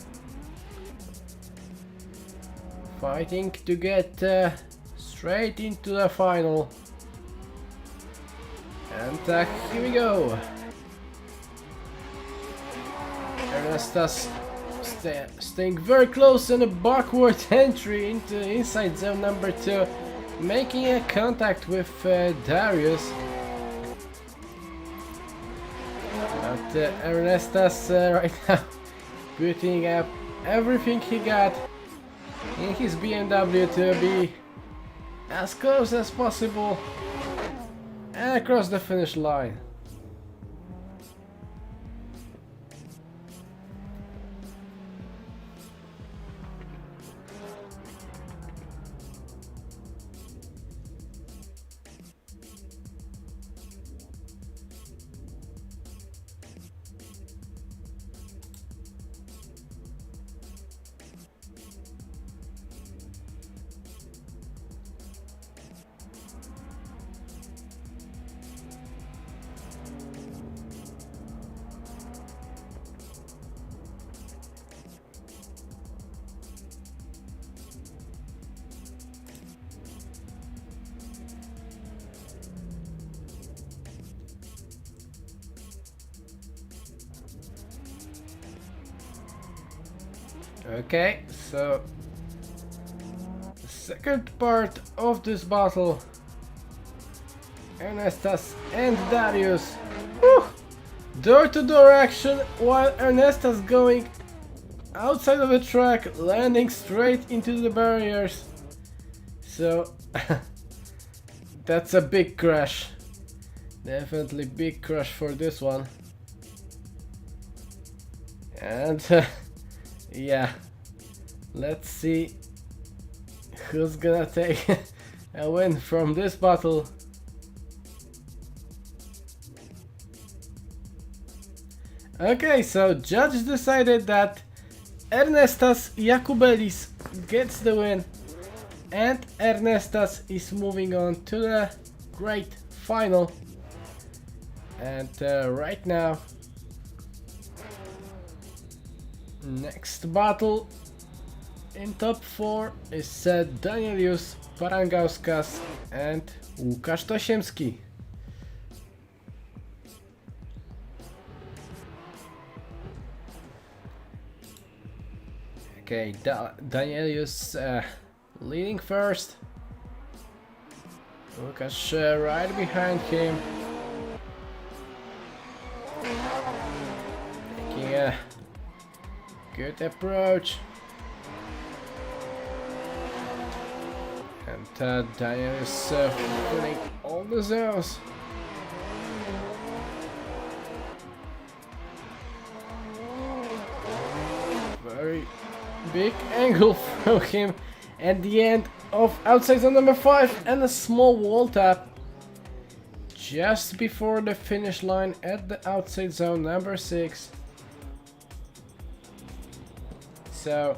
fighting to get straight into the final. And here we go. Ernestas staying very close in a backward entry into inside zone number 2, making a contact with Dariusz. But Ernestas right now putting up everything he got in his BMW to be as close as possible and across the finish line. Okay, so the second part of this battle, Ernestas and Dariusz. Door-to-door action while Ernestas going outside of the track, landing straight into the barriers. So that's a big crash. Definitely big crash for this one. And yeah, let's see who's gonna take a win from this battle. Okay, so judges decided that Ernestas Jakubelis gets the win, and Ernestas is moving on to the great final. And right now, next battle in top 4 is Danielius Parangauskas and Łukasz Tosiemski. Okay, Danielius leading first. Lucas right behind him. Taking a good approach. And Danielius filling all the zones. Very big angle from him at the end of outside zone number 5 and a small wall tap just before the finish line at the outside zone number 6. So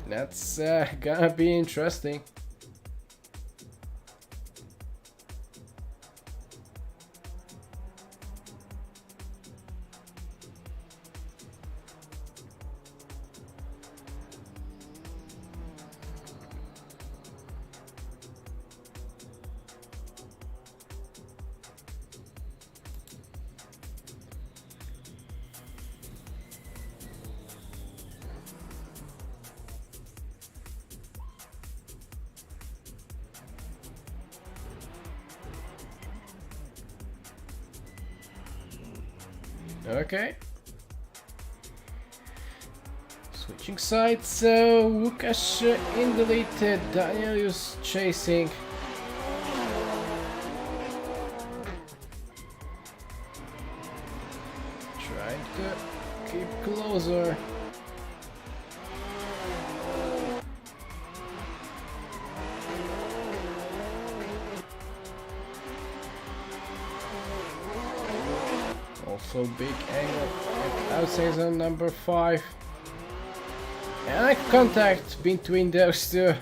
that's gonna be interesting. Okay. Switching sides, so Łukasz in the lead, Danielius chasing. Trying to keep closer. Also big angle at outside zone number 5. And a contact between those two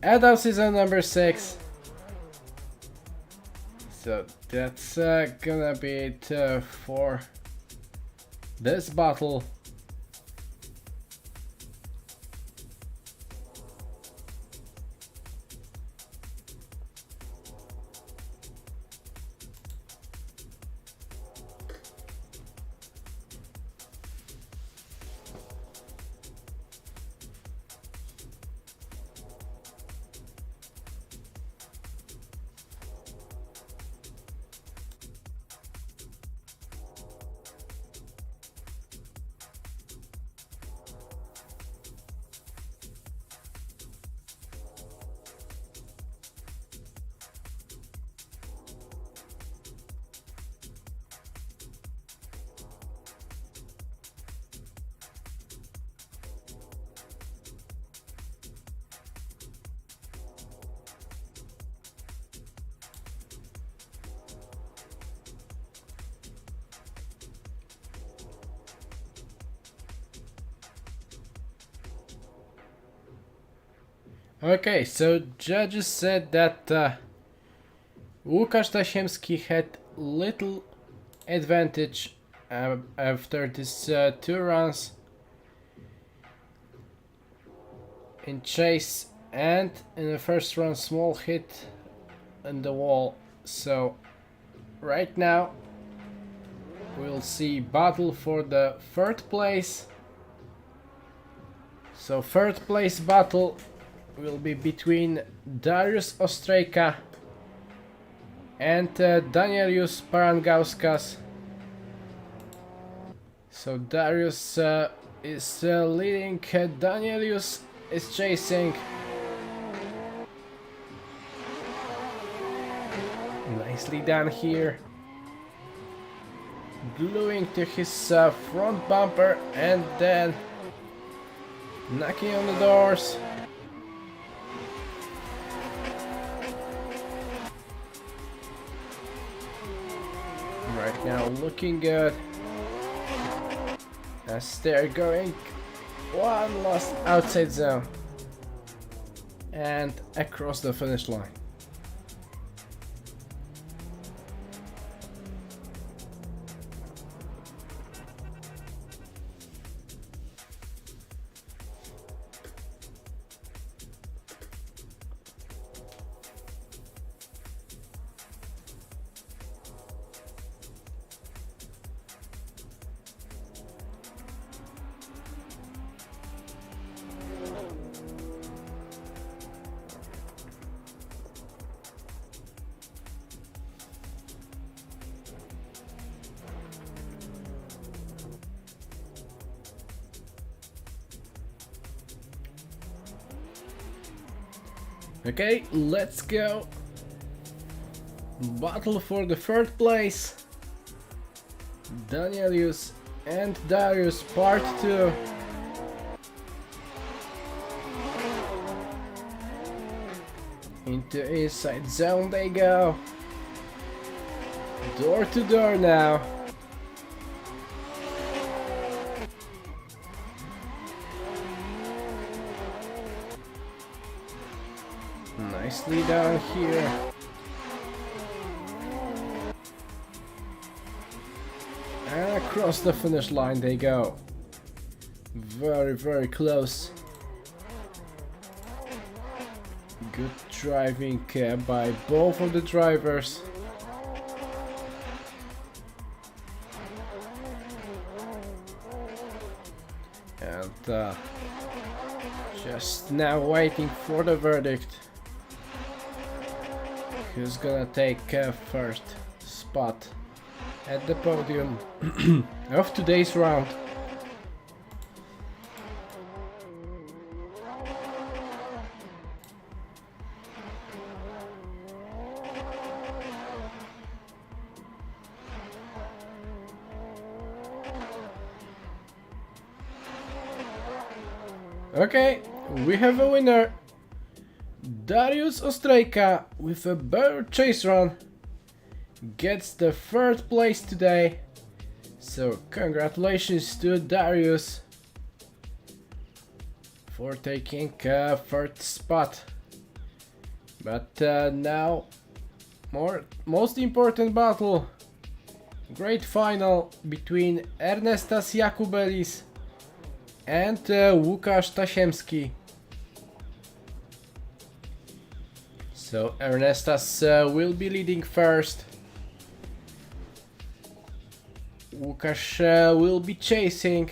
at outside zone number 6. So that's gonna be it for this battle. Okay, so judges said that Łukasz Tasiemski had little advantage after these 2 runs in chase, and in the first run small hit in the wall. So right now we'll see battle for the 3rd place. So 3rd place battle will be between Dariusz Ostrejka and Danielius Parangauskas. So Dariusz is leading, Danielius is chasing. Nicely done here. Gluing to his front bumper and then knocking on the doors. Right now looking good as they're going one last outside zone and across the finish line. Okay, let's go. Battle for the third place. Danielius and Darius part 2. Into inside zone they go. Door to door now. Nicely down here. And across the finish line they go. Very, very close. Good driving by both of the drivers. And just now waiting for the verdict. Who's gonna take first spot at the podium of today's round? Okay, we have a winner. Darius Ostrejka with a better chase run gets the third place today. So congratulations to Darius for taking third spot. But now most important battle. Great final between Ernestas Jakubelis and Łukasz Tasiemski. So Ernestas will be leading first. Łukasz will be chasing.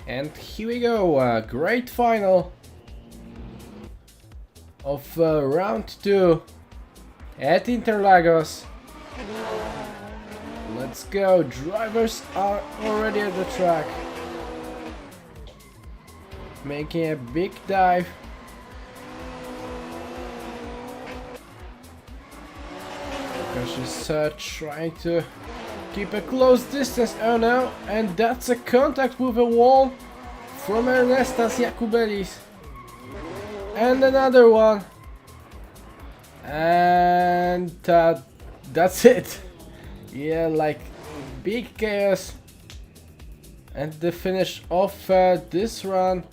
And here we go, great final of round 2 at Interlagos. Let's go, drivers are already at the track. Making a big dive. Łukasz is trying to keep a close distance. Oh no, and that's a contact with a wall from Ernestas Jakubelis. And another one. And that's it. Yeah, like big chaos. And the finish of this run.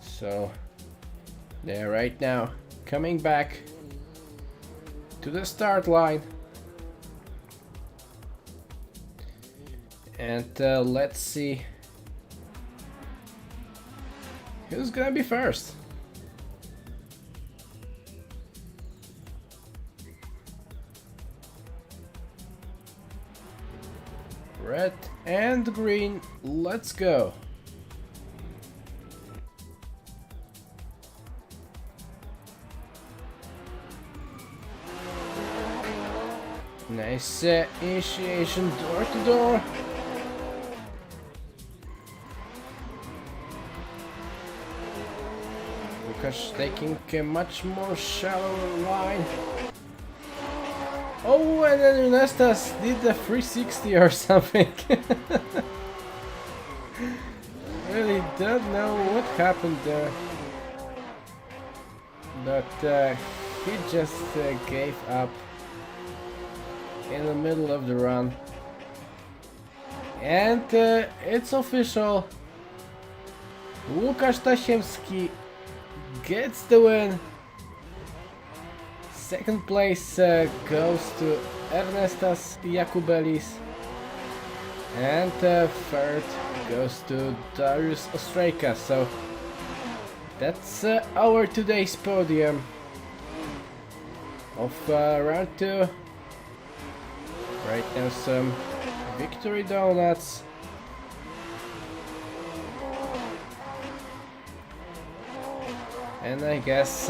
So they're right now coming back to the start line. And let's see who's gonna be first. Red and green, let's go. Nice initiation, door to door. Łukasz taking a much more shallow line. Oh, and then Ernestas did the 360 or something. Really don't know what happened there. But he just gave up in the middle of the run. And it's official. Łukasz Tasiemski gets the win. Second place goes to Ernestas Jakubelis. And third goes to Darius Ostrejka. So that's our today's podium of round 2. Right now some victory donuts. And I guess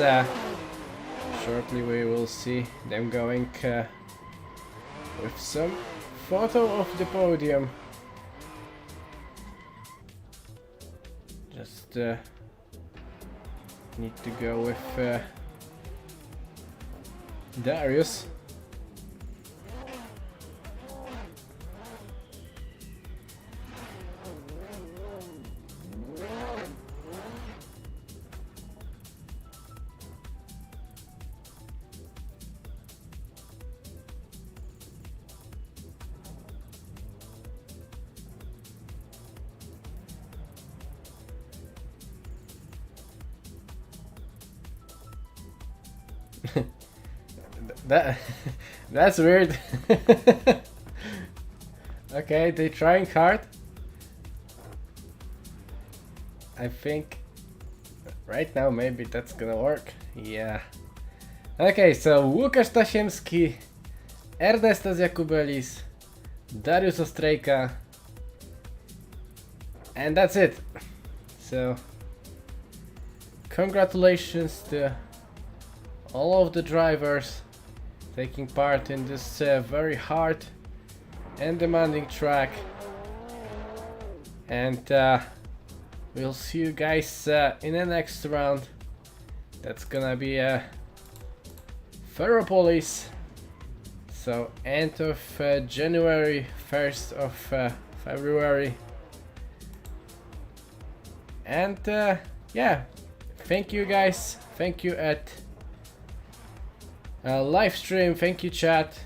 Shortly we will see them going with some photo of the podium. Just need to go with Darius. That's weird. Okay, they're trying hard. I think right now maybe that's gonna work. Yeah. Okay, so Łukasz Tasiemski, Ernestas Jakubelis, Darius Ostrejka, and that's it. So congratulations to all of the drivers taking part in this very hard and demanding track, and we'll see you guys in the next round. That's gonna be Ferropolis, so end of January, 1st of February. And yeah, thank you guys, thank you at live stream, thank you chat,